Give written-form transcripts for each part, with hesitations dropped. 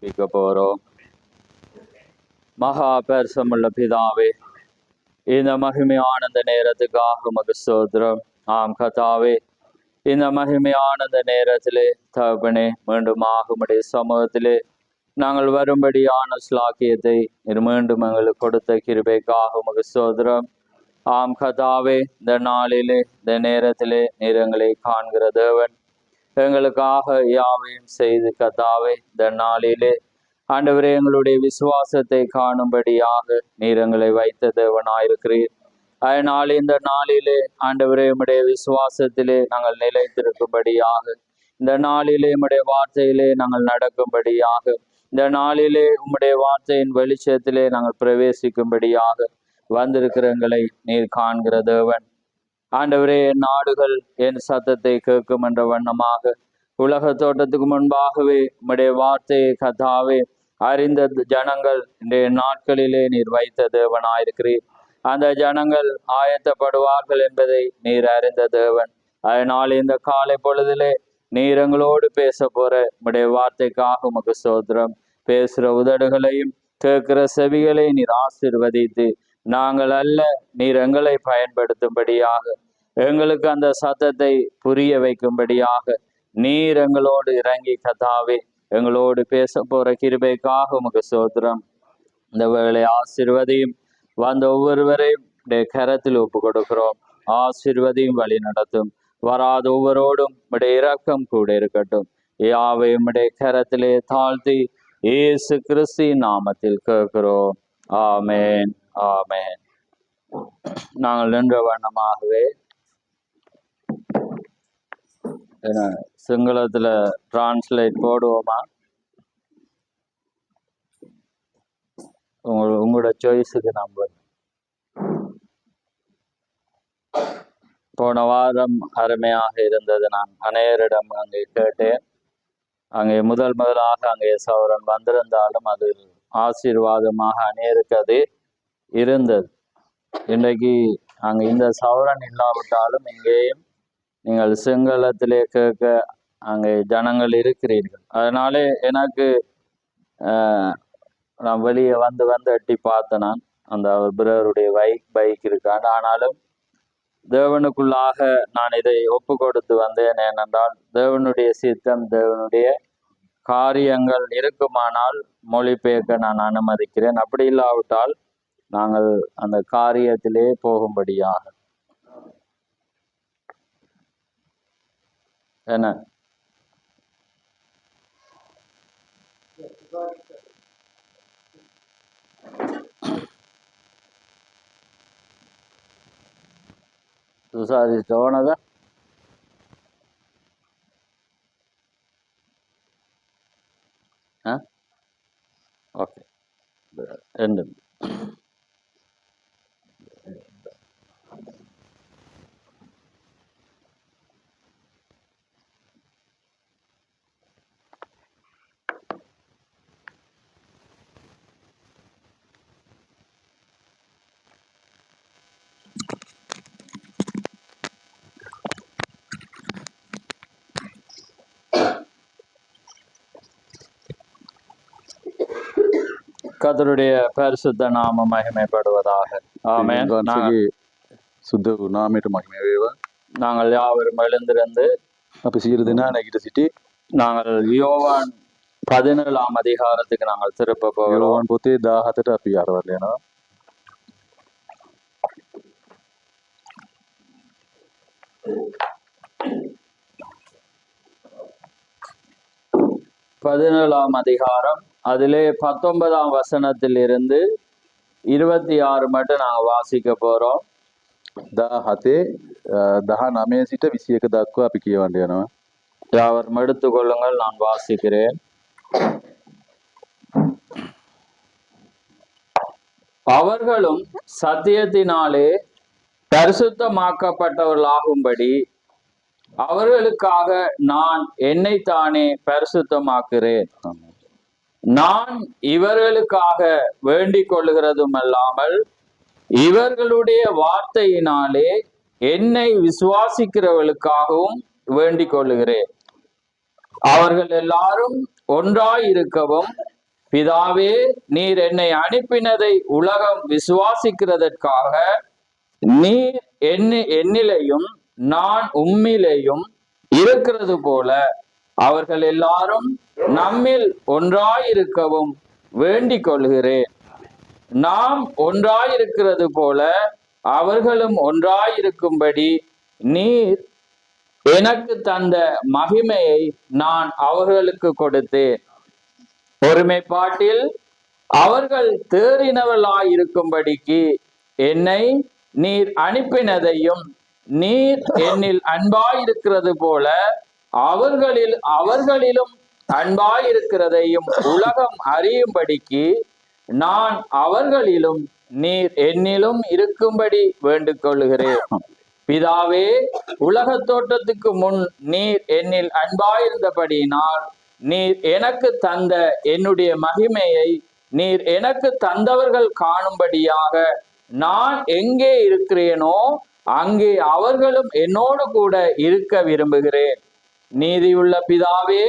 ஜெபிக்க போறோம். மகா பரிசுத்தமுள்ள பிதாவே, இந்த மகிமையான இந்த நேரத்துக்காக உமக்கு ஸ்தோத்திரம். ஆம் கர்த்தாவே, இந்த மகிமையான இந்த நேரத்திலே தகப்பனே, மீண்டுமாக உம்முடைய சமூகத்திலே நாங்கள் வரும்படியான ஸ்லாக்கியத்தை மீண்டும் எங்களுக்கு கொடுத்த கிருபைக்காக உமக்கு ஸ்தோத்திரம். ஆம் கர்த்தாவே, இந்த நாளிலே இந்த நேரத்திலே நீர் எங்களை காண்கிற தேவன், எங்களுக்காக யாவையும் செய்து கர்த்தாவே இந்த நாளிலே ஆண்டவரே எங்களுடைய விசுவாசத்தை காணும்படியாக நீர் எங்களை வைத்த தேவனாயிருக்கிறீர். அதனால் இந்த நாளிலே ஆண்டவரே உம்முடைய விசுவாசத்திலே நாங்கள் நிலைத்திருக்கும்படியாக, இந்த நாளிலே உம்முடைய வார்த்தையிலே நாங்கள் நடக்கும்படியாக, இந்த நாளிலே உம்முடைய வார்த்தையின் வெளிச்சத்திலே நாங்கள் பிரவேசிக்கும்படியாக வந்திருக்கிற எங்களை நீர் காண்கிற தேவன். ஆண்டவரே, என் நாடுகள் என் சத்தத்தை கேட்கும் என்ற வண்ணமாக உலக தோட்டத்துக்கு முன்பாகவே உம்முடைய வார்த்தையை கர்த்தாவே அறிந்த ஜனங்கள் இன்றைய நாட்களிலே நீர் வைத்த தேவனாயிருக்கிறீர். அந்த ஜனங்கள் ஆயத்தப்படுவார்கள் என்பதை நீர் அறிந்த தேவன். அதனால் இந்த காலை பொழுதிலே நீர் எங்களோடு பேச போற உம்முடைய வார்த்தைக்காக உமக்கு ஸ்தோத்திரம். பேசுகிற உதடுகளையும் கேட்கிற செவிகளை நீர் ஆசீர்வதித்து, நாங்கள் அல்ல நீர் எங்களை பயன்படுத்தும்படியாக, எங்களுக்கு அந்த சத்தத்தை புரிய வைக்கும்படியாக நீர் எங்களோடு இறங்கி கர்த்தாவே எங்களோடு பேச போற கிருபைக்காக உமக்கு ஸ்தோத்திரம். இந்த வேளை ஆசீர்வதியும், வந்த ஒவ்வொருவரையும் கரத்தில் ஒப்பு கொடுக்கிறோம். ஆசீர்வதியும், வழி நடத்தும். வராத ஒவ்வொருவரோடும் உடைய இரக்கம் கூட இருக்கட்டும். யாவையும் உடைய கரத்திலே தாழ்த்தி இயேசு கிறிஸ்து நாமத்தில் கேட்கிறோம். ஆமேன், ஆமேன். நாங்கள் நின்ற வண்ணமாகவே என்ன சிங்களத்துல டிரான்ஸ்லேட் போடுவோமா? உங்களோட சாய்ஸுக்கு நம்பர். போன வாரம் அருமையாக இருந்தது. நான் அநேகரிடம் அங்கே கேட்டேன். அங்கே முதலாக அங்கே சௌரன் வந்திருந்தாலும் அது ஆசீர்வாதமாக அநேருக்கு அது இருந்தது. இன்றைக்கு அங்கே இந்த சௌரன் இல்லாவிட்டாலும் இங்கேயும் நீங்கள் சிங்களத்திலே கேட்க அங்கே ஜனங்கள் இருக்கிறீர்கள். அதனாலே எனக்கு நான் வெளியே வந்து எட்டி பார்த்தேன். நான் அந்த பிரதருடைய பைக் இருக்காண்டு. ஆனாலும் தேவனுக்குள்ளாக நான் இதை ஒப்பு கொடுத்து வந்தேன். ஏனென்றால் தேவனுடைய சித்தம், தேவனுடைய காரியங்கள் இருக்குமானால் மொழிபெயர்க்க நான் அனுமதிக்கிறேன். அப்படி இல்லாவிட்டால் நாங்கள் அந்த காரியத்திலே போகும்படியாக என்ன சுசாதிச்சோனதா ஓகே ரெண்டு கர்த்தருடைய பரிசுத்த நாம மகிமைப்படுவதாக. ஆமென். සුද්ද නාමයට මහිම වේවා. நாங்கள் யாவரும் எழுந்திருந்து අපි සියලු දෙනා නැගිට සිටි நாங்கள் யோவான் 17ஆம் அதிகாரத்துக்கு நாங்கள் திருப்ப போகிறோம். யோவான் පොතේ 17ට අපි ආරවල් යනවා. 17ஆம் அதிகாரம் அதிலே 19ஆம் வசனத்தில் இருந்து 26 மட்டும் நாங்கள் வாசிக்க போறோம். 17 19 සිට 21 දක්වා අපි කියවන්න යනවා. யாவரும் எடுத்துக்கொள்ளுங்கள், நான் வாசிக்கிறேன். அவர்களும் சத்தியத்தினாலே பரிசுத்தமாக்கப்பட்டவர்களாகும்படி அவர்களுக்காக நான் என்னைத்தானே பரிசுத்தமாக்குறேன். நான் இவர்களுக்காக வேண்டிக் கொள்ளுகிறதும் அல்லாமல் இவர்களுடைய வார்த்தையினாலே என்னை விசுவாசிக்கிறவர்களுக்காகவும் வேண்டிக் கொள்ளுகிறேன். அவர்கள் எல்லாரும் ஒன்றாயிருக்கவும் பிதாவே நீர் என்னை அனுப்பினதை உலகம் விசுவாசிக்கிறதற்காக நீர் என்னிலேயும் நான் உம்மிலேயும் இருக்கிறது போல அவர்கள் எல்லாரும் நம்மில் ஒன்றாயிருக்கவும் வேண்டிக் கொள்கிறேன். நாம் ஒன்றாயிருக்கிறது போல அவர்களும் ஒன்றாயிருக்கும்படி நீர் எனக்கு தந்த மகிமையை நான் அவர்களுக்கு கொடுத்தேன். ஒருமைப்பாட்டில் அவர்கள் தேறினவர்களாயிருக்கும்படிக்கு என்னை நீர் அனுப்பினதையும் நீர் என்னில் அன்பாயிருக்கிறது போல அவர்களிலும் அன்பாயிருக்கிறதையும் உலகம் அறியும்படிக்கு நான் அவர்களிலும் நீர் என்னிலும் இருக்கும்படி வேண்டிக் கொள்கிறேன். பிதாவே, உலகத் தோற்றத்துக்கு முன் நீர் என்னில் அன்பாயிருந்தபடியினால் நீர் எனக்கு தந்த என்னுடைய மகிமையை நீர் எனக்கு தந்தவர்கள் காணும்படியாக நான் எங்கே இருக்கிறேனோ அங்கே அவர்களும் என்னோடு கூட இருக்க விரும்புகிறேன். நீதியுள்ள பிதாவே,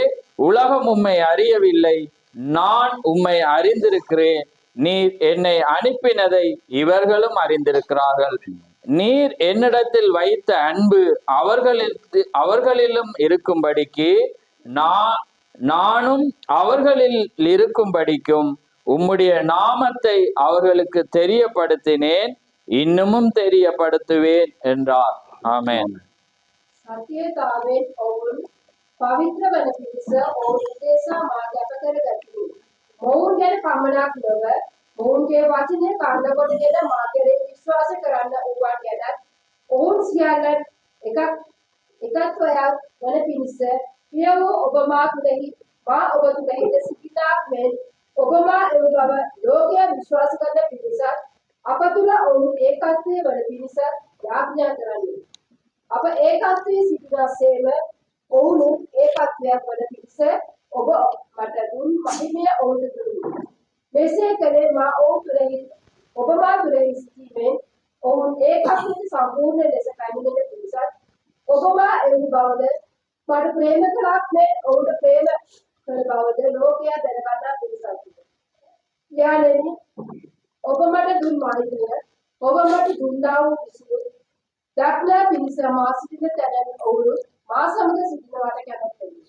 உலகம் உம்மை அறியவில்லை, நான் உம்மை அறிந்திருக்கிறேன். நீர் என்னை அனுப்பினதை இவர்களும் அறிந்திருக்கிறார்கள். நீர் என்னிடத்தில் வைத்த அன்பு அவர்களிலும் இருக்கும்படிக்கு நானும் அவர்களில் இருக்கும்படிக்கும் உம்முடைய நாமத்தை அவர்களுக்கு தெரியப்படுத்தினேன், இன்னமும் தெரியப்படுத்துவேன் என்றார். ஆமென். සත්‍යතාවෙන් ඔවුන් පවිත්‍ර වන පිණිස ඔවුන් උදෙසා මා කැප කරගතිමි. මොවුන් ගැන පමණක් නොව මොවුන්ගේ වචනය කන්න කොටගෙන මා කෙරෙහි විශ්වාස කරන්න වූවන් ගැනත් ඔවුන් සියල්ලන් එකත්වයක් වන පිණිස ප්‍රිය වූ ඔබ මා තුළෙහි මා ඔබ තුළෙහිද සිටිනාක් මෙන් ඔබ මා එව් බව ලෝකය විශ්වාස කරන පිණිසත් අප තුළ ඔවුන් ඒකත්වය වන පිණිසත් යාඥා කරමි. අප ඒකත්වයේ සිටිනාසේම ඔවුන් ඒකත්වයක් වන පිණිස ඔබ මට දුන් මහිමය ඔවුන්ට දුන්නා. මෙසේ කළේ මා ඔවුන් තුළෙහි ඔබ මා තුළෙහි සිටීමෙන් ඔවුන් ඒකත්වයට සම්පූර්ණ ලෙස පැමිණෙන පිණිසත් ඔබ මා එව් බවද මට ප්‍රේම කළාක් මෙන් ඔවුන්ට ප්‍රේම කළ බවද ලෝකයා දැනගන්නා පිණිසත්. යාලෙනි, ඔබ මට දුන් මහිමය ඔබ මට දුන්නා වූ විසුරු දක්නා පිණිස මා සිටින තැන ඔවුන් මා සමග සිටිනවට කැමැත්තෙමි.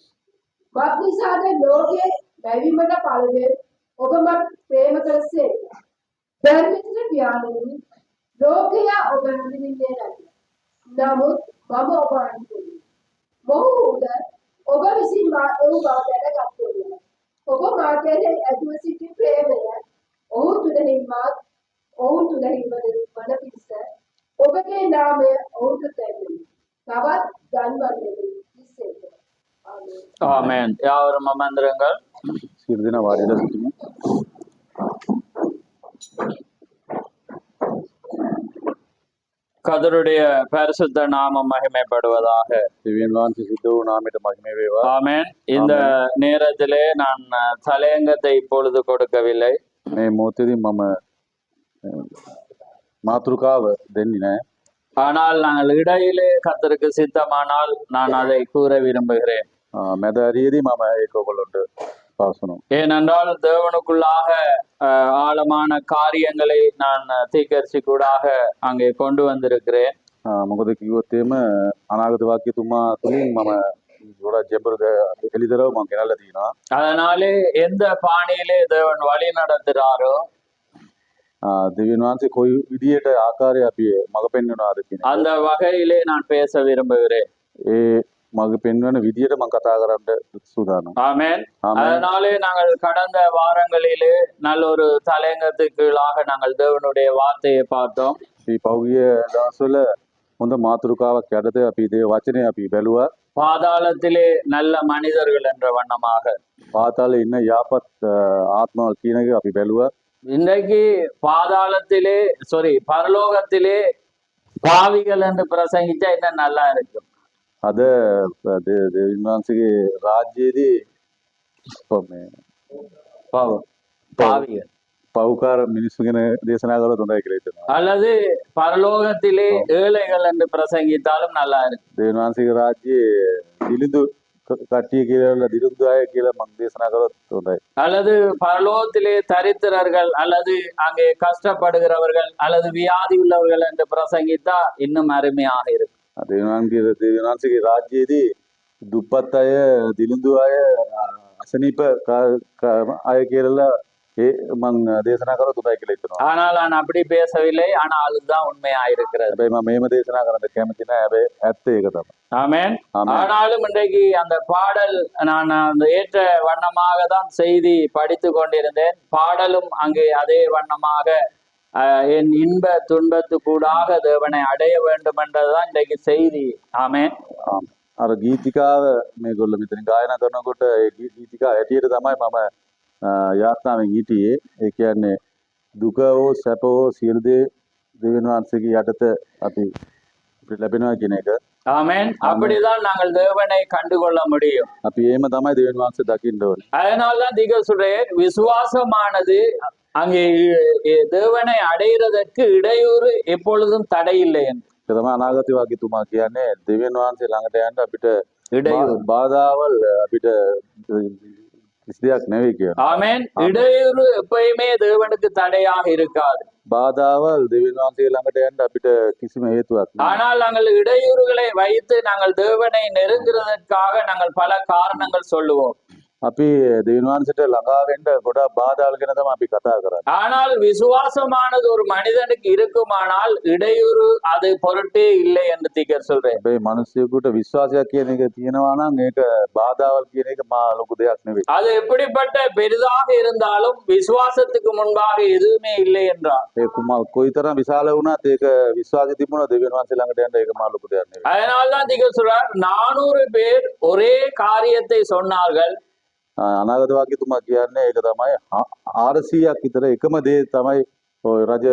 මක්නිසාද ලෝකයේ බැවිමට පළවෙන් ඔබ මට ප්‍රේම කළසේ. ධර්මිතර පියාණෙනි, ලෝකයා ඔබ හඳුන්වන්නේ නැත. නමුත් මම ඔබ හඳුන්වමි. මොහුද ඔබ විසින් මා එව් බව දැනගත්තේය. ඔබ මා කෙරෙහි ඇතුව සිටි ප්‍රේමය ඔහු තුළෙහි වන පිණිස ඔබගේ නාමය ඔවුන්ට තැබෙමි. තවත් ගන්වන්නෙමි. ஆமென். யாவரும் அமர்ந்திருங்கள். සියලු දෙනා වාඩි වෙලා සිටිමු. கர்த்தருடைய பரிசுத்த நாமம் மகிமைப்படுவதாக. දෙවියන් වහන්සේ සිද්ධ වූ නාමයට මහිම වේවා. ஆமென். இந்த நேரத்திலே நான் தலையங்கத்தை இப்பொழுது கொடுக்கவில்லை. මේ මොහොතේදී මම මාතෘකාව දෙන්නේ නැහැ. ஆனால் நாங்கள் இடையிலே கர்த்தருக்கு சித்தமானால் நான் அதை கூற விரும்புகிறேன். මැද හරියේදී මම ඒක ඔයගොල්ලන්ට පාසනවා. ஏனென்றால் தேவனுக்குள்ளாக ஆழமான காரியங்களை நான் தீக்கரிசி கூடாக அங்கே கொண்டு வந்திருக்கிறேன். මොකද කිව්වොත් එහෙම අනාගත වාක්‍යතුමා තුලින් මම ගොඩක් ජඹරද එළිදරව මම ගෙනල්ලා තියෙනවා. அதனாலே எந்த பாணியிலே தேவன் வழி நடத்துறாரோ දෙවියන් වහන්සේ කොයි විදියට ආකාරය අපි මඟ පෙන්වනවාද කියන அந்த வகையிலே நான் பேச விரும்புகிறேன். ඒ මඟ පෙන්වන විදියට මම කතා කරන්න සූදානම්. ஆமென். அதனாலே நாங்கள் கடந்த வாரங்களிலே நல்ல ஒரு தலையங்கத்துக்குள்ளாக நாங்கள் தேவனுடைய வார்த்தையை பார்த்தோம். මේ පෞගිය දවස්වල හොඳ මාතෘකාවක් යටතේ අපි දේ වචනේ අපි බැලුවා. பாதாளத்திலே நல்ல மனிதர்கள் என்ற வண்ணமாக. පාතාලේ ඉන්න යාපත් ආත්මවල කියන එක අපි බැලුවා. இன்றைக்கு பரலோகத்திலே பாவிகள் என்று பிரசங்கிச்சா இன்னும் நல்லா இருக்கும். අද දෙවියන් වහන්සේගේ රාජ්‍යයේදී මේ பாவிகள் පෞකාර මිනිස්සු ගැන දේශනා කරලා හොඳයි කියලා හිතනවා. அல்லது பரலோகத்திலே ஏழைகள் என்று பிரசங்கித்தாலும் நல்லா இருக்கும். දෙවියන් වහන්සේගේ රාජ්‍යයේ දිලිඳු කට්ටිය කියලා දිරුද්ද අය කියලා මම දේශනා කරොත් හොඳයි. அல்லது பரலோகத்திலே தரித்திரர்கள் அல்லது அங்கே கஷ்டப்படுகிறவர்கள் அல்லது வியாதி உள்ளவர்கள் என்று பிரசங்கித்தா இன்னும் அருமையாக இருக்கும். දෙවියන් වහන්සේගේ රාජ්‍යයේදී දුප්පත් අය, දිලිඳු අය, අසනීප අය කියලා මම දේශනා කරොත් හොඳයි කියලා හිතනවා. ஆனால் நான் அப்படி பேசவில்லை, ஆனால் அதுதான் உண்மையா இருக்கிறது. හැබැයි මම මේව දේශනා කරන්න කැමති නැහැ. හැබැයි ඇත්ත ඒක තමයි. ஆமென். ஆமென். ஆனாலும் இன்றைக்கு அந்த பாடல் நான் அந்த ஏற்ற வண்ணமாக தான் செய்தி படித்து கொண்டிருந்தேன். பாடலும் அங்கே அதே வண்ணமாக என் இன்ப துன்பத்துக்கூடாக தேவனை அடைய வேண்டும் என்றதுதான் இன்றைக்கு செய்தி. ஆமென். අර ගීතිකාව මේගොල්ලෝ මෙතන ගායනා කරනකොට ඒ ගීතිකාව ඇටියට තමයි මම යාත්නාවෙන් හිටියේ. ඒ කියන්නේ දුක හෝ සැප හෝ සියලු දේ දෙවියන් වහන්සේගේ යටත අපි ලැබෙනවා කියන එක. ஆமென். அப்படிதான் நாங்கள் தேவனை கண்டுகொள்ள முடியும். අපි එහෙම තමයි දෙවියන් වහන්සේ දකින්න ඕනේ. அதனால்தான் திகசுரே விசுவாசமானது அங்கே தேவனை அடைகிறதற்கு இடையூறு எப்பொழுதும் தடையில்லை என்று. ඒක තමයි අනාගත වගකීතුමා කියන්නේ දෙවියන් වහන්සේ ළඟට යන්න අපිට இடையூறு. බාධාවල් අපිට කිසි දෙයක් නෙවෙයි කියලා. ஆமென். இடையூறு எப்பயுமே தேவனுக்கு தடையாக இருக்காது. බාධාවල් දෙවියන් වහන්සේ ළඟට යන්න අපිට කිසිම හේතුවක් නැහැ. ஆனால் நாங்கள் இடையூறுகளை வைத்து நாங்கள் தேவனை நெருங்குறதற்காக நாங்கள் பல காரணங்கள் சொல்லுவோம். අපි දෙවියන් වහන්සේට ළඟා වෙන්න ගොඩාක් බාධාල් ගැන තමයි අපි කතා කරන්නේ. ஆனால் விசுவாசமானது ஒரு மனிதனுக்கு இருக்குமானால் இடையூறு அது பொருட்டே இல்லை என்று திகர் சொல்றேன். හැබැයි මිනිස්සුෙකුට විශ්වාසයක් කියන එක තියෙනවා නම් ඒක බාධාවල් කියන එක මා ලොකු දෙයක් නෙවෙයි. அது எப்படிப்பட்ட பெரிதாக இருந்தாலும் விசுவாசத்துக்கு முன்பாக எதுவுமே இல்லை என்றார். ඒක කොයිතරම් විශාල වුණත් ඒක විශ්වාසය තිබුණා දෙවියන් වහන්සේ ළඟට යන්න ඒක මා ලොකු දෙයක් නෙවෙයි. அதனால்தான் திகர் சொல்றார் 400 பேர் ஒரே காரியத்தை சொன்னார்கள். අනාගත වගකීතුමා කියන්නේ ඒක තමයි 400ක් විතර එකම දේ තමයි ඔය රජ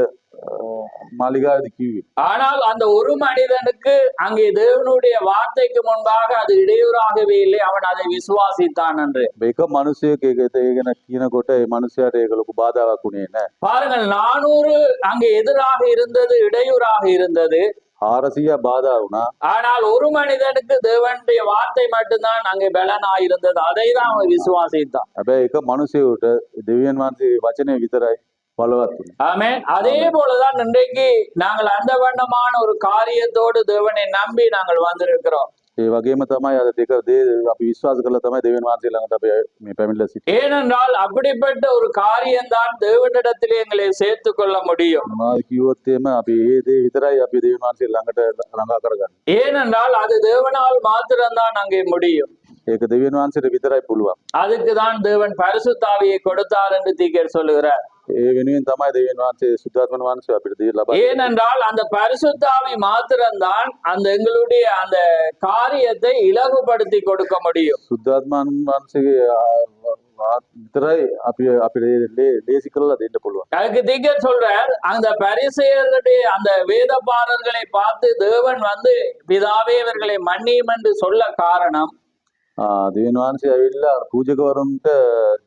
මාලිගාවේදී කිව්වේ. ஆனால் அந்த ஒரு மனிதனுக்கு அங்கே தேவனுடைய வார்த்தைக்கு முன்பாக அது இடையூறாகவே இல்லை, அவன் அதை விசுவாசித்தான் என்று. මේක මිනිස්සෙක් ඒක ගැන කියනකොට ඒ මිනිසයාට ඒක ලොකු බාධාවක් වුණේ නැහැ. பாருங்கள், 400 அங்கே எதிராக இருந்தது, இடையூறாக இருந்தது. 400 බාධා වුණා. ஆனால் ஒரு மனிதனுக்கு தேவனுடைய வார்த்தை மட்டும்தான் அங்கே பலனாக இருந்தது, அதை தான் அவன் விசுவாசித்தான். හැබැයි ඒක මිනිසෙකුට දෙවියන් වහන්සේ වචනේ විතරයි බලවත් වුණේ. ஆமென். அதே போலதான் இன்றைக்கு நாங்கள் அந்த வண்ணமான ஒரு காரியத்தோடு தேவனை நம்பி நாங்கள் வந்திருக்கிறோம். ඒ වගේම තමයි අර දෙක දේ අපි විශ්වාස කරලා තමයි දෙවියන් වහන්සේ ළඟට අපි මේ පැමිණලා සිටියේ. ஏனென்றால் அப்படிப்பட்ட ஒரு காரியம்தான் தேவனிடத்திலே எங்களை சேர்த்து கொள்ள முடியும். මොනවද කිව්වොත් එහෙම අපි ඒ දේ විතරයි අපි දෙවියන් වහන්සේ ළඟට ළඟා කරගන්නේ. ஏனென்றால் அது தேவனால் மாத்திரம்தான் அங்கே முடியும். ඒක දෙවියන් වහන්සේට විතරයි පුළුවන්. அதுக்கு தான் தேவன் பரிசுத்த ஆவியை கொடுத்தார் என்று தீக்கர் சொல்லுகிறார். ඒ වෙනුවෙන් තමයි දෙවියන් වහන්සේ සුද්ධාත්ම වහන්සේ අපිට දී ලබා. ஏனென்றால் அந்த பரிசுத்த ஆவி மாத்திரம்தான் அந்த எங்களுடைய அந்த காரியத்தை இலகுபடுத்தி கொடுக்க முடியும். සුද්ධාත්ම වහන්සේගේ විතරයි අපි අපිට ලේසි කරලා දෙන්න පුළුවන්. அதுக்கு தீக்கர் சொல்றார், அந்த பரிசேயர்களுடைய அந்த வேதபாரர்களை பார்த்து தேவன் வந்து பிதாவே இவர்களை மன்னியும் என்று சொல்ல காரணம், දෙවියන් වහන්සේ ඇවිල්ලා පූජකවරුන්ට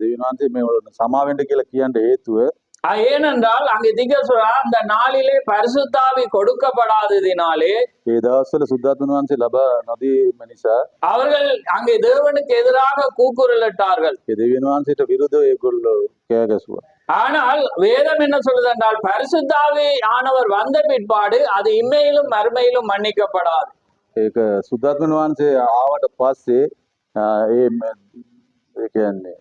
දෙවියන් වහන්සේ මේ සමාවෙන්න කියලා කියන්න හේතුව ஏனென்றால் அங்கே தீக்கர் சொல்றார், அந்த நாளிலே பரிசுத்த ஆவி கொடுக்கப்படாததினாலே ඒ දවස්වල සුද්ධාත්ම වහන්සේ ලබා නොදීම නිසා அவர்கள் அங்கே தேவனுக்கு எதிராக கூக்குரலிட்டார்கள். ඒ දෙවියන් වහන්සේට විරුද්ධව ඒගොල්ලෝ කෑ ගැසුවා. ஆனால் வேதம் என்ன சொல்லுது என்றால் பரிசுத்த ஆவி ஆனவர் வந்த பிற்பாடு அது இம்மையிலும் மறுமையிலும் மன்னிக்கப்படாது. ඒක සුද්ධාත්ම වහන්සේ ආවට පස්සේ ඒ කියන්නේ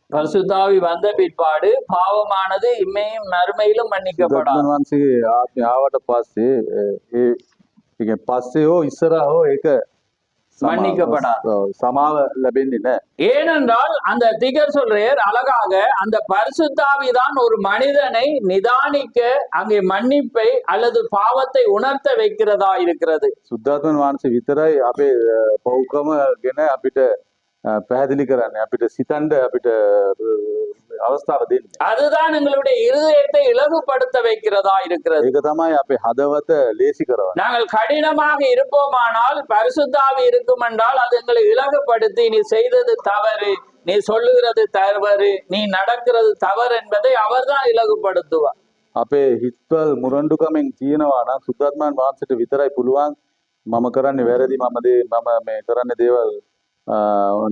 பரிசுத்த ஆவி வந்த பிற்பாடு பாவமானது இம்மையும் மறுமையிலும் மன்னிக்கப்படாது. සුද්ධාත්ම වහන්සේගේ ආත්මය ආවට පස්සේ ඒ පස්සේ හෝ ඉස්සරහා හෝ ඒක மன்னிக்கப்படாது. සමාව ලැබෙන්නේ නැහැ. ஏனென்றால் அந்த திகர் சொல்றார் அழகாக, அந்த பரிசுத்த ஆவி தான் ஒரு மனிதனை நிதானிக்க அங்கே மன்னிப்பை அல்லது பாவத்தை உணர்த்த வைக்கிறதா இருக்கிறது. සුද්ධාත්ම වහන්සේ විතරයි අපේ පෞකම ගැන අපිට පැහැදිලි කරන්නේ, අපිට සිතන්න අපිට අවස්ථාව දෙන්නේ. அதுதான் எங்களுடைய இருதயத்தை இலகுபடுத்த வைக்கிறதா இருக்கிறது. ඒක තමයි අපේ හදවත ලේසි කරවන්නේ. நாங்கள் கடினமாக இருப்போமானால் பரிசுத்த ஆவி இருக்கும் என்றால் அது எங்களை இலகுபடுத்தி, நீ செய்தது தவறு, நீ சொல்லுகிறது தவறு, நீ நடக்கிறது தவறு என்பதை அவர்தான் இலகுபடுத்துவார். අපේ හිත්වල මුරණ්ඩුකමෙන් කියනවා නම් සුද්ධාත්මයන් වහන්සේට විතරයි පුළුවන් මම කරන්නේ වැරදි මම මේ කරන්නේ දේවල්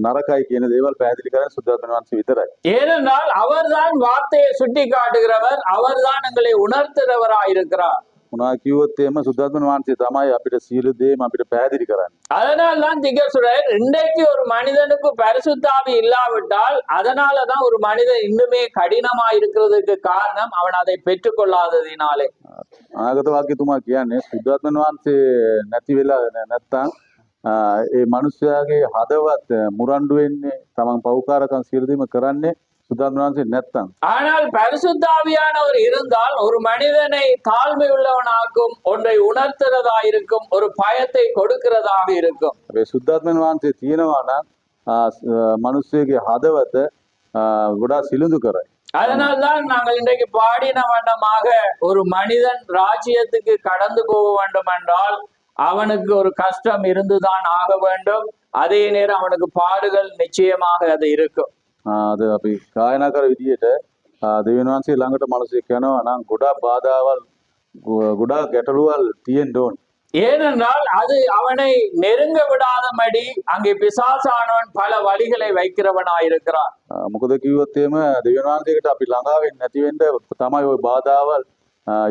නරකයි කියන දේවල් පැහැදිලි කරන්නේ සුද්ධාත්ම වහන්සේ විතරයි. ஏனென்றால் அவர்தான் வார்த்தையை சுட்டி காட்டுகிறவர், அவர்தான் எங்களை உணர்த்துகிறவராய் இருக்கிறார். මොනවා කිව්වොත් එහෙම සුද්ධාත්ම වහන්සේ තමයි අපිට සියලු දේම අපිට පැහැදිලி කරන්නේ. அதனால் தான் திகசுரர் இன்றைக்கு ஒரு மனிதனுக்கு பரிசுத்தாவி இல்லாவிட்டால் அதனாலதான் ஒரு மனிதன் இன்னுமே கடினமா இருக்கிறதுக்கு காரணம் அவன் அதை பெற்றுக்கொள்ளாததினாலே. අනාගත වාක්‍යතුමා කියන්නේ සුද්ධාත්ම වහන්සේ නැති වෙලා නැත්තම් ඒ මිනිස්යාගේ හදවත් මුරණ්ඩු වෙන්නේ තමන් පෞකාරකම් සියලු දේම කරන්නේ සුද්ධාත්ම වහන්සේ නැත්තම්. ஆனால் பரிசுத்தாவியானவர் இருந்தால் ஒரு மனிதனை தாழ்மை உள்ளவனாக்கும், ஒன்றை உணர்த்துறதா இருக்கும், ஒரு பயத்தை கொடுக்கிறதாக இருக்கும். අපේ සුද්ධාත්ම වහන්සේ තියෙනවා නම් මිනිස්යාගේ හදවත ගොඩාක් සිලුඳු කරයි. அதனால்தான் நாங்கள் இன்றைக்கு பாடின வண்ணமாக ஒரு மனிதன் ராஜ்யத்துக்கு கடந்து போக வேண்டும் என்றால் அவனுக்கு ஒரு கஷ்டம் இருந்துதான் ஆக வேண்டும். அதே நேரம் அவனுக்கு பாடுகள் நிச்சயமாக அது இருக்கும். අද අපි ගායනා කර විදියට දෙවියන් වහන්සේ ළඟට මිනිස්සෙක් යනවා නම් ගොඩාක් බාධාවල් ගොඩාක් ගැටලුවල් තියෙන්න ඕන. ஏனென்றால் அது அவனை நெருங்க விடாதபடி அங்கே பிசாசானவன் பல வழிகளை வைக்கிறவனாயிருக்கிறான். මොකද කිව්වොත් එහෙම දෙවියන් වහන්සේකට අපි ළඟා වෙන්නේ නැති වෙන්න තමයි ওই බාධාවල්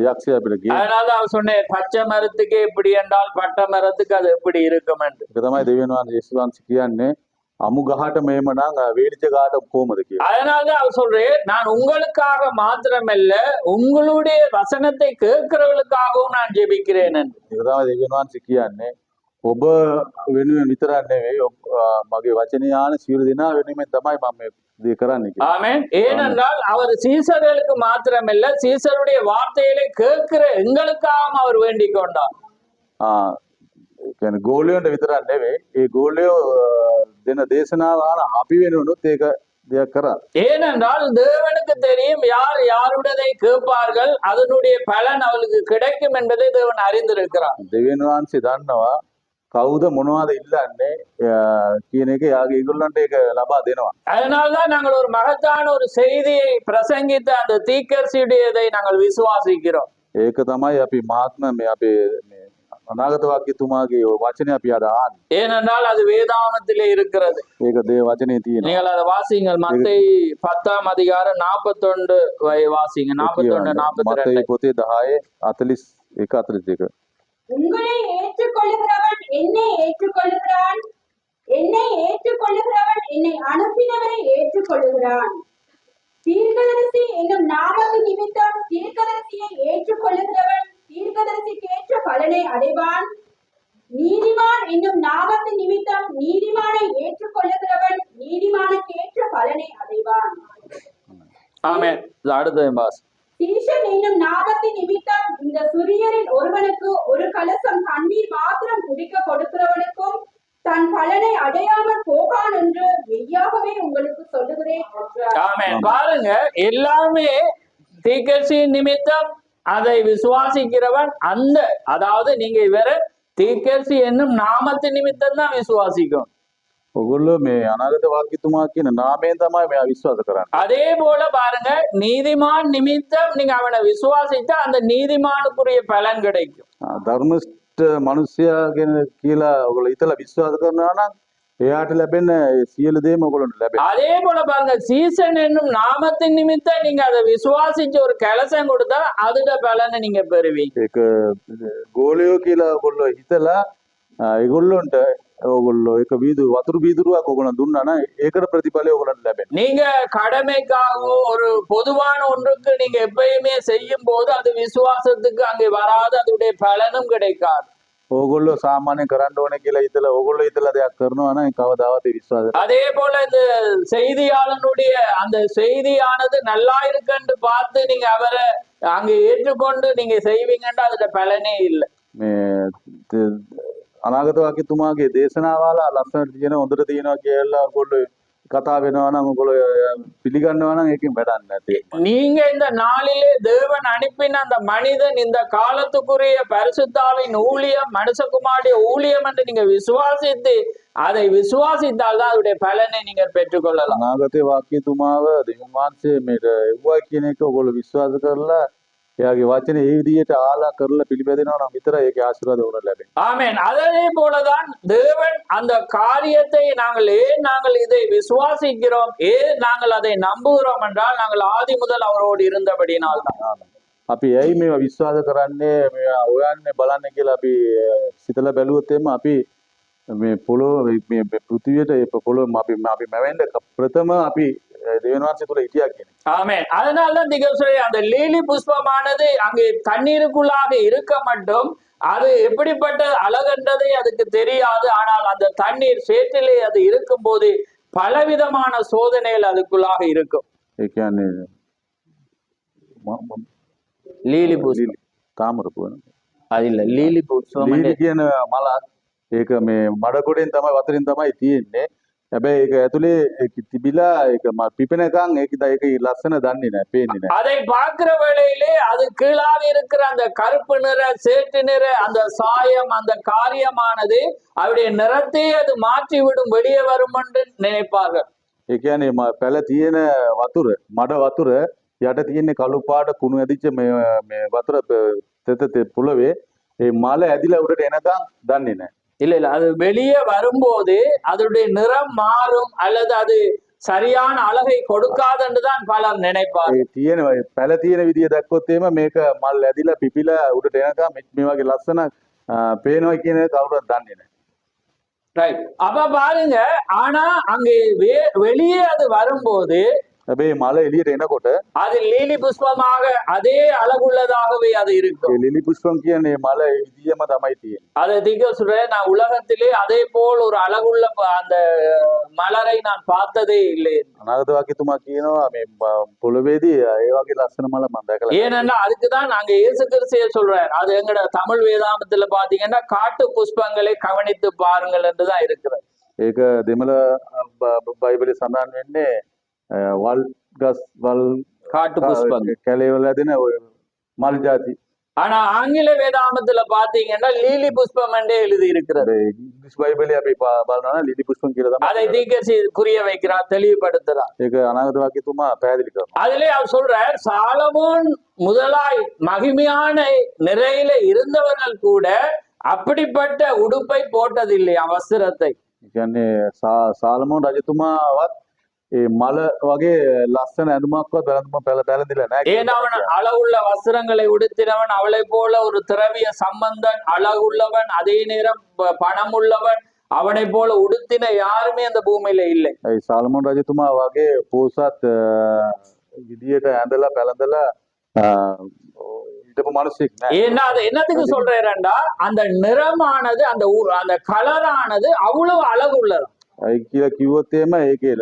යක්ෂය අපිට කියන්නේ. அதனால அவன் சொன்னேன், பச்சை மரத்துக்கு எப்படி என்றால் பட்ட மரத்துக்கு அது எப்படி இருக்கும் என்று. ඒක තමයි දෙවියන් වහන්සේ යේසුස් වහන්සේ කියන්නේ අමු ගහට මේම නම් වේලිච්ච ගහට කොහමද කියලා. அதனாலதான் அவர் சொல்றேன், நான் உங்களுக்காக மாத்திரமல்ல உங்களுடைய வசனத்தை கேட்கிறவர்களுக்காகவும் நான் ஜெபிக்கிறேன் என்று. ඒක තමයි දෙවියන් වහන්සේ කියන්නේ ඔබ වෙනුවෙන් විතරක් නෙවෙයි මගේ වචනේ ආන සියලු දෙනා වෙනුවෙන් තමයි මම මේ දේ කරන්නේ කියලා. ஆமென். ஏனென்றால் அவர் சீசர்களுக்கு மாத்திரமல்ல சீசருடைய வார்த்தைகளை கேட்கிற எங்களுக்காகவும் அவர் வேண்டிக் கொண்டார். ඒ කියන්නේ ගෝලියන්ට විතරක් නෙවෙයි ඒ ගෝලියෝ දෙන දේශනාව ආන අපි වෙනුනොත් ඒක දෙයක් කරා. ஏனென்றால் தேவனுக்கு தெரியும் யார் யாருடையதை கேட்பார்கள், அதனுடைய பலன் அவளுக்கு கிடைக்கும் என்பதை தேவன் அறிந்திருக்கிறார். දෙවියන් වහන්සේ දන්නවා කවුද මොනවද ඉල්ලන්නේ කියන එක යාගේ ඒගොල්ලන්ට ඒක ලබා දෙනවා. அதனால்தான் நாங்கள் ஒரு மகத்தான ஒரு செய்தியை பிரசங்கித்த அந்த தீர்க்கதரிசியுடையதை நாங்கள் விசுவாசிக்கிறோம். ඒක තමයි අපි මහත්ම මේ අපේ මේ අනාගත වාක්‍යතුමාගේ වචනේ අපි අද ආන්නේ. ஏனென்றால் அது வேதாகமத்திலே இருக்கிறது. ඒක දේ වචනේ තියෙනවා. நீங்கள் அதை வாசிங்கள். மத்தேயு 10ஆம் அதிகாரம் 41 வாசிங்க. 41 මත්තයි 42. පොතේ 10:41-42. உங்களை ஏற்றுக்கொள்ளுகிறவன் என்னை ஏற்றுக்கொள்ளுகிறான், என்னை ஏற்றுக்கொள்ளுகிறவன் என்னை அனுப்பினவரை ஏற்றுக்கொள்ளுகிறான். தீர்க்கதரிசி என்னும் நாமத்தின் நிமித்தம் தீர்க்கதரிசியை ஏற்றுக்கொள்ளுகிறவன் தீர்க்கதரிசிக்கு ஏற்ற பலனை அடைவான். நீதிமான் என்னும் நாமத்தின் நிமித்தம் நீதிமானை ஏற்றுக்கொள்ளுகிறவன் நீதிமானுக்கு ஏற்ற பலனை அடைவான். ஆமென். அடுத்த பாஸ். சீஷன் என்னும் நாமத்தின் நிமித்தம் இந்த சுரியரில் ஒருவனுக்கு ஒரு கலசம் தண்ணீர் மாத்திரம் குடிக்க கொடுக்கிறவனுக்கும் தன் பலனை அடையாமல் போகான் என்று மெய்யாகவே உங்களுக்கு சொல்லுகிறேன் என்றார். ஆமென். பாருங்க, எல்லாமே தீர்க்கதரிசி நிமித்தம் அதை விசுவாசிக்கிறவன் அந்த, அதாவது நீங்க இவரை தீர்க்கதரிசி என்னும் நாமத்தின் நிமித்தம் தான் விசுவாசிக்கும். ඔගොල්ලෝ මේ අනාගත වාක්‍යතුමා කියන නාමයෙන් තමයි මෙයා විශ්වාස කරන්නේ. அதே போல பாருங்க, நீதிமான் நிமித்தம் நீங்க அவனை விசுவாசித்தா அந்த நீதிமானுக்குரிய பலன் கிடைக்கும். ධර්මස්ත මිනිසයා කියන කියලා ඔයගොල්ලෝ හිතලා විශ්වාස කරනවා නම් එයාට ලැබෙන සියලු දේම ඔයගොල්ලන්ට ලැබෙනවා. அதே போல பாருங்க, சீசன் என்னும் நாமத்தின் நிமித்தம் நீங்க அதை விசுவாசிச்சு ஒரு கலசம் கொடுத்தா அதோட பலனை நீங்க பெறுவீங்க. ඒක ගෝලියෝ කියලා ඔයගොල්ලෝ හිතලා ඒගොල්ලන්ට ඔයගොල්ලෝ එක වතුරු බීදුරුවක් ඔයගොල්ලන් දුන්නා නම් ඒකට ප්‍රතිඵලය ඔයගොල්ලන්ට ලැබෙනවා. நீங்க கடமைக்காகவோ ஒரு பொதுவான ஒன்றுக்கு நீங்க எப்பயுமே செய்யும் போது அது விசுவாசத்துக்கு அங்கே வராது, அதோடைய பலனும் கிடைக்காது. ඕගොල්ලෝ සාමාන්‍යයෙන් කරන්න ඕනේ කියලා හිතලා ඔයගොල්ලෝ හිතලා දෙයක් කරනවා නම් කවදාවත් ඒ විශ්වාසය. அதே போல இந்த செய்தியாளனுடைய அந்த செய்தியானது நல்லா இருக்குன்னு பார்த்து நீங்க அவரை அங்க ஏற்றுக்கொண்டு நீங்க செய்வீங்கன்னா அதோட பலனே இல்லை. මේ අනාගත වාක්‍යතුමාගේ දේශනාවල ලස්සනට තියෙන හොඳට තියෙනවා කියලා ඔයගොල්ලෝ කතා වෙනවා නම් ඔයගොල්ලෝ පිළිගන්නවා නම් ඒකෙන් වැඩක් නැති. நீங்க இந்த நாளிலே தேவன் அனுப்பின அந்த மனிதன் இந்த காலத்துக்குரிய பரிசுத்தாவின் ஊழியம், மனுஷகுமாருடைய ஊழியம் என்று நீங்க விசுவாசித்து அதை விசுவாசித்தால் தான் அதோடைய பலனை நீங்கள் பெற்றுக்கொள்ளலாம். අනාගතේ වාක්‍යතුමාව දෙවියන් වහන්සේ මේක එව්වා කියන එක ඔයගොල්ලෝ විශ්වාස කරලා එයාගේ වචනේ ඒ විදිහට ආලා කරලා පිළිපැදෙනවා නම් විතරයි ඒකේ ආශිර්වාද උන ලැබෙන්නේ. ஆமென். அதே போலதான் தேவன் அந்த காரியத்தை நாங்கள் இதை விசுவாசிக்கிறோம், ஏன் நாங்கள் அதை நம்புகிறோம் என்றால் நாங்கள் ஆதி முதல் அவரோடு இருந்தபடியினால் தான். අපි ඇයි මේවා විශ්වාස කරන්නේ මේවා හොයන්නේ බලන්නේ කියලා අපි සිතලා බැලුවොත් එimhe අපි මේ පොළොව මේ පෘථිවියට පොළොව අපි මැවෙන්න ප්‍රථම අපි දෙවියන් වහන්සේ තුල හිටියා කියන්නේ. ஆமென். அதனால்தான் திகழ்ச்சி அந்த லீலி புஷ்பமானது அங்கே தண்ணீருக்குள்ளாக இருக்க மட்டும் அது எப்படிப்பட்ட அழகென்றதை அதுக்கு தெரியாது. ஆனால் அந்த தண்ணீர் சேற்றிலே அது இருக்கும் போது பலவிதமான சோதனைகள் அதுக்குள்ளாக இருக்கும். ඒ කියන්නේ லீலி புஷ்பம் තාමර පුවන. அது இல்ல, லீலி புஷ்பம் ලීලි කියන මලක් ඒක මේ මඩ කොටෙන් තමයි වතුරින් තමයි තියෙන්නේ. හැබැයි ඒක ඇතුලේ ඒක තිබිලා ඒක පිපෙනකන් ඒක ලස්සන දන්නේ නැහැ, පේන්නේ නැහැ. அதை பார்க்கிற வேளையிலே அது கீழாக இருக்கிற அந்த கருப்பு நிற சேட்டு நிற அந்த சாயம் அந்த காரியமானது அவருடைய நிறத்தை அது மாற்றி விடும், வெளியே வரும் என்று நினைப்பார்கள். ඒ කියන්නේ පැල තියෙන වතුර මඩ වතුර යට තියෙන්නේ කළු පාට කුණු ඇදිච්ච මේ වතුර තෙත පුළවේ ඒ මල ඇදිලා උඩට එනකන් දන්නේ නැහැ. இல்ல இல்ல, அது வெளியே வரும்போது அதனுடைய நிறம் மாறும் அல்லது அது சரியான அழகை கொடுக்காது என்றுதான் பலர் நினைப்பார். ඒ තියෙන පැල තියෙන විදිය දැක්කොත් එහෙම මේක මල් ඇදිලා පිපිලා උඩට එනකන් මේ වගේ ලස්සන පේනවා කියන එක කවුරුත් දන්නේ නැහැ. ரைட். அப்ப பாருங்க, ஆனா அங்கே வெளியே அது வரும்போது හැබැයි මල එළියට එනකොට அது லீலி புஷ்பமாக அதே அழகுள்ளதாகவே அது இருக்கும். ඒ ලිලි පුෂ්පම් කියන්නේ මල ඒ විදියම තමයි තියෙන්නේ. அதை திக சொல்றேன், நான் உலகத்திலே அதே போல் ஒரு அழகுள்ள அந்த மலரை நான் பார்த்ததே இல்லை. අනාගත වාක්‍යතුමා කියනවා මේ පොළොවේදී ඒ වගේ ලස්සන මල මම දැකලා. ஏனென்னா அதுக்குதான் நாங்க இயேசு கிறிஸ்துவே சொல்றாரு. அது எங்கட தமிழ் வேதாகமத்துல பாத்தீங்கன்னா காட்டு புஷ்பங்களை கவனித்து பாருங்கள் என்றுதான் இருக்கிறது. ඒක දෙමළ බයිබලේ සඳහන් වෙන්නේ වල් ගස් වල් காட்டு புஷ்பங்கள். කැලේවල ඇදෙන ඔය මල් ಜಾති. ஆனா ஆங்கில வேதாகமத்துல பாத்தீங்கன்னா லீலி புஷ்பம் என்றே எழுதி இருக்கிறது. ඉංග්‍රීසි බයිබලේ අපි බලනවා නම් ලිලි පුෂ්පම් කියලා තමයි. அதை தீர்க்கதரிசி புரிய வைக்கிறார், தெளிவுபடுத்துறார். ඒක අනාගත වාක්‍යතුමා පැහැදිලி කරනවා. அதிலே அவர் சொல்றார், சாலமோன் முதலாய் மகிமையான நிறையில இருந்தவர்கள் கூட அப்படிப்பட்ட உடுப்பை போட்டதில்லை, வஸ்திரத்தை. ඒ කියන්නේ සාලමෝන් රජතුමාවත් ඒ මල වගේ ලස්සන ඇඳුමක්වත් පැලඳිලා නැහැ. ஏன்னா அவன் அழகுள்ள வஸ்திரங்களை உடுத்தினவன், அவளை போல ஒரு திரவிய சம்பந்தன், அழகுள்ளவன், அதே நேரம் பணம் உள்ளவன், அவனை போல உடுத்தின யாருமே அந்த பூமியில இல்லை. ඒ සාලමෝන් රජතුමා වගේ පෝසත් විදියට ඇඳලා පැලඳලා හිටපු මිනිස්සෙක් නැහැ. ஏன்னா அது என்னத்துக்கு சொல்றேன்டா, அந்த நிறமானது அந்த கலரானது அவ்வளவு அழகுள்ளது. ඒ කියලා කිව්වොත් එහෙම ඒකේ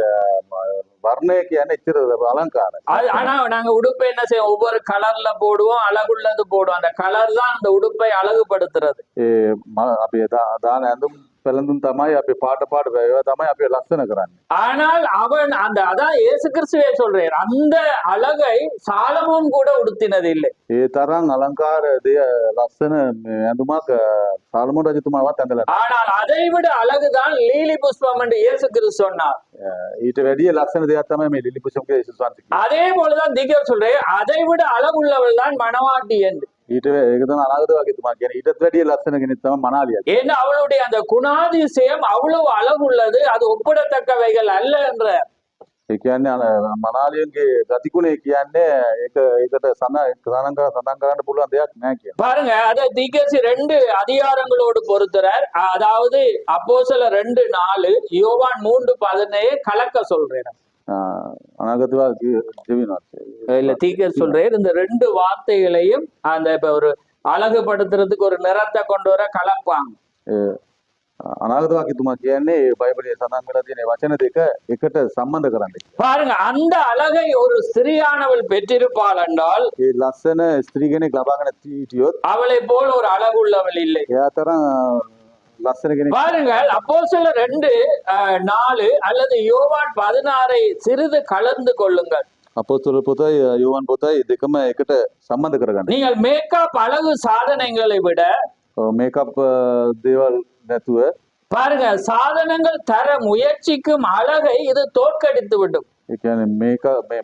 වර්ණය කියන්නේ එච්චර අලංකාරයි. ஆனா நாங்க உடுப்பை என்ன செய்வோம், ஒவ்வொரு கலர்ல போடுவோம், அழகுள்ளது போடுவோம். அந்த கலர் தான் அந்த உடுப்பை அழகுபடுத்துறது. අපි දාන ඇඳුම් පැළඳුම් තමයි අපි පාට ඒවා තමයි අපි ලස්සන කරන්නේ. ஆனால் அவன் அதான் இயேசு கிறிஸ்துவே சொல்றார், அந்த அழகை சாலமோன் கூட உடுத்தினது இல்லை. ඒ තරම් අලංකාර ලස්සන ඇඳුමක් සාලමෝන් රජතුමාවත් ඇඳලා නැහැ. ஆனால் அதை விட அழகுதான் லீலி புஷ்பம் என்று இயேசு கிறிஸ்து சொன்னார். ඊට වැඩිය ලස්සන දෙයක් තමයි මේ ලිලි පුෂ්පම් කියලා යේසුස් වහන්සේ කිව්වේ. அதே போலதான் திகர் சொல்றேன், அதை விட அழகுள்ளவள் தான் மணவாட்டி என்று. ඊට ඒක තමයි අනාගත වාක්‍යතුමා කියන්නේ ඊටත් වැඩිය ලස්සන කෙනෙක් තමයි මනාලිය. ஏன்னா அவளுடைய அந்த குணாதிசயம் அவ்வளவு அழகுள்ளது, அது ஒப்பிடத்தக்கவைகள் அல்ல என்ற. ඒ කියන්නේ මනාලියන්ගේ ගතිගුණය කියන්නේ ඒකට සඳහන් කරන්න පුළුවන් දෙයක් නෑ කියන්නේ. பாருங்க, அதை தீகசி 2 அதிகாரங்களோடு பொறுத்துறார். அதாவது அப்போஸ்தலர் 2:4, யோவான் 3:17 கலக்க சொல்றேன். අනාගත වාක්‍ය இல்ல தீகர் சொல்றேன், இந்த 2 வார்த்தைகளையும் அந்த இப்ப ஒரு அழகுபடுத்துறதுக்கு ஒரு நிறத்தை கொண்டு வர கலப்பாங்க. අනාගත වාක්‍යතුමා කියන්නේ බයිබලයේ සඳහන් වෙලා තියෙන වචන දෙක එකට සම්බන්ධ කරන්නේ. பாருங்க, அந்த அழகை ஒரு ஸ்திரீயானவள் பெற்றிருப்பாள் என்றால் ඒ ලස්සන ස්ත්‍රී කෙනෙක් ලබාගෙන හිටියොත් அவளை போல ஒரு அழகுள்ளவள் இல்லை. එයා තරම් ලස්සන කෙනෙක්. பாருங்கள், அப்போஸ்தலர் 2:4 அல்லது யோவான் 16 சிறிது கலந்து கொள்ளுங்கள். අපොස්තල පොතයි යෝහන් පොතයි දෙකම එකට සම්බන්ධ කරගන්න. நீங்கள் மேக்கப் அழகு சாதனங்களை விட මේකප් දේවල් නැතුව பாருங்க, சாதனங்கள் தர முயற்சிக்கும் அழகை இது தோற்கடித்து விடும். ඒ කියන්නේ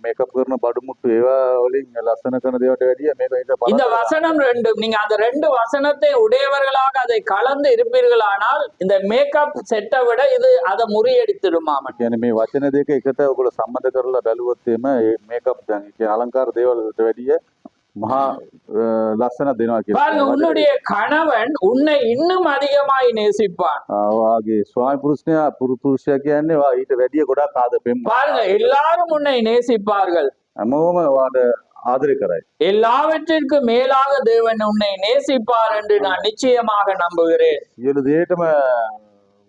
මේකප් කරන බඩු මුට්ටු ඒවා වලින් ලස්සන කරන දේවට වැඩිය මේක ඊට இந்த வசனம் ரெண்டும் நீங்க அந்த ரெண்டு வசனத்தை உடையவர்களாக அதை கலந்து இருப்பீர்களானால் இந்த மேக்கப் செட்டை விட இது அதை முறியடித்திடுமாம். කියන්නේ මේ වචන දෙක එකට ඔයගොල්ලෝ සම්බන්ධ කරලා බැලුවොත් එම මේකප් දැන් කියන්නේ අලංකාර දේවල් වලට වැඩිය මහා ලස්සන දෙනවා කියලා. பாருங்க, உன்னுடைய கணவன் உன்னை இன்னும் அதிகமாய் நேசிப்பான். වාගේ ස්වාමි පුරුෂයා කියන්නේ වා ඊට වැඩිය ගොඩක් ආදරෙන් பாருங்க, எல்லாரும் உன்னை நேசிப்பார்கள். හැමෝම වාට ආදරය කරයි. எல்லாவற்றிற்கு மேலாக தேவன் உன்னை நேசிப்பார் என்று நான் நிச்சயமாக நம்புகிறேன். සියලු දේටම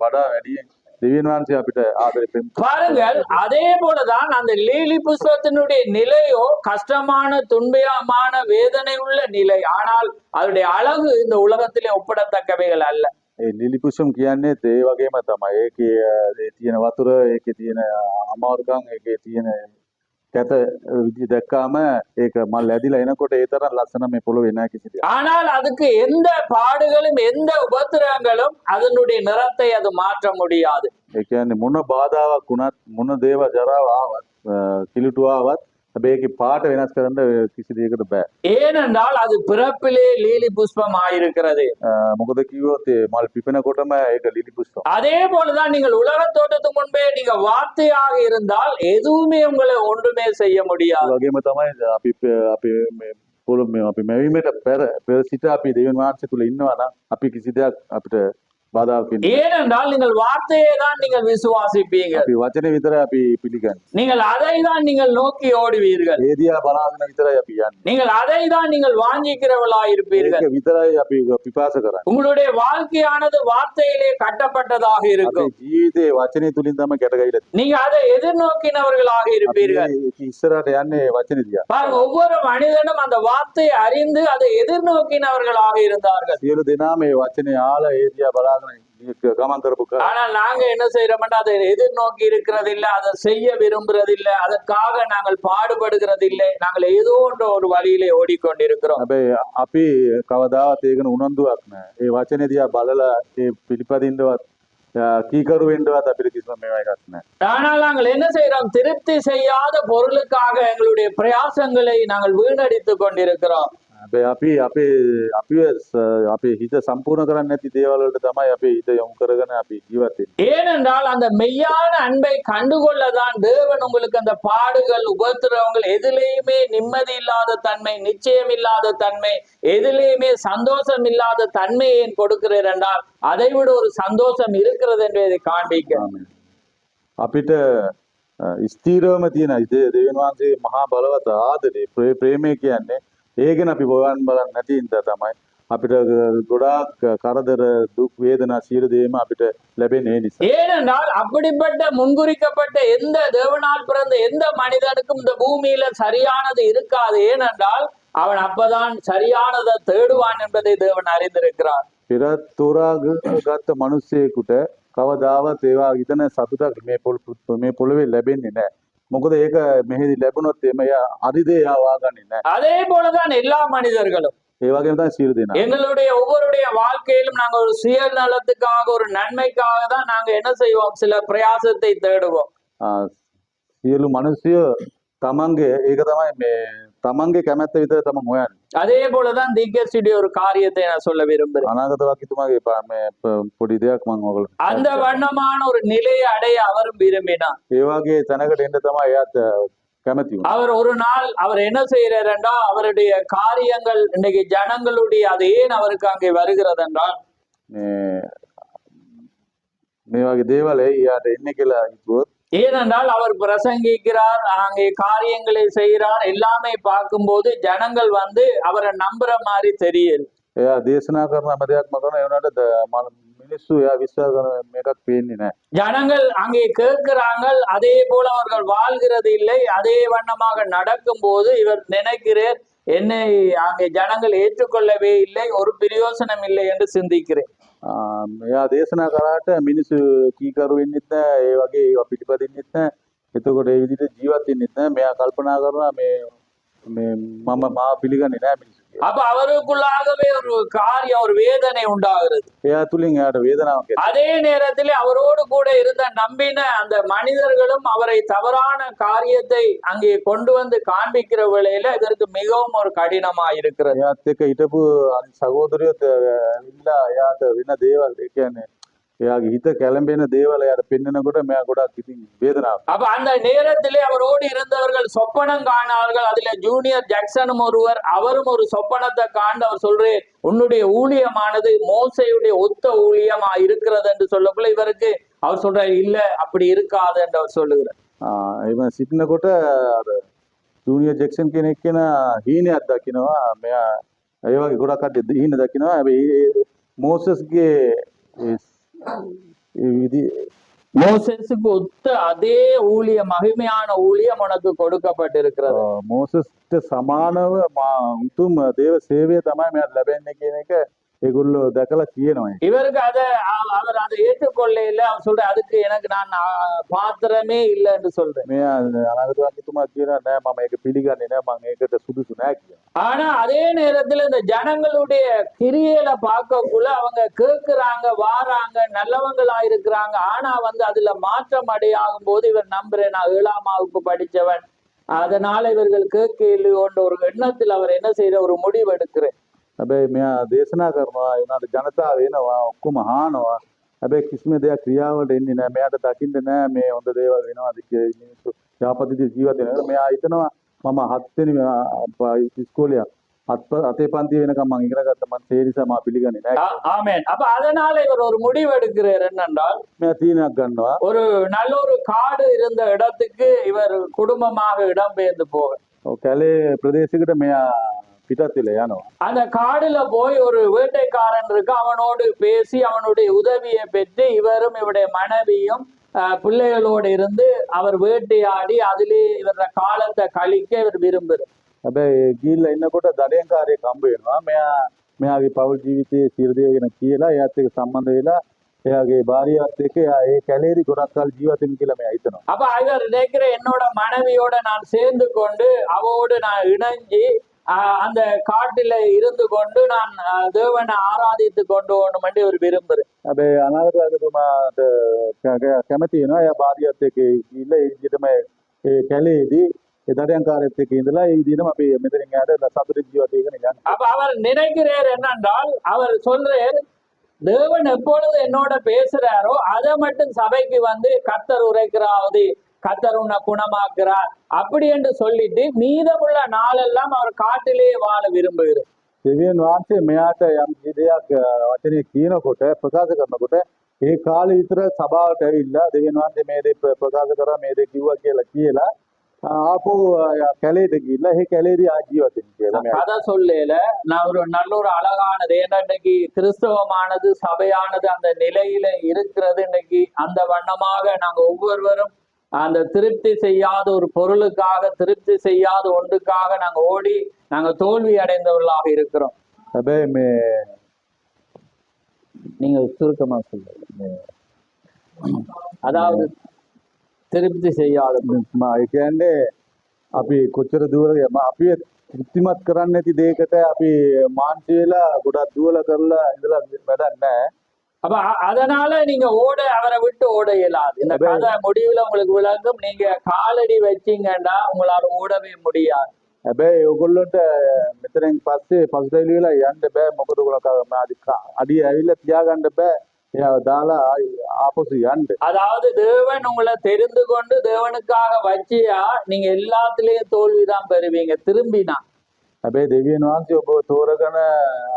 වඩා වැඩියෙන් දෙවියන් වහන්සේ අපිට ආදරය පෙම් பாருங்கள், அதே போலதான் அந்த லீலி புஷ்பத்தினுடைய நிலையோ கஷ்டமான துன்பமான வேதனை உள்ள நிலை. ஆனால் அதனுடைய அழகு இந்த உலகத்திலே ஒப்பிடத்தக்கவைகள் அல்ல. ඒ ලිලි කුසුම් කියන්නේ ඒ වගේම තමයි. ඒකේ තියෙන වතුර, ඒකේ තියෙන අමාරුකම්, ඒකේ තියෙන කැත විදිය දැක්කාම ඒක මල් ඇදිලා එනකොට ඒ තරම් ලස්සන මේ පොළොවේ නැහැ කිසි දෙයක්. ஆனால் அதுக்கு எந்த பாடுகளும் எந்த உபத்திரங்களும் அதனுடைய நிறத்தை அது மாற்ற முடியாது. ඒ කියන්නේ මොන බාධාවක් වුණත් මොන දේව ජරාව ආවත් කිලුටු ආවත් හැබැයි ඒකේ පාට වෙනස් කරන්න කිසි දෙයකට බෑ. ஏனென்றால் அது பிறப்பிலே லீலி புஷ்பம் ஆயிருக்கிறது. මොකද කිව්වොත් ඒ මල් පිපෙනකොටම ඒක ලිලි පුෂ්පம். அதே போலதான் நீங்கள் உலக தோட்டத்துக்கு முன்பே நீங்க வார்த்தையாக இருந்தால் எதுவுமே உங்களை ஒன்றுமே செய்ய ඒ முடியாது. වගේම තමයි අපි මේ පොළොව අපි මැවීමට පෙර සිට අපි දෙවියන් වහන්සේ තුල ඉන්නවා නම් අපි කිසි දෙයක් අපිට බාධාවක් වෙන්නේ. ஏனென்றால் நீங்கள் வார்த்தையை தான் நீங்கள் விசுவாசிப்பீங்க. අපි වචනේ විතරයි අපි පිළිගන්නේ. நீங்கள் அதை தான் நீங்கள் நோக்கி ஓடுவீர்கள். ඒ දිහා බලාගෙන විතරයි අපි යන්නේ. நீங்கள் அதை தான் நீங்கள் வாஞ்சிக்கிறவர்களாய் இருப்பீர்கள். ඒක විතරයි අපි පිපාස කරන්නේ. உங்களுடைய வாழ்க்கையானது வார்த்தையிலே கட்டப்பட்டதாக අපේ இருக்கும். ජීවිතේ වචනේ තුලින් තමයි ගැටගැහිලා තියෙන්නේ. நீங்க அதை எதிர்நோக்கினவர்களாக අපි இருப்பீர்கள். ඒක ඉස්සරහට යන්නේ වචනේ දිහා. பாருங்க, ஒவ்வொரு மனிதனும் அந்த வார்த்தையை அறிந்து அதை எதிர்நோக்கினவர்களாக இருந்தார்கள். සියලු දෙනා මේ වචනේ ආලා ඒ දිහා බලාගෙන ගමන් කරපු කර. ஆனால் நாங்க என்ன செய்யறோம்னா அதை எதிர்நோக்கி இருக்கிறது இல்லை, அதை செய்ய விரும்புறது இல்லை, அதற்காக நாங்கள் பாடுபடுகிறது இல்லை. நாங்கள் ஏதோ ஒரு வழியிலே ஓடிக்கொண்டிருக்கிறோம். හැබැයි අපි කවදාවත් ඒකන උනන්දුවක් නැහැ. ඒ වචනේ දිහා බලලා ඒ පිළිපදින්නවත් කීකරු වෙන්නවත් අපිට කිසිම මේවා එකක් නැහැ. ஆனால் நாங்கள் என்ன செய்யறோம்? திருப்தி செய்யாத பொருளுக்காக எங்களுடைய பிரயாசங்களை நாங்கள் வீணடித்துக் கொண்டிருக்கிறோம். හැබැයි අපේ හිත සම්පූර්ණ කරන්නේ නැති දේවල් වලට තමයි අපි හිත යොමු කරගෙන අපි ජීවත් වෙන්නේ. ஏனென்றால் அந்த மெய்யான அன்பை கண்டுகொள்ளதான் தேவன் உங்களுக்கு அந்த பாடுகள் உபத்திரவங்கள் எதிலேயுமே நிம்மதி இல்லாத தன்மை, நிச்சயம் இல்லாத தன்மை, எதிலேயுமே சந்தோஷம் இல்லாத தன்மையை கொடுக்கிறேன் என்றால் அதை விட ஒரு சந்தோஷம் இருக்கிறது என்பதை காண்பிக்க. අපිට ස්ථීරවම තියෙන දෙවියන් වහන්සේ මහා බලවත් ආදරේ ප්‍රේමය කියන්නේ ඒ ගැන අපි හොයන්න බලන්න නැති ඉඳලා තමයි අපිට ගොඩාක් කරදර දුක් වේදනා සියලු දේම අපිට ලැබෙන්නේ ඒ නිසා. ஏனென்றால் அப்படிப்பட்ட முன்குறிக்கப்பட்ட எந்த தேவனால் பிறந்த எந்த மனிதனுக்கும் இந்த பூமியில சரியானது இருக்காது. ஏனென்றால் அவன் அப்பதான் சரியானதை தேடுவான் என்பதை தேவன் அறிந்திருக்கிறார். පෙර තෝරාගත්ත මිනිස්සෙකුට කවදාවත් ඒවා ඉතන සතුටක් මේ පොළවේ ලැබෙන්නේ නැහැ. මොකද ඒක මෙහෙදි ලැබුණොත් එයා අරිදේ යාවාගන්නේ නැහැ. அதே போலதான் எல்லா மனிதர்களும் ඒ වගේම තමයි සියලු දෙනා. எங்களுடைய ஒவ்வொருடைய வாழ்க்கையிலும் நாங்க ஒரு சுயநலத்துக்காக ஒரு நன்மைக்காக தான் நாங்க என்ன செய்வோம்? சில பிரயாசத்தை தேடுவோம். සියලු මිනිස්සු තමන්ගේ ඒක තමයි මේ තමන්ගේ කැමැත්ත විතර තමයි හොයන්නේ. அதே போலதான் தீர்க்கதரிசியுடைய ஒரு காரியத்தை நான் சொல்ல விரும்புகிறேன். අනාගත වක්තුමාගේ මේ පොඩි දෙයක් මම ඔයගොල්ලෝ அந்த வண்ணமான ஒரு நிலையை அடைய அவரும் விரும்பினார். ඒ වගේ තැනකට එන්න තමයි එයාට කැමති වුණේ. அவர் ஒரு நாள் அவர் என்ன செய்யறாருன்னா அவருடைய காரியங்கள் இன்னைக்கு ஜனங்களுடைய அது ஏன் அவருக்கு அங்கே வருகிறது என்றால் මේ වගේ දේවල් එයාට එන්නේ කියලා හිතුවොත් ஏனென்றால் அவர் பிரசங்கிக்கிறார், அங்கே காரியங்களை செய்கிறார், எல்லாமே பார்க்கும்போது ஜனங்கள் வந்து அவரை நம்புற மாதிரி தெரியல. එයා දේශනා කරන හැම දෙයක්ම කරන ඒ වුණාට මිනිස්සු එයා විශ්වාස කරන මේකක් පේන්නේ නැහැ. ஜனங்கள் அங்கே கேட்கிறாங்க, அதே போல அவர்கள் வாழ்கிறது இல்லை. அதே வண்ணமாக நடக்கும் போது இவர் நினைக்கிறார், என்னை அங்கே ஜனங்கள் ஏற்றுக்கொள்ளவே இல்லை, ஒரு பிரயோசனம் இல்லை என்று சிந்திக்கிறேன். එයා දේශනා කරාට මිනිස්සු කීකරු වෙන්නෙත් නැහැ, ඒ වගේ ඒවා පිටිපදින්නෙත් නැහැ. එතකොට ඒ විදිහට ජීවත් වෙන්නෙත් නැහැ. මෙයා කල්පනා කරනවා මේ මේ මම මාව පිළිගන්නේ නෑ මිනිස්සු කියලා. அப்ப அவருக்குள்ளாகவே ஒரு காரியம், ஒரு வேதனை உண்டாகிறது. එයා තුලින් එයාට වේදනාවක් ඇති. அதே நேரத்தில் அவரோடு கூட இருந்த நம்பின அந்த மனிதர்களும் அவரை தவறான காரியத்தை அங்கே கொண்டு வந்து காண்பிக்கிற வேளையில இதற்கு மிகவும் ஒரு கடினமா இருக்கிறது. එයාත් එක්ක හිටපු අනිත් සහෝදරයෝත් ඇවිල්ලා එයාට වෙන දේවල් ඒ කියන්නේ එයාගේ හිත කැළඹෙන දේවල් එයාට පෙන්වනකොට මෙයා ගොඩක් ඉතින් වේදනාවක්. அப்ப அந்த நேரத்திலே அவரோடு இருந்தவர்கள் சொப்பனம் காணார்கள். அதுல ஜூனியர் ஜாக்சனும் ஒருவர், அவரும் ஒரு சொப்பனத்தை காண்டு அவர் சொல்றேன், உன்னுடைய ஊழியமானது மோசையுடைய ஒத்த ஊழியமா இருக்கிறது என்று சொல்லக்குள்ள இவருக்கு அவர் சொல்றாரு, இல்ல அப்படி இருக்காது என்று அவர் சொல்லுகிறார். එහෙම සිටිනකොට අර ජූනියර් ජැක්සන් කියන එක්කෙනා හීනයක් දකිනවා. මෙයා ඒ වගේ ගොඩක් කට්ටිය හීන දකිනවා. හැබැයි මෝසස්ගේ විදි மோசேசுக்கு ஒத்த அதே ஊழியம், மகிமையான ஊழியம் உனக்கு கொடுக்கப்பட்டிருக்கிறது. මෝසස්ට සමානව උතුම් දේව සේවය තමයි මෙයාට ලැබෙන්නේ කියන එක ඒගොල්ලෝ දැකලා කියනවා. இவருக்கு அவர் அதை ஏற்றுக்கொள்ள இல்லை. அவர் சொல்ற, அதுக்கு எனக்கு நான் பாத்திரமே இல்லை என்று சொல்றேன். මෙයා අනාගතවාදීතුමා කියනවා නෑ මම ඒක පිළිගන්නේ නෑ මම ඒකට සුදුසු නෑ කියලා. ஆனா அதே நேரத்துல இந்த ஜனங்களுடைய கிரியையில பார்க்கக்குள்ள அவங்க கேட்கிறாங்க, வாராங்க, நல்லவங்களா இருக்கிறாங்க. ஆனா வந்து அதுல மாற்றம் அடையாகும் போது இவர் நம்புறேன், நான் 7ஆம் வகுப்பு படிச்சவன், அதனால இவர்கள் கேட்கலையோன்ற ஒரு எண்ணத்தில் அவர் என்ன செய்யற, ஒரு முடிவு எடுக்கிறேன். හැබැයි මෙයා දේශනා කරනවා ඒ වුණාට ජනතාව එනවා ඔක්කොම අහනවා. හැබැයි කිසිම දෙයක් ක්‍රියාවට එන්නේ නෑ. මෙයාට දකින්න නෑ මේ හොඳ දේවල් වෙනවාද කියලා. මිනිස්සු යාපතිදී ජීවත් වෙනවා. මෙයා හිතනවා මම 7 වෙනි ඉස්කෝලේ අතේ පන්ති වෙනකම් මම ඉගෙන ගත්තා. මම ඒ නිසා මම පිළිගන්නේ නෑ. ஆமென். அப்ப அதனால இவர் ஒரு முடிவு எடுக்கிறார். என்னென்றால் මෙයා තීරණයක් ගන්නවා. ஒரு நல்ல ஒரு காடு இருந்த இடத்துக்கு இவர் குடும்பமாக இடம்பெயர்ந்து போக. කැලේ ප්‍රදේශයකට මෙයා පිටත් වෙලා යනවා. அந்த காடுல போய் ஒரு வேட்டைக்காரன் இருக்கு, அவனோடு பேசி அவனுடைய உதவியை பெற்று இவரும் இவருடைய மனைவியும் பிள்ளைகளோடு இருந்து அவர் வேட்டையாடி அதிலே இவர காலத்தை கழிக்க இவர் விரும்புகிறார். හැබැයි ගිහිල්ලා ඉන්නකොට දඩයන්කාරයෙක් හම්බ වෙනවා. මෙයාගේ පෞල් ජීවිතයේ සියලු දේ ගැන කියලා එයාත් එක්ක සම්බන්ධ වෙලා එයාගේ භාර්යාවත් එක්ක එයා ඒ කැලේදී ගොඩක් කල් ජීවත් වෙන්න කියලා මෙයා හිතනවා. அப்ப இவர் நினைக்கிற, என்னோட மனைவியோட நான் சேர்ந்து கொண்டு அவவோடு நான் இணைஞ்சி அந்த காட்டில இருந்து கொண்டு நான் தேவனை ஆராதித்து கொண்டு போகணும் என்று இவர் விரும்புகிறேன். හැබැයි අනාගතවාදීතුමාට කැමති වෙනවා. එයා භාර්යාවත් එක්ක ගිහිල්ලා ඒ විදිහටම ඒ කැලේදී ඒ දඩයන්කාරයෙක් එක්ක ඉඳලා ඒ විදිහටම අපි මෙතනින් යාට සතුටින් ජීවත් වෙගෙන යනවා. அப்ப அவர் நினைக்கிறார் என்னென்றால், அவர் சொல்றார், தேவன் எப்பொழுது என்னோட பேசுறாரோ அதை மட்டும் சபைக்கு வந்து கர்த்தர் உரைக்கிறாவது, கர்த்தர் உன்னை குணமாக்குறார் அப்படி என்று சொல்லிட்டு மீதமுள்ள நாளெல்லாம் அவர் காட்டிலே வாழ விரும்புகிறார். දෙවියන් වහන්සේ මෙයාට යම් දෙයක් වචනේ කියනකොට ප්‍රකාශ කරනකොට ඒ කාලේ විතර සභාවට ඇවිල්ලා දෙවියන් වහන්සේ මේ දේ ප්‍රකාශ කරා මේ දේ කිව්වා කියලා ආපහු කැලේට ගිහිල්ලා ඒ කැලේදී ආජීවත් වෙන්න කියලා මෙයා கதை சொல்லல. நான் ஒரு நல்ல ஒரு அழகானது, ஏன்னா இன்னைக்கு கிறிஸ்தவமானது சபையானது அந்த நிலையில இருக்கிறது. இன்னைக்கு அந்த வண்ணமாக நாங்க ஒவ்வொருவரும் அந்த திருப்தி செய்யாத ஒரு பொருளுக்காக, திருப்தி செய்யாத ஒன்றுக்காக நாங்க ஓடி நாங்க தோல்வி அடைந்தவர்களாக இருக்கிறோம். හැබැයි මේ நீங்க சுருக்கமா சொல்லுங்க. அதாவது திருப்தி செய்யாத ඒ කියන්නේ අපි කොච්චර දුර අපි තෘප්තිමත් කරන්නේ නැති දෙයකට අපි මාන්ති වෙලා ගොඩක් දුවලා කරලා ඉඳලා වැඩක් නැහැ. அப்ப அதனால நீங்க அவரை விட்டு ஓட இயலாது. இந்த கதை முடிவுல உங்களுக்கு விளங்கும். நீங்க காலடி வச்சீங்கன்னா உங்களால ஓடவே முடியாது. හැබැයි ඔයගොල්ලන්ට මෙතනින් පස්සේ පසුතැවිලි වෙලා යන්න බෑ. මොකද ඔයගොල්ලෝ අඩිය ඇවිල්ලා තියාගන්න බෑ. එයා දාලා ආපසු යන්න. அதாவது தேவன் உங்களை தெரிந்து கொண்டு தேவனுக்காக வச்சியா நீங்க எல்லாத்துலயும் தோல்விதான் பெறுவீங்க திரும்பினா. හැබැයි දෙවියන් වහන්සේ ඔබ තෝරගෙන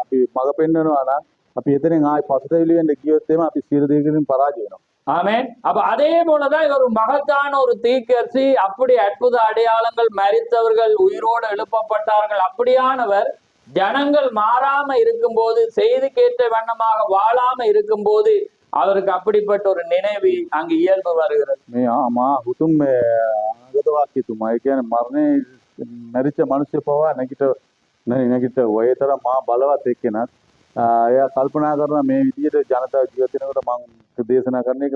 අපි මඟ පෙන්වනවා නම් අපි එතනින් ආයි පසුතැවිලි වෙන්න ගියොත් එම අපි සියලු දේකින් පරාජය වෙනවා. ஆமென். அப்ப அதே போலதான் இவர் மகத்தான ஒரு தீர்க்கதரிசி. அப்படி அற்புத அடையாளங்கள், மரித்தவர்கள் உயிரோடு எழுப்பப்பட்டார்கள். அப்படியானவர் ஜனங்கள் மாறாம இருக்கும்போது, செய்தி கேட்ட வண்ணமாக வாழாம இருக்கும்போது அவருக்கு அப்படிப்பட்ட ஒரு நினைவு அங்கு இயல்பு வருகிறது. මේ හුතුම් අනාගතවාදීතුමා ඒ කියන්නේ මරණය මැරිච්ච මිනිස්සු පවා නැගිට වයතර මා බලවත් එක්කෙනත් එයා කල්පනා කරනවා මේ විදිහට ජනතාව ජීවත් වෙනකොට මම දේශනා කරන එක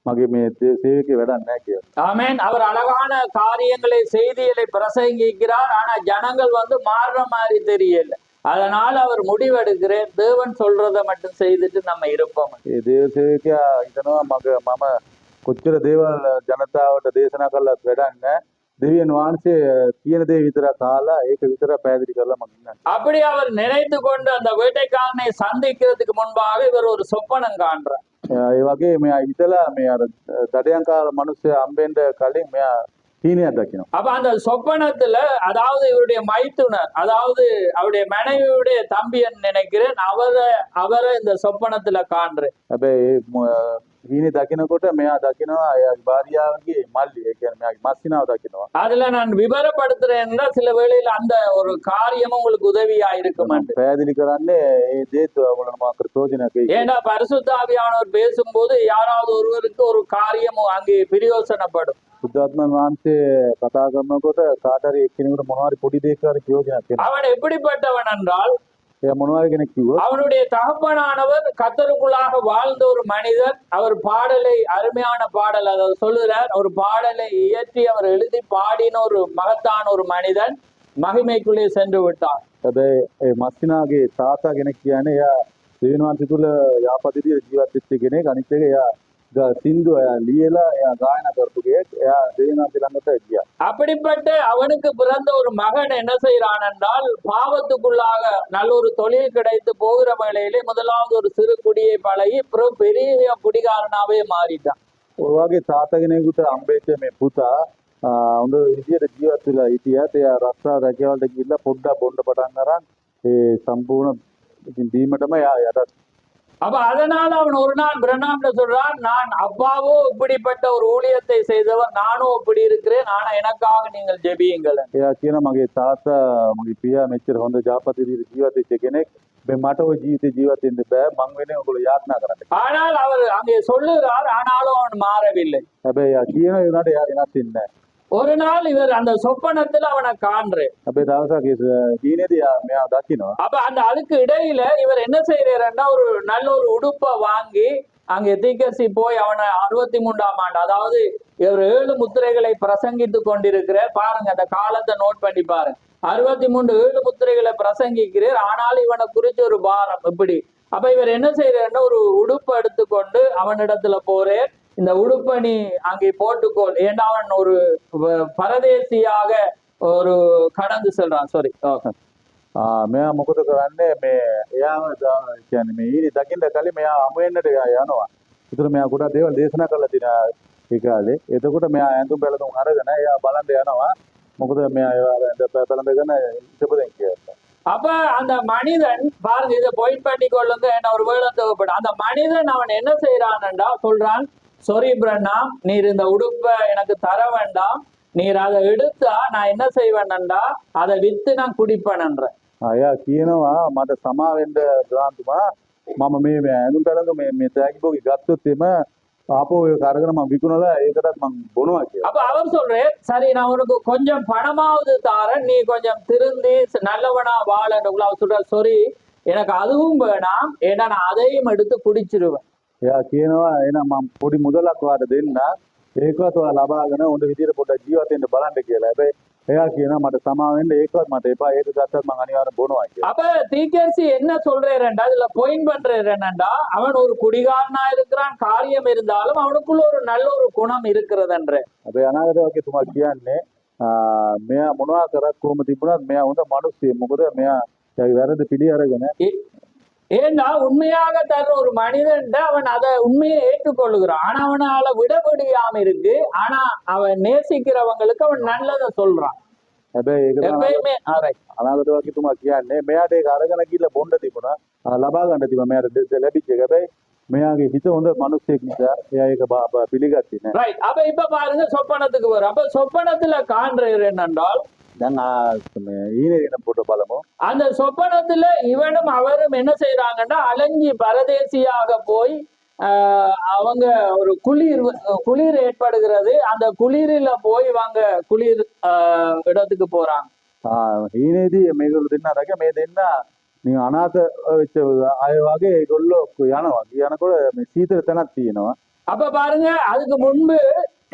මගේ මේ සේවකේ වැඩක් නැහැ කියලා. ஆமென். அவர் அழகான காரியங்களை செய்திகளை பிரசங்கிக்கிறார். ஆனா ஜனங்கள் வந்து மாறுற மாதிரி தெரியல. அதனால அவர் முடிவெடுக்கிறேன் தேவன் சொல்றதை மட்டும் செய்துட்டு நம்ம இருப்போம். ඒ දේව සේවකයා හිතනවා මම කොච්චර දේවල් ජනතාවට දේශනා කළත් වැඩක් නැහැ. දෙවියන් වහන්සේ කියන දේ විතරක් අහලා ඒක විතරක් පැහැදිලි කරලා මම ඉන්නවා. அப்படி அவர் நினைத்து கொண்டு அந்த வேட்டைக்காரனை சந்திக்கிறதுக்கு முன்பாக இவர் ஒரு சொப்பனம் காண்றார். ඒ වගේ මෙයා හිතලා මේ අර දඩයන්කාර මිනිස්සයා හම්බෙන්න කලින් මෙයා හීනයක් දකිනවා. அப்ப அந்த சொப்பனத்துல அதாவது இவருடைய மைத்துனர் அதாவது அவருடைய மனைவியுடைய தம்பியன் நினைக்கிறேன் அவரை இந்த சொப்பனத்துல காண்றேன். හැබැයි හීනේ දකිනකොට මෙයා දකිනවා එයාගේ භාර්යාවගේ මල්ලි. ඒ කියන්නේ මෙයාගේ මස්සිනාව දකිනවා. அதுல நான் விவரப்படுத்துறேன்னா சில வேளையில அந்த ஒரு காரியம் உங்களுக்கு உதவியா இருக்கும். පැහැදිලි කරන්නේ ඒ දේත් වලට මාකර ප්‍රයෝජනයක් වෙයි. ஏன்னா பரிசுத்த ஆவியானவர் பேசும்போது யாராவது ஒருவருக்கு ஒரு காரியம் அங்கே பிரயோசனப்படும். බුද්ධාත්මයන් වහන්සේ කතා කරනකොට කාට හරි එක්කෙනෙකුට මොනවා හරි පොඩි දෙයක් හරි ප්‍රයෝජනයක් වෙනවා. அவன் எப்படிப்பட்டவன் என்றால் එයා මොනවා හරි කෙනෙක් කිව්වොත් அவனுடைய தகப்பனானவர் கர்த்தருக்குள்ளாக வாழ்ந்த ஒரு மனிதர். அவர் பாடலை அருமையான பாடல் அதை சொல்லுறார். ஒரு பாடலை இயற்றி அவர் எழுதி பாடின ஒரு மகத்தான ஒரு மனிதன் மகிமைக்குள்ளே சென்று விட்டார். හැබැයි ඒ මස්සිනාගේ තාත්තා කෙනෙක් කියන්නේ එයා දෙවියන් වහන්සේ තුල යාපදිරිය ජීවත් වෙච්ච කෙනෙක්. අනිත් එක එයා සින්දු එයා ලියලා එයා ගායනා කරපු කෙනෙක්. එයා දෙවියන් වහන්සේ ළඟට ගියා. அப்படிப்பட்ட அவனுக்கு பிறந்த ஒரு மகன் என்ன செய்யறான் என்றால் பாவத்துக்குள்ளாக நல்ல ஒரு தொழில் கிடைத்து போகிற வேளையிலே முதலாவது ஒரு சிறு குடியை பழகி அப்புறம் பெரிய குடிகாரனாவே மாறிட்டான். ඔය වගේ තාත්තා කෙනෙකුට හම්බෙච්ච මේ පුතා හොඳ විදියට ජීවත් වෙලා හිටියත් එයා රස්සා රැකියාවලට ගිහිල්ලා පොඩ්ඩක් බොන්න පටන් අරන් ඒ සම්පූර්ණ ඉතින් බීමටම එයා යටත්. அப்ப அதனால அவன் ஒரு நாள் பிரனாம்ல சொல்றான், நான் அப்பாவோ இப்படிப்பட்ட ஒரு ஊழியத்தை செய்தவர், நானும் இப்படி இருக்கிறேன், ஆனா எனக்காக நீங்கள் ஜெபியுங்கள். එයා කියන මගේ තාත්තා මගේ පියා මෙච්චර හොඳ ජාපතිරිය ජීවත් වෙච්ච කෙනෙක්. මේ මට ওই ජීවිතේ ජීවත් වෙන්න බෑ. මං වෙන්නේ ඔයගොල්ලෝ යාඥා කරන්න. ஆனால் அவர் அங்கே சொல்லுகிறார், ஆனாலும் அவன் மாறவில்லை. හැබැයි එයා කියන ඒනට එයා වෙනස් වෙන්නේ නැහැ. ஒரு நாள் இவர் அந்த சொப்பனத்துல அவனை காண்றேன். හැබැයි දවසක් හීනේදී මෙයා දකිනවා. அப்ப அந்த அதுக்கு இடையில இவர் என்ன செய்யறாருன்னா ஒரு நல்ல ஒரு உடுப்பை வாங்கி அங்கே தீக்கசி போய் அவனை 63ஆம் ஆண்டு அதாவது இவர் 7 முத்திரைகளை பிரசங்கித்து கொண்டிருக்கிற பாருங்க அந்த காலத்தை நோட் பண்ணி பாருங்க. 63 7 முத்திரைகளை பிரசங்கிக்கிறார். ஆனாலும் இவனை குறிச்ச ஒரு பாரம் இப்படி. அப்ப இவர் என்ன செய்யறாருன்னா ஒரு உடுப்பை எடுத்துக்கொண்டு அவனிடத்துல போறேன், இந்த உடுப்பை நீ அங்கே போட்டுக்கொள், ஏன்னா அவன் ஒரு பரதேசியாக ஒரு கடந்து செல்றான். சாரி මෙයා මොකද කරන්නේ මේ එයාම කියන්නේ මේ ඊනේ දකින්න කලින් මෙයා අමු වෙන්නට යනවා. ඒතර මෙයා ගොඩක් දේවල් දේශනා කරලා තිනා ඒ කාලේ. එතකොට මෙයා ඇඳුම් බැලඳුම් අරගෙන එයා බලන්න යනවා. මොකද මෙයා බැලඳගෙන ඉතපදෙන් කියලා. அப்ப அந்த மனிதன் பாருங்க, இதை பாயிண்ட் பண்ணி கொள்ளுங்க, என்ன ஒரு வேலை தேவைப்படும். அந்த மனிதன் அவன் என்ன செய்யறான்டா சொல்றான், சொரி பிரண்ணா நீர் இந்த உடுப்பை எனக்கு தர வேண்டாம், நீர் அதை எடுத்தா நான் என்ன செய்வேன்டா அதை வித்து நான் குடிப்பேன்ன்றேன். එයා කියනවා මට සමා වෙන්න ගාන්තුමා මම මේ ඇඳුම් පැළඳුම් මේ තෑගි බෝගේ ගත්තොත් එම ආපහු ඒක අරගෙන මම විකුණලා ඒකටත් මම බොනවා කියලා. அப்ப அவர் சொல்றேன், சரி நான் உனக்கு கொஞ்சம் பணமாவது தாரேன், நீ கொஞ்சம் திருந்தி நல்லவனா வாழன்றக்குள்ள. அவர் சொல்ற, சொரி எனக்கு அதுவும் வேணாம், ஏன்னா நான் அதையும் எடுத்து குடிச்சிருவேன். එයා කියනවා එහෙනම් මම පොඩි මුදලක් වාට දෙන්න, ඒකවත් ඔයා ලබාගෙන උන්ට විදියට පොඩ්ඩක් ජීවත් වෙන්න බලන්න කියලා. හැබැයි එයා කියනවා මට සමා වෙන්න ඒකවත් මට එපා, ඒක ගත්තත් මම අනිවාර්යෙන් බොනවා කියලා. அப்ப தீக்கேசி என்ன சொல்றேன்டா இதுல பாயிண்ட் பண்றேன் என்னண்டா, அவன் ஒரு குடிகாரனா இருக்கிறான், காரியம் இருந்தாலும் அவனுக்குள்ள ஒரு நல்ல ஒரு குணம் இருக்கிறதுன்ற. හැබැයි අනාගතයේ තුමා කියන්නේ මෙයා මොනවා කරත් කොහොම තිබුණත් මෙයා හොඳ මිනිස්සෙක්. මොකද මෙයා වැරදි පිළි අරගෙන ஏன்னா உண்மையாக தர்ற ஒரு மனிதன் அவன் அதை உண்மையை ஏற்றுக்கொள்ளுகிறான். ஆனா அவனால விட முடியாம இருக்கு. ஆனா அவன் நேசிக்கிறவங்களுக்கு அவன் நல்லதை சொல்றான். හැබැයි ඒක எப்பயுமே අනාගතයේ තුමා කියන්නේ මෙයාට ඒක අරගෙන ගිහලා බොන්න තිබුණා, ලබා ගන්න තිබුණා, මෙයාට ලැබිච්ච එක. හැබැයි මෙයාගේ හිත හොඳ මිනිස්සෙක් නිසා එයා ඒක පිළිගත්තේ නැහැ. ரைட். அப்ப இப்ப பாருங்க சொப்பனத்துக்கு வரும். அப்ப சொப்பனத்துல காண்றேன் என்னென்றால், දැන් ඊනේ වෙන පොඩ බලමු. அந்த சொப்பனத்துல இவனும் அவரும் என்ன செய்யறாங்கன்னா அலைஞ்சி பரதேசியாக போய் அவங்க ஒரு குளிர் ஏற்படுகிறது. அந்த குளிரில போய் வாங்க குளிர் இடத்துக்கு போறாங்க. ඊනේදී මේගොල්ලෝ දෙන්නා රැක මේ දෙන්න නිකන් අනාථ වෙච්ච අය වගේ ඒගොල්ලෝ යනවා. යනකොට මේ සීතල තැනක් තියෙනවා. அப்ப பாருங்க அதுக்கு முன்பு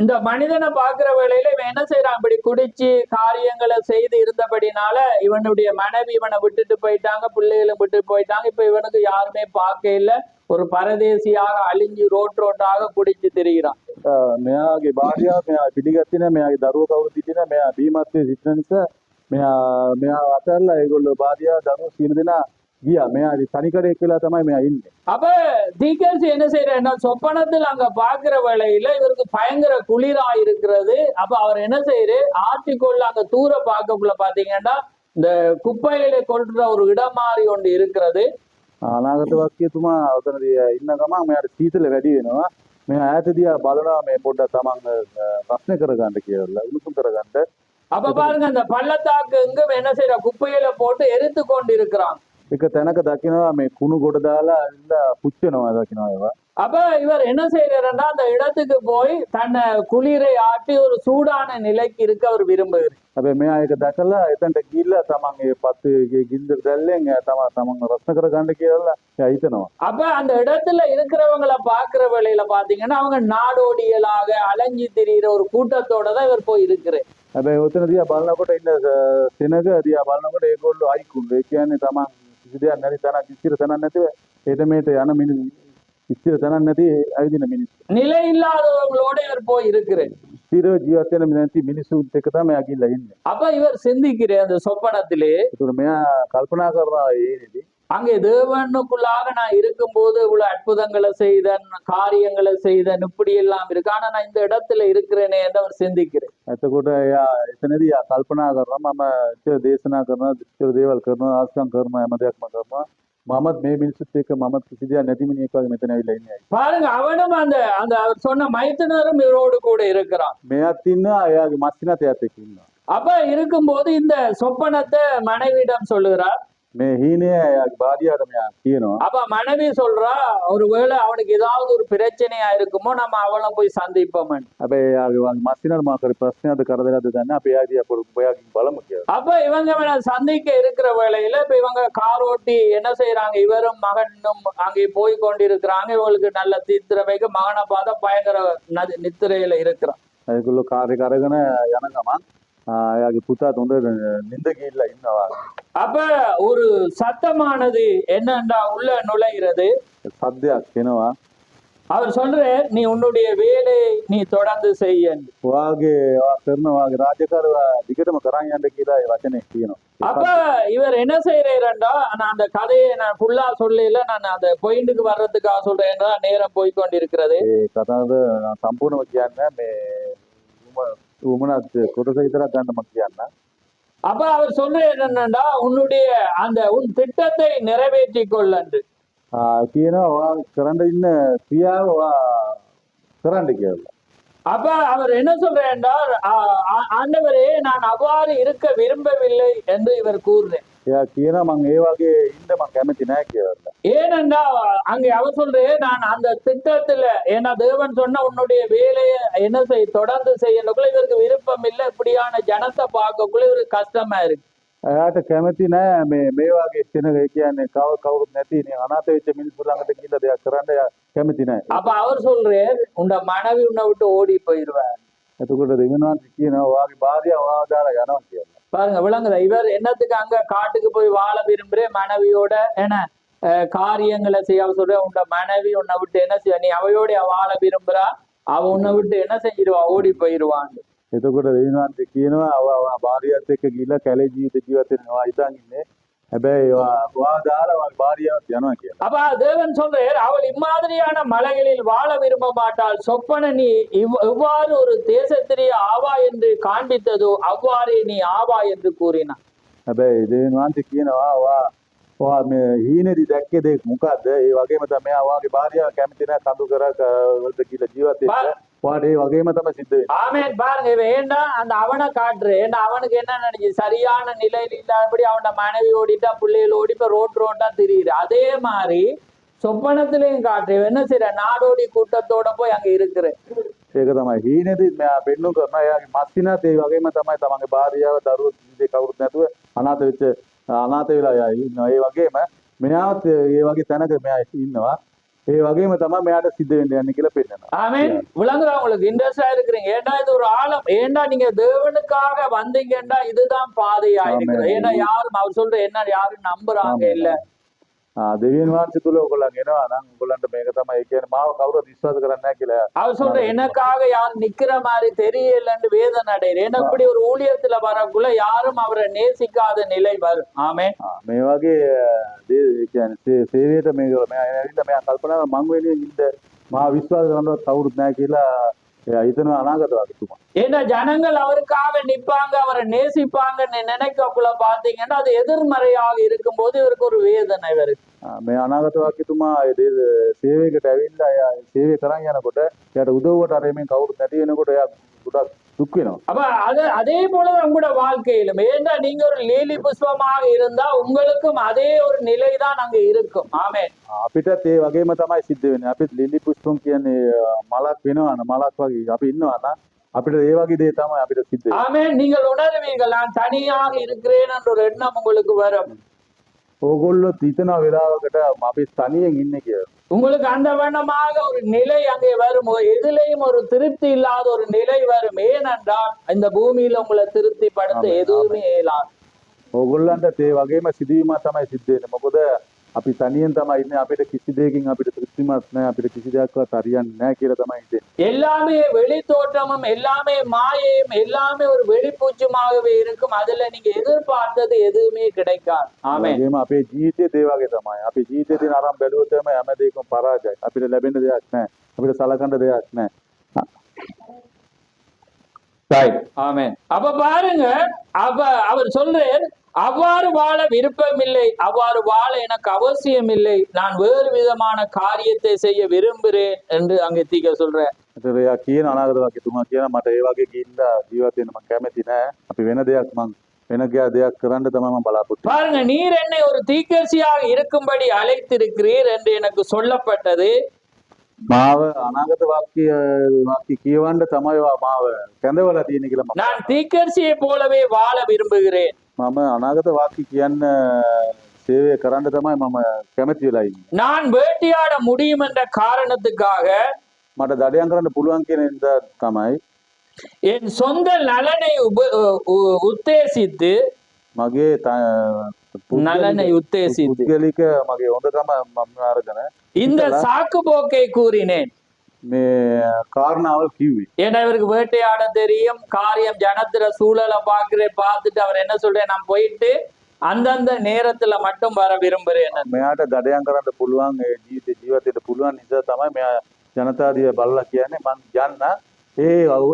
இந்த மனிதனை பார்க்கிற வேளையில இவன் என்ன செய்யறான், இப்படி குடிச்சு காரியங்களை செய்து இருந்தபடினால இவனுடைய மனைவி இவனை விட்டுட்டு போயிட்டாங்க, பிள்ளைகளும் விட்டு போயிட்டாங்க. இப்ப இவனுக்கு யாருமே பார்க்க இல்ல, ஒரு பரதேசியாக அழிஞ்சு ரோட்டாக குடிச்சு திரிகிறான். මෙයාගේ භාර්යාව මෙයා පිළිගත්තේ නැහැ. මෙයාගේ දරුවෝ කවුරුත් හිටියේ නැහැ. මෙයා බීමත්වයේ සිටින නිසා මෙයා අතල්ලා ඒගොල්ලෝ භාර්යාව දරුවෝ සියලු දෙනා ගියා. මෙයා තනිකඩේක් වෙලා තමයි මෙයා ඉන්නේ. அப்ப தீக்கேசி என்ன செய்யறேன்னா, சொப்பனத்தில் அங்க பாக்குற வேளையில இவருக்கு பயங்கர குளிரா இருக்கிறது. அப்ப அவர் என்ன செய்யறாரு, ஆற்றிக்கொள்ள அங்க தூர பார்க்கக்குள்ள பாத்தீங்கன்னா இந்த குப்பைகளை கொள்ற ஒரு இடம் மாதிரி ஒன்று இருக்கிறது. අනාගත වක්කියතුමා ඔතනදී ඉන්න ගමන් මෙයාට සීතල වැඩි වෙනවා. මෙයා ඈත දිහා බලනවා මේ පොඩ්ඩක් තමන් ප්‍රශ්න කරගන්න කියලා උණුසුම් කරගන්න. அப்ப பாருங்க அந்த பள்ளத்தாக்கு எங்கும் என்ன செய்யற, குப்பையில போட்டு எரித்து கொண்டு இருக்கிறான். එක තැනක දකිනවා මේ කුණු ගොඩ දාලා ඉඳ පුච්චනවා දකිනවා ඒවා. அப்ப இவர் என்ன செய்யறாருன்னா, அந்த இடத்துக்கு போய் தன்னை குளிரை ஆட்டி ஒரு சூடான நிலைக்கு இருக்க அவர் விரும்புகிறார். හැබැයි මෙයා ඒක දැකලා එතනට ගිහිල්ලා තමන් ඒ පත්තුගේ ගින්දර දැල්ලෙන් තමන් රස්න කරගන්න කියලා එයා හිතනවා. அப்ப அந்த இடத்துல இருக்கிறவங்களை பாக்குற வேளையில பாத்தீங்கன்னா அவங்க நாடோடிகளாக அலைஞ்சி திரிகிற ஒரு கூட்டத்தோட தான் இவர் போய் இருக்கிறார். හැබැයි ඔතන දිහා බලනකොට ඉන්න සෙනග දිහා බලනකොට ඒගොල්ලෝ අයිකුණු. ඒ කියන්නේ තමන් කිසි දෙයක් නැති තැනක් ඉස්තිර තැනක් නැතිව හෙට මෙහෙට යන මිනිස්සු, ඉස්තිර තැනක් නැති ඇවිදින මිනිස්සු. நிலை இல்லாதவங்களோட இவர் போய் இருக்கிறார். ස්ථිරව ජීවත් වෙන නැති මිනිස්සුත් එක්ක තමයි මෙයා ගිහිල්ලා ඉන්නේ. அப்ப இவர் சிந்திக்கிறேன் அந்த சொப்பனத்திலே, ඒතකොට මෙයා කල්පනා කරනවා ඒනේදී அங்கே தேவனுக்குள்ளாக நான் இருக்கும்போது இவ்வளவு அற்புதங்களை செய்தேன், காரியங்களை செய்தேன், இப்படி எல்லாம் இருக்கு, ஆனா நான் இந்த இடத்துல இருக்கிறேனே என்று அவர் சிந்திக்கிறேன். එතකොට එයා එතනදී එයා කල්පනා කරනවා මම ඉතින් දේශනා කරනවා, ඉතින් දේවල් කරනවා, ආස්කම් කරනවා, හැම දෙයක්ම කරනවා. මමත් මේ මිනිස්සුත් එක්ක මමත් කිසි දෙයක් නැති මිනිහෙක් වගේ මෙතන ඇවිල්ලා ඉන්නේ. பாருங்க, அவனும் அந்த அந்த அவர் சொன்ன மைத்துனரும் இவரோடு கூட இருக்கிறான். මෙයාත් ඉන්නවා, එයාගේ මස්සිනත් එයාත් එක්ක ඉන්නවා. அப்ப இருக்கும்போது இந்த சொப்பனத்தை மனைவியிடம் சொல்லுகிறார். මේ හීනය එයාගේ භාර්යාවට මෙයා කියනවා. அப்ப மனைவி சொல்றா, ஒருவேளை அவனுக்கு ஏதாவது ஒரு பிரச்சனையா இருக்குமோ நம்ம அவளை போய் சந்திப்போம். හැබැයි එයාගේ මස්සිනට මාකරි ප්‍රශ්නයක්ද කරදරයක්ද දන්නේ අපි එයා දිහා පොඩ්ඩක් ඔයාගෙන් බලමු කියලා. அப்ப இவங்க இவனை சந்திக்க இருக்கிற வேளையில இப்ப இவங்க கார் ஓட்டி என்ன செய்யறாங்க, இவரும் மகனும் அங்கே போய் கொண்டிருக்கிறாங்க. இவங்களுக்கு நல்ல தித்திரமைக்கு மகனை பார்த்தா பயங்கர நித்திரையில இருக்கிறான். ඒගොල්ලෝ කාර් එක අරගෙන යන ගමන් එයාගේ පුතාත් හොඳ නිින්ද ගිහිල්ලා ඉන්නවා. அப்ப ஒரு சத்தமானது என்னண்டா உள்ள நுழைகிறது. සද්දයක් එනවා. அவர் சொல்றாரு, நீ உன்னுடைய வேலையை நீ தொடர்ந்து செய்ய. ඔයාගේ කරන ඔයාගේ රාජකාරිය දිගටම කරන් යන්න කියලා ඒ වචනේ කියනවා. அப்ப இவர் என்ன செய்யறாருண்டா, நான் அந்த கதையை நான் ஃபுல்லா சொல்லல, நான் அந்த பாயிண்ட்க்கு வர்றதுக்காக சொல்றேன், நேரம் போய் கொண்டிருக்கிறது. ඒ කතාව සම්පූර්ණව කියන්නේ මේ උමනත් කොටස විතරක් ගන්න මම කියන්න. அப்ப அவர் சொல்றது என்னன்னா, உன்னுடைய அந்த உன் திட்டத்தை நிறைவேற்றி கொள்ளன்று. කියනවා ඔයා කරන්න ඉන්න ක්‍රියාව ඔයා කරන්න කියලා. அப்ப அவர் என்ன சொல்றேன்டா, ஆண்டவரே நான் அவ்வாறு இருக்க விரும்பவில்லை என்று இவர் கூறுறேன். එයා කියනවා මම ඒ වගේ ඉන්න මම කැමති නැහැ කියලා. ஏனென்றா அங்கே அவர் சொல்றேன், நான் அந்த திட்டத்துல, ஏன்னா தேவன் சொன்ன உன்னுடைய வேலையை என்ன தொடர்ந்து செய்யறதுக்குள்ள இவருக்கு விருப்பம் இல்லை. இப்படியான ஜனத்தை பார்க்கக்குள்ள இவருக்கு கஷ்டமா இருக்கு. එයාට කැමති නැහැ මේ වගේ කෙනෙක්. ඒ කියන්නේ කවුරුත් නැති නේ අනාථ වෙච්ච මිනිස්සු ළඟට ගිහිල්ලා දෙයක් කරන්න එයා කැමති නැහැ. அப்ப அவர் சொல்றார், உண்ட மனைவி உன்னை விட்டு ஓடி போயிடுவார். එතකොට දෙවියන් වහන්සේ කියනවා ඔයාගේ භාර්යාව ඔයාව දාලා යනවා කියලා. பாருங்க, விளங்குதா? இவர் என்னத்துக்கு அங்க காட்டுக்கு போய் வாழ விரும்புறே, மனைவியோட என்ன காரியங்களை செய்ய சொல்ற, உண்ட மனைவி உன்னை விட்டு என்ன செய்ய, நீ அவையோட வாழ விரும்புறா, அவ உன்னை விட்டு என்ன செஞ்சிருவா, ஓடி போயிடுவான். එතකොට දෙවියන් වහන්සේ කියනවා ඔයා භාර්යාවත් එක්ක ගිහිල්ලා කැලේ ජීවිත වෙනවා හිතන් ඉන්නේ. හැබැයි ඔයා දාලා ඔයාගේ භාර්යාවත් යනවා කියලා. அப்ப தேவன் சொல்றார், அவள் இம்மாதிரியான மலைகளில் வாழ விரும்ப மாட்டாள். சொப்பன நீ எவ்வாறு ஒரு தேசத்திலேயே ஆவா என்று காண்பித்ததோ அவ்வாறே நீ ஆவா என்று கூறினான். හැබැයි දෙවියන් වහන්සේ කියනවා ඔයා මේ හීනේදී දැක්කේ දෙයක් මොකද්ද? ඒ වගේම තමයි ඔයාගේ භාර්යාව කැමති නැහැ කඳු කරක් වලට ගිහිල්ලා ජීවත් වෙන්න. ඔයාට ඒ වගේම තමයි සිද්ධ වෙන්නේ. ஆமென். பாருங்க, வேண்டாம் அந்த அவனை காட்டுறேன். ஏன்னா அவனுக்கு என்ன நினைச்சு, சரியான நிலையில் இல்லாதபடி அவனோட மனைவி ஓடிட்டா, பிள்ளைகள் ஓடி இப்ப ரோட்டா திரியுது. அதே மாதிரி சொப்பனத்திலையும் காட்டுறேன். என்ன செய்யற, நாடோடி கூட்டத்தோட போய் அங்க இருக்கிறேன். ඒක තමයි හීනේදී මෙයා පෙන්නුම් කරනවා එයාගේ මස්සිනත් ඒ වගේම තමයි තමන්ගේ භාර්යාව දරුවෝ කවුරුත් නැතුව අනාථ වෙච්ච අනාථ වෙලා ඉන්නවා. ඒ වගේම මෙයාත් ඒ වගේ තැනක මෙයා ඉන්නවා. ඒ වගේම තමයි මෙයාට සිද්ධ වෙන්න යන්නේ කියලා පෙන්නනවා. ஆமென். விளங்குறா உங்களுக்கு இன்ட்ரெஸ்டா இருக்கிறீங்க. ஏண்டா இது ஒரு ஆழம். ஏண்டா நீங்க தேவனுக்காக வந்தீங்கன்னா இதுதான் பாதையா இருக்கிறது. ஏண்டா யாரும் அவர் சொல்ற என்ன யாரும் நம்புறாங்க இல்ல. දෙවියන් වහන්සේ තුල ඔයගොල්ලන් එනවා නම් ඔයගොල්ලන්ට මේක තමයි ඒ කියන්නේ මාව කවුරුත් විශ්වාස කරන්නේ නැහැ කියලා. அவர் சொல்ற எனக்காக யாரும் நிக்கிற மாதிரி தெரியலன்னு வேதனை அடைகிறேன். ஏன்னா இப்படி ஒரு ஊழியத்துல வரக்குள்ள யாரும் அவரை நேசிக்காத நிலை வரும். ஆமென். මේ වගේ ඒ කියන්නේ සේවයට මේක මෙයා ඇවිල්ලා මෙයා කල්පනා කරනවා මං වෙන්නේ ඉන්න මා විශ්වාස කරනවත් කවුරුත් නැහැ කියලා එයා හිතනවා අනාගත වගතුමා. ஏன்னா ஜனங்கள் அவருக்காக நிப்பாங்க அவரை நேசிப்பாங்கன்னு நினைக்கக்குள்ள பாத்தீங்கன்னா அது எதிர்மறையாக இருக்கும்போது இவருக்கு ஒரு வேதனை வருது. මේ අනාගත වගතුමා ඒ සේවයකට ඇවිල්ලා එයා සේවය කරන් යනකොට එයාට උදව්වට අර මේ කවුරුත් නැති වෙනකොට එයා ගොඩක් දුක් වෙනවා. அப்ப அதே போலதான் உங்களோட வாழ்க்கையிலும் ஏண்டா நீங்க ஒரு லீலி புஷ்பமாக இருந்தா உங்களுக்கும் அதே ஒரு நிலைதான் அங்க இருக்கும். ஆமென். අපිටත් ඒ වගේම තමයි සිද්ධ වෙන්නේ. අපිත් ලිලි පුෂ්පම් කියන්නේ මලක් වෙනවා න මලක් වගේ අපි ඉන්නවා නම් අපිට ඒ වගේ දේ තමයි අපිට සිද්ධ වෙන්නේ. ஆமென். நீங்கள் உணர்வீர்கள் நான் தனியாக இருக்கிறேன் என்ற ஒரு எண்ணம் உங்களுக்கு வரும். ඕගොල්ලොත් හිතන වෙලාවකට අපි තනියෙන් ඉන්නේ කියලා. உங்களுக்கு அந்த வண்ணமாக ஒரு நிலை அங்கே வரும். எதிலையும் ஒரு திருப்தி இல்லாத ஒரு நிலை வரும். ஏனென்றால் இந்த பூமியில உங்களை திருப்திப்படுத்த எதுவுமே இயலாது. ඕගොල්ලන්ට ඒ වගේම සිදුවීමක් තමයි සිද්ධ වෙන්නේ. මොකද අපි තනියෙන් තමයි ඉන්නේ. අපිට කිසි දෙයකින් අපිට තෘප්තිමත් නැහැ. අපිට කිසි දෙයක්වත් හරියන්නේ නැහැ කියලා තමයි හිතෙන්නේ. எல்லாமே வெளி தோற்றமும் எல்லாமே மாயையும் எல்லாமே ஒரு வெளிப்பூச்சுமாகவே இருக்கும். அதுல நீங்க எதிர்பார்த்தது எதுவுமே கிடைக்காது. ஆமென். ඒගොම අපේ ජීවිතයේ ඒ වගේ තමයි. අපි ජීවිතේ තියෙන ආරම්භ බැලුවොත් හැම දෙයකම පරාජයයි. අපිට ලැබෙන දෙයක් නැහැ. අපිට සලකන්න දෙයක් නැහැ. ஆமென். அப்ப பாருங்க அவர் சொல்றார் அவ்வாறு வாழ விருப்பமில்லை, அவ்வாறு வாழ எனக்கு அவசியம் இல்லை, நான் வேறு விதமான காரியத்தை செய்ய விரும்புகிறேன் என்று அங்கே தீக்க சொல்றேன். ඒතර එයා කියන අනාගත වගතුමා කියන මට ඒ වගේ ගිහිල්ලා ජීවත් වෙන්න මම කැමති නැහැ. අපි වෙන දෙයක් මම වෙන දෙයක් කරන්න තමයි මම බලාපොරොත්තු. பாருங்க, நீர் என்னை ஒரு தீர்க்கதரிசியாக இருக்கும்படி அழைத்திருக்கிறீர் என்று எனக்கு சொல்லப்பட்டது. මාව අනාගත වාක්‍ය කියවන්න තමයි මාව කැඳවලා තියෙන්නේ කියලා මම. நான் தீர்க்கதரிசியை போலவே வாழ விரும்புகிறேன். මම අනාගත වාක්‍ය කියන්න සේවය කරන්න තමයි මම කැමති වෙලා ඉන්නේ. நான் வேட்டையாட முடியும் என்ற காரணத்துக்காக මට දඩයන් කරන්න පුළුවන් කියන නිසා තමයි என் சொந்த நலனை உத்தேசித்து මගේ நலனை உத்தேசித்து පුද්ගලික මගේ හොඳකම මම අරගෙන இந்த சாக்கு போக்கை கூறினேன். මේ කාරණාවල් කිව්වේ. ஏன்னா இவருக்கு வேட்டையாட தெரியும், காரியம் ஜனத்துல சூழலை பார்த்துட்டு அவர் என்ன சொல்றேன், நான் போயிட்டு அந்தந்த நேரத்துல மட்டும் வர விரும்புறேன். මෙයාට දඩයන් කරන්න පුළුවන් ඒ ජීවිතයට පුළුවන් නිසා තමයි මෙයා ජනතාදිය බලලා කියන්නේ මං යන්න ඒ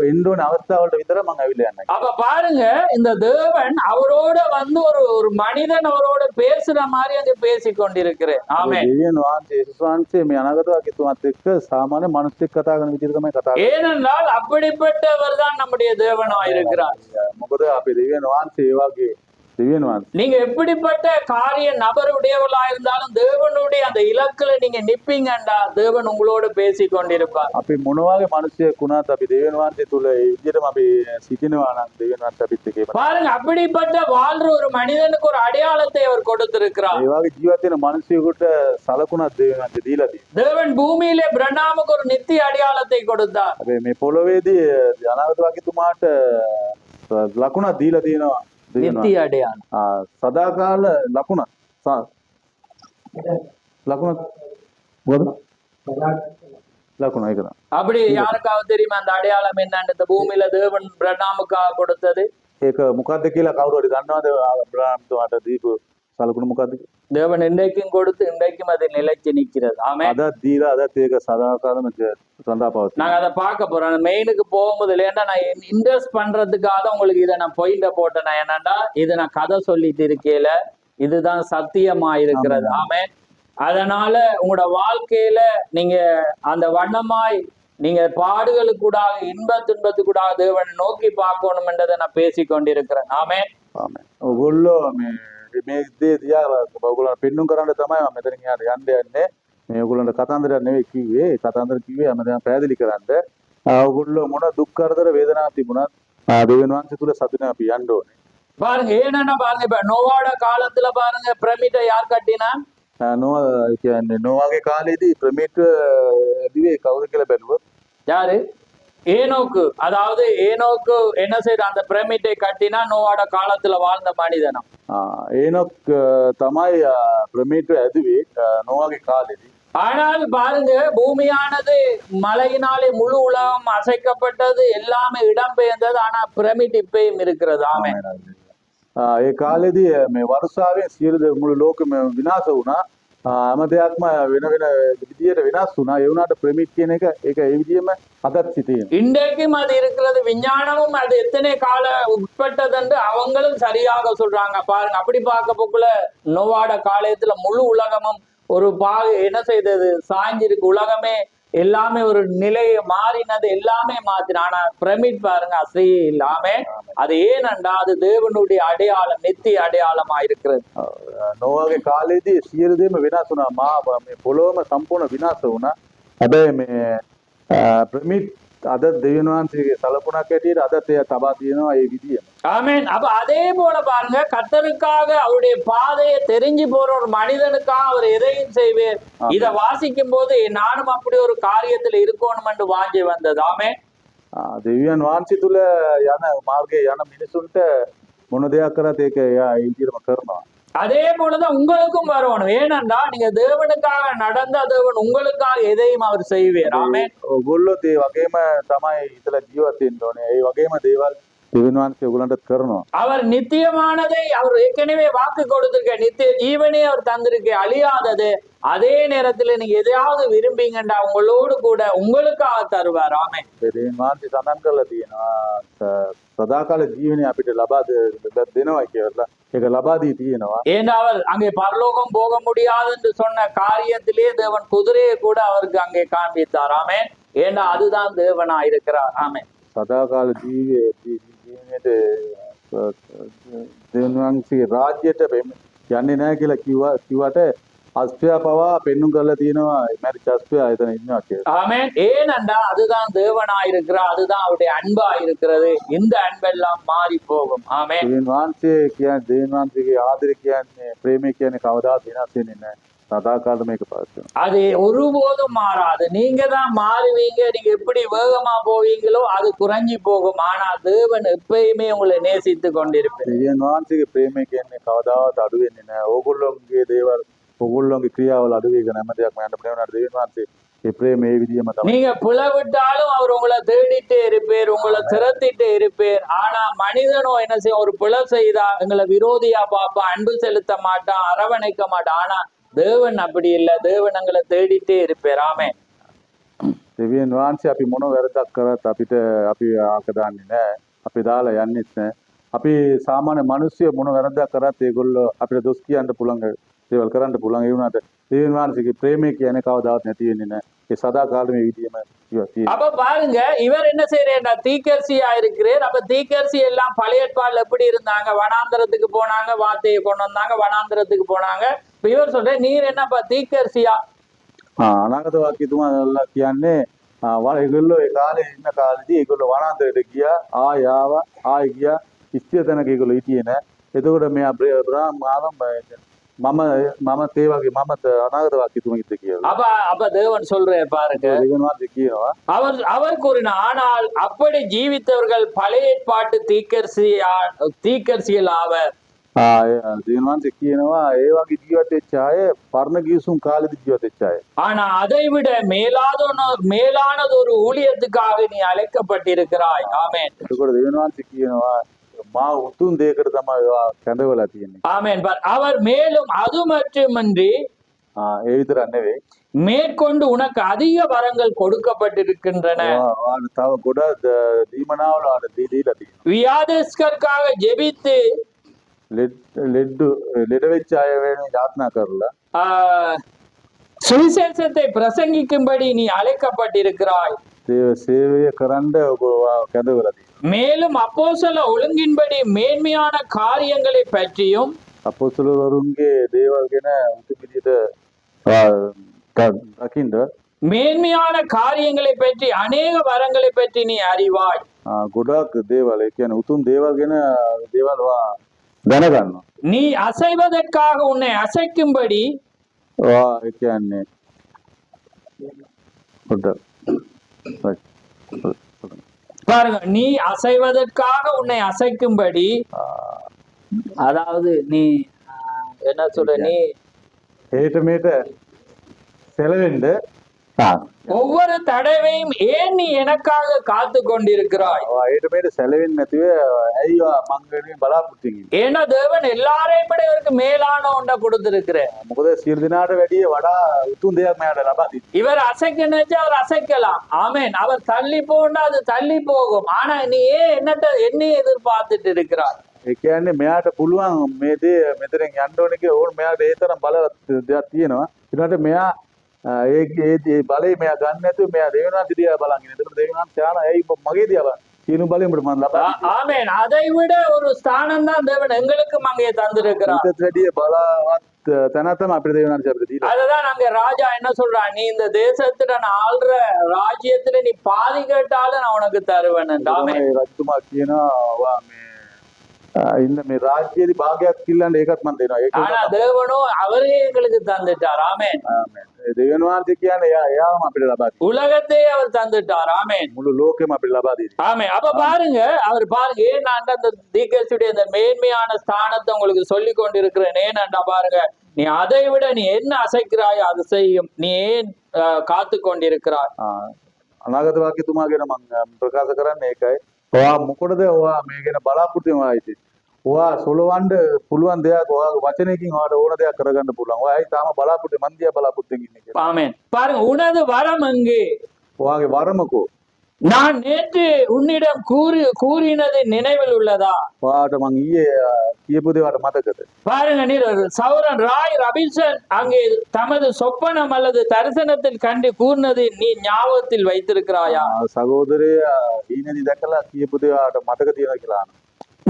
එන්න ඕන අවස්ථාවලට විතර මං ඇවිල්ලා යන්නේ. அப்ப பாருங்க, இந்த தேவன் அவரோட வந்து ஒரு மனிதன் அவரோட பேசுற மாதிரி அங்க பேசி கொண்டிருக்கிறேன். ஆமென். දෙවියන් වහන්සේ යේසුස් වහන්සේ මේ අනාගත වාක්‍යතුමාත් එක්ක සාමාන්‍ය මිනිස්සෙක් කතා කරන විදිහට තමයි කතා කරන්නේ. ஏனென்றால் அப்படிப்பட்டவர் தான் நம்முடைய தேவனாய் இருக்கிறார். මොකද අපේ දෙවියන් වහන්සේ ඒ වගේ දෙවියන් වහන්සේ. நீங்க எப்படிப்பட்ட காரிய நபருடையவர்களா இருந்தாலும் தேவனுடைய அந்த இலக்குல நீங்க நிப்பீங்கண்டா தேவன் உங்களோட பேசி கொண்டிருப்பார். අපි මොන වගේ මිනිස්සෙක් වුණත් අපි දෙවියන් වහන්සේ තුල ඒ විදිහටම අපි සිටිනවා නම් දෙවියන් වහන්සේ අපිත් එක්ක பாருங்க, அப்படிப்பட்ட வாழ்ற ஒரு மனிதனுக்கு ஒரு அடையாளத்தை அவர் கொடுத்திருக்கிறார். ඒ වගේ ජීවත් වෙන මිනිස්සුෙකුට සලකුණක් දෙවියන් වහන්සේ දීලා තියෙනවා. தேவன் பூமியிலே பிரனாமுக்கு ஒரு நித்திய அடையாளத்தை கொடுத்தார். අපි මේ පොළොවේදී අනාගත වාක්‍යතුමාට ලකුණක් දීලා තියෙනවා. நித்திய அடையாளம். සදාකාල ලකුණක්. ලකුණක් ලකුණ ඒක. அப்படி யாருக்காவது தெரியுமா அந்த அடையாளம் என்னன்னு? இந்த பூமியில தேவன் பிரனாமுக்காக கொடுத்தது ඒක මොකද්ද කියලා කවුරු හරි දන්නවද? අබ්‍රහාම්තුමාට දීපු සලකුණ මොකද්ද? தேவன் இன்றைக்கும் கொடுத்து இன்றைக்கும் அது நிலைச்சு நிற்கிறது. ஆமென். අදත් දීලා අදත් ඒක සදාකාලම සඳහා පවතින. நாங்க அதை பார்க்க போறோம். மெயினுக்கு போகும்போது ஏன்னா நான் இன்ட்ரெஸ்ட் பண்றதுக்காக உங்களுக்கு இதை நான் பாயிண்ட போட்டேன். என்னன்னா இதை நான் கதை சொல்லிட்டு இருக்கேல, இதுதான் சத்தியமா இருக்கிறது. ஆமென். அதனால உங்களோட வாழ்க்கையில நீங்க அந்த வண்ணமாய் நீங்க பாடுகளுக்கூடாக இன்ப துன்பத்துக்கூடாக தேவனை நோக்கி பார்க்கணும் என்றதை நான் பேசி கொண்டிருக்கிறேன். ஆமென். ඔගොල්ලෝ මේ දේ දිහා ඔයගොල්ලන්ට පෙන්නුම් කරන්න තමයි මම මෙතනින් එහාට යන්න යන්නේ. මේ ඔයගොල්ලන්ට කතන්දරයක් නෙවෙයි කිව්වේ. ඒ කතන්දර කිව්වේ හැමදාම පැහැදිලි කරන්න. ඔයගොල්ලෝ මොන දුක් කරදර වේදනාවක් තිබුණත් දෙවියන් වහන්සේ තුල සතුටින් අපි යන්න ඕනේ. பாருங்க ஏன்னா பாருங்க இப்ப நோவாட காலத்துல பாருங்க பிரமிட்டை யார் கட்டினா? නොවාගේ කාලේදී ප්‍රමිට් දිවේ කවුද කියලා බැලුවොත් யாரு? ஏனோக்கு. அதாவது ஏனோக்கு என்ன செய்த அந்த பிரமிட்டை கட்டினா நோவாட காலத்துல வாழ்ந்த மனிதனம். ඒනොක් තමයි ප්‍රමිට් ඇදුවේ නොවාගේ කාලේදී. ஆனால் பாருங்க பூமியானது மழையினாலே முழு உலகம் அசைக்கப்பட்டது, எல்லாமே இடம்பெயர்ந்தது. ஆனா பிரமிட் இப்பயும் இருக்கிறது. ஆமே. ඒ කාලේදී මේ වර්ෂාවෙන් සියලු මුළු ලෝකෙම විනාශ වුණා. හැම දෙයක්ම වෙන වෙන විදියට වෙනස් වුණා. ඒ වුණාට ප්‍රමිට් කියන එක ඒක ඒ විදියම අදත් සිටිනවා. இன்றைக்கும் அது இருக்கிறது. விஞ்ஞானமும் அது எத்தனை கால உட்பட்டது என்று அவங்களும் சரியாக சொல்றாங்க. பாருங்க அப்படி பார்க்க போக்குள்ள நோவாட காலத்துல முழு உலகமும் ஒரு என்ன செய்தது? சாய்ஞ்சிருக்கு. உலகமே எல்லாமே ஒரு நிலையை மாறினது, எல்லாமே மாத்தின. ஆனா பிரமிட் பாருங்க அசையே இல்லாம. அது ஏனண்டா அது தேவனுடைய அடையாளம், நித்திய அடையாளமா இருக்கிறது. නොවාගේ කාලේදී සියලු දේම වෙනස් වුණා. මේ පොළොවම සම්පූර්ණ විනාශ වුණා. හැබැයි මේ ප්‍රමිට් අද දෙවියන් වහන්සේගේ සලකුණක් ඇටියට අදත් එයා තබා තියෙනවා ඒ විදියම. ஆமென். அப்ப அதே போல பாருங்க கர்த்தருக்காக அவருடைய பாதையை தெரிஞ்சு போற ஒரு மனிதனுக்காக அவர் எதையும் செய்வார். இத வாசிக்கும் போது நானும் அப்படி ஒரு காரியத்துல இருக்கணும் என்று வாஞ்சி வந்தது. ஆமென். දෙවියන් වහන්සේ තුල යන මාර්ගයේ යන මිනිසුන්ට මොන දෙයක් කරත් ඒක එයා ඒ විදිහටම කරනවා. அதே போலதான் உங்களுக்கும் வரணும். ஏனென்றா நீங்க தேவனுக்காக நடந்த தேவன் உங்களுக்காக எதையும் அவர் செய்வார். ஆமென். ඔයගොල්ලෝ ඒ වගේම තමයි ඉතලා ජීවත් වෙන්න ඕනේ. ඒ වගේම දේවල් දෙවියන් වහන්සේ ඔයගොල්ලන්ටත් කරනවා. அவர் நித்தியமானதை அவர் ஏற்கனவே வாக்கு கொடுத்திருக்க, நித்திய ஜீவனே அவர் தந்திருக்க, அழியாதது. அதே நேரத்துல நீங்க எதையாவது விரும்பிங்கண்டா உங்களோடு கூட உங்களுக்காக தருவார். ஆமென். දෙවියන් වහන්සේ සඳහන් කරලා තියෙනවා සදාකාල ජීවනය අපිට ලබා දෙනවා කියලා. ඒක ලබා දී තියෙනවා. ஏன்னா அவர் அங்கே பரலோகம் போக முடியாது என்று சொன்ன காரியத்திலே தேவன் குதிரையை கூட அவருக்கு அங்கே காண்பித்தார். ஆமென். ஏன்னா அதுதான் தேவனா இருக்கிறார். ஆமென். සදාකාල ජීවිතේ දෙවියන් වහන්සේගේ රාජ්‍යයට යන්නේ නැහැ කියලා කිව්වට අස්පයා පවා පෙන්නුම් කරලා තියෙනවා. මැරිච් අස්පයා එතන ඉන්නවා කියලා. ஆமென். ஏனென்றா அதுதான் தேவனா இருக்கிறார், அதுதான் அவருடைய அன்பா இருக்கிறது. இந்த அன்பெல்லாம் மாறி போகும். ஆமென். දෙවියන් වහන්සේ කියන්නේ දෙවියන් වහන්සේගේ ආදරය කියන්නේ ප්‍රේමය කියන්නේ කවදාවත් වෙනස් වෙන්නේ නැහැ. සදාකාල මේක පවතිනවා. அது ஒருபோதும் மாறாது. நீங்க தான் மாறுவீங்க. நீங்க எப்படி வேகமா போவீங்களோ அது குறைஞ்சி போகும். ஆனா தேவன் எப்பயுமே உங்களை நேசித்து கொண்டிருப்பார். දෙවියන් වහන්සේගේ ප්‍රේමය කියන්නේ කවදාවත් අඩු වෙන්නේ නැහැ. ඕගොල්ලෝගේ දේවල් ඔගොල්ලෝගේ ක්‍රියාවල අඩු වෙගෙන හැම දෙයක්ම යන්න ප්‍රේමනාට දෙවියන් වහන්සේ ඒ ප්‍රේම ඒ විදියම තමයි. நீங்க பிளவிட்டாலும் அவர் உங்களை தேடிட்டே இருப்பார், உங்களை திறத்திட்டே இருப்பார். ஆனா மனிதனோ என்ன செய்ய, ஒரு பிழை செய்தா எங்களை விரோதியா பாப்பா, அன்பு செலுத்த மாட்டான், அரவணைக்க மாட்டான். ஆனா தேவன் அப்படி இல்லை. தேவன் எங்களை தேடிட்டே இருப்பார். ஆமென். දෙවියන් වහන්සේ අපි මොන වැරදක් කරත් අපිට අපි ආක දාන්නේ නැහැ. අපි දාලා යන්නෙත් නැහැ. අපි සාමාන්‍ය මිනිස්සු මොන වැරද්දක් කරත් ඒගොල්ලෝ අපිට දොස් කියන්න පුළුවන් දේවල් කරන්න පුළුවන්. ඒ වුණාට දෙවියන් වහන්සේගේ ප්‍රේමය කියන්නේ කවදාවත් නැති වෙන්නේ නැහැ. ඒ සදා කාලෙම මේ විදියම ජීවත් වෙනවා. அப்ப பாருங்க இவர் என்ன செய்யறா, தீக்கர்சியா இருக்கிறார். அப்ப தீக்கர்சி எல்லாம் பழைய ஏற்பாடுல எப்படி இருந்தாங்க? வனாந்தரத்துக்கு போனாங்க, வார்த்தையை கொண்டு வந்தாங்க, வனாந்தரத்துக்கு போனாங்க. இப்ப இவர் சொல்ற நீர் என்னப்பா தீக்கர்சியா? අනාගත වාක්‍යතුමාලා කියන්නේ ඒගොල්ලෝ ඒ කාලේ ඉන්න කාලෙදී ඒගොල්ලෝ වනාන්තරයට ගියා, ආය ආවා, ආය ගියා, ඉස්තිය තැනක ඒගොල්ලෝ හිටියේ නැහැ. එතකොට මේ අබ්‍රාහම් මම තේ වගේ මම අනාගත වාක්‍යතුමා කියලා. அப்ப தேவன் சொல்றாரு பாருங்க. දෙවියන් වහන්සේ කියනවා அவர் கூறினார், ஆனால் அப்படி ஜீவித்தவர்கள் பழைய ஏற்பாட்டு தீக்கர்சிகள் ஆவர். දෙවියන් වහන්සේ කියනවා ඒ වගේ ජීවත් වෙච්ච අය පරණ ගිවිසුම් කාලෙදි ජීවත් වෙච්ච අය. ஆனா அதை விட மேலானது ஒரு ஊழியத்துக்காக நீ அழைக்கப்பட்டிருக்கிறாய். ஆமென். එතකොට දෙවියන් වහන්සේ කියනවා මා උතුම් දෙයකට තමයි කැඳවලා තියෙන්නේ. ஆமென். அவர் மேலும் அது மட்டுமின்றி ඒ විතරක් නෙවෙයි, மேற்கொண்டு உனக்கு அதிக வரங்கள் கொடுக்கப்பட்டிருக்கின்றன. තව ගොඩක් දීමනාවල දීලා තියෙනවා. வியாதிஸ்கருக்காக ஜெபித்து ලෙඩ වෙච්ච අය වෙන යාත්නා කරලා சுவிசேஷத்தை பிரசங்கிக்கும்படி நீ அழைக்கப்பட்டிருக்கிறாய். දේව සේවය කරන්න ඔබ කැඳවලා තියෙනවා. மேலும் அப்போஸ்தல ஒழுங்கின்படி மேன்மையான காரியங்களை பற்றியும் අපොස්තලවරුන්ගේ දේවල් ගැන උතුම් විදිහට දකින්න மேன்மையான காரியங்களை பற்றி அநேக வரங்களை பற்றி நீ அறிவாய். ගොඩක් දේවල් ඒ කියන්නේ උතුම් දේවල් ගැන දේවල් දැනගන්නවා. நீ அசைவதற்காக உன்னை அசைக்கும்படி ඒ කියන්නේ පොඩ්ඩක් பாருங்க, நீ அசைவதற்காக உன்னை அசைக்கும்படி, அதாவது நீ என்ன சொல்ற, நீ හේට මේට සැලවෙන්න ஒவ்வொரு தடவையும் ஏன் நீ எனக்காக காத்து கொண்டிருக்கிறாய்? හේට මේට සැලවෙන්නේ නැතිව ඇයි මං වෙනුවෙන් බලාපොරොත්තු වෙන්නේ? ஏன்னா தேவன் எல்லாரையும் விட இவருக்கு மேலான ஒன்றை கொடுத்திருக்கிறேன். මොකද සියලු දිනාට වැඩිය වඩා උතුම් දෙයක් මට ලබා දෙන්නේ. இவர் அசைக்க நினைச்சா அவர் அசைக்கலாம், ஆமென். அவர் தள்ளி போனா அது தள்ளி போகும். ஆனா நீ ஏன் என்னையே எதிர்பார்த்துட்டு இருக்கிறாய்? ඒ කියන්නේ මෙයාට පුළුවන් මේ දේ මෙතනින් යන්න ඕනේ කියලා ඕන මෙයාට ඒ තරම් බල දෙයක් තියෙනවා. ඊට මෙයා ඒ බලේ මෙයා ගන්න නැතුව මෙයා දෙවියන්ට දිහා බලන් ඉන්නේ. ඒකට දෙවියන් ත්‍යාන ඇයි මගේ දිහා බලන් සීනු බලෙන් මට මම ලබා ஆமென். அதை விட ஒரு ஸ்தானம் தான் தேவன் எங்களுக்கு அங்கே தந்திருக்கிறார். ඊටත් වැඩිය බලවත් තැනක් තමයි අපිට දෙවියන් අපිට දීලා. அதுதான் நாங்க ராஜா என்ன சொல்றான், நீ இந்த தேசத்துல நான் ஆள்ற ராஜ்யத்துல நீ பாதி கேட்டாலும் நான் உனக்கு தருவேன். ஆமென். රජතුමා කියනවා මේ இந்த මේ රාජ්‍යයේ භාගයක් කිල්ලන්න ඒකත් මම දෙනවා. ඒක ஆனா தேவனோ அவரே எங்களுக்கு தந்துட்டார். ஆமென். ආමෙන්. ඒ දෙවියන් වහන්සේ කියන්නේ එයාම අපිට ලබා දෙනවා. உலகத்தையே அவர் தந்துட்டார். ஆமென். මුළු ලෝකෙම අපිට ලබා දෙනවා. ஆமென். அப்ப பாருங்க, அவர் பாருங்க, ஏன் நான் அந்த தீர்க்கதரிசியுடைய அந்த மேன்மையான ஸ்தானத்தை உங்களுக்கு சொல்லி கொண்டிருக்கிறேன். ஏனண்டா பாருங்க, நீ அதை விட நீ என்ன அசைக்கிறாய் அது செய்யும். நீ ஏன் காத்து கொண்டிருக்கிறாய்? අනාගත වාක්‍යතුමා ගැන මම ප්‍රකාශ කරන්නේ ඒකයි. ඔයා මොකටද ඔයා මේ ගැන බලාපොරොත්තු වෙනවා ඉතින්. ඔයා සොලවන්න පුළුවන් දෙයක් ඔයාගේ වචනයකින් ඔයාට ඕන දෙයක් කරගන්න පුළුවන්. ඔයා ඇයි තාම බලාපොරොත්තු මන් දිහා බලාපොරොත්තු වෙන්නේ කියලා. ஆமென். பாருங்க, உனது வரம் எங்கே? ඔයාගේ වරමකෝ. நான் நேற்று உன்னிடம் கூறினது நினைவில் உள்ளதா? ඔයාට මං ඊයේ කියපු දේවට මතකද? பாருங்க, நீர் சௌரன் ராய் ரபின்சன் அங்கே தமது சொப்பனம் அல்லது தரிசனத்தில் கண்டு கூர்னது நீ ஞாபகத்தில் வைத்திருக்கிறாயா? සහෝදරයා ඊනේදී දැකලා කියපු දේවට මතක තියෙනවා කියලා.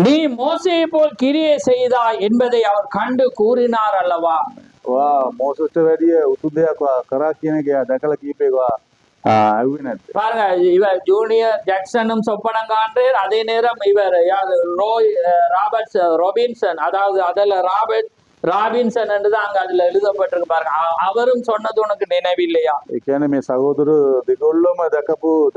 நீ மோசேயை போல் கிரியை செய்தாய் என்பதை அவர் கண்டு கூறினார் அல்லவா? ඔයා මෝසස්ට වැඩිය උතුම් දෙයක් කරා කියන එක දැකලා කියපේවා අහුවේ නැද්ද? பாருங்க, இவர் ஜூனியர் ஜாக்சனும் சொப்பனம் காண்றார். அதே நேரம் இவர் ராபர்ட் ராபின்சன், அதாவது அதில் ராபின்சன் என்றுதான் அங்க அதுல எழுதப்பட்டிருக்கு. பாருங்க, அவரும் சொன்னது உனக்கு நினைவில்லையா? ඒ කියන්නේ මේ සහෝදර දෙකොල්ලම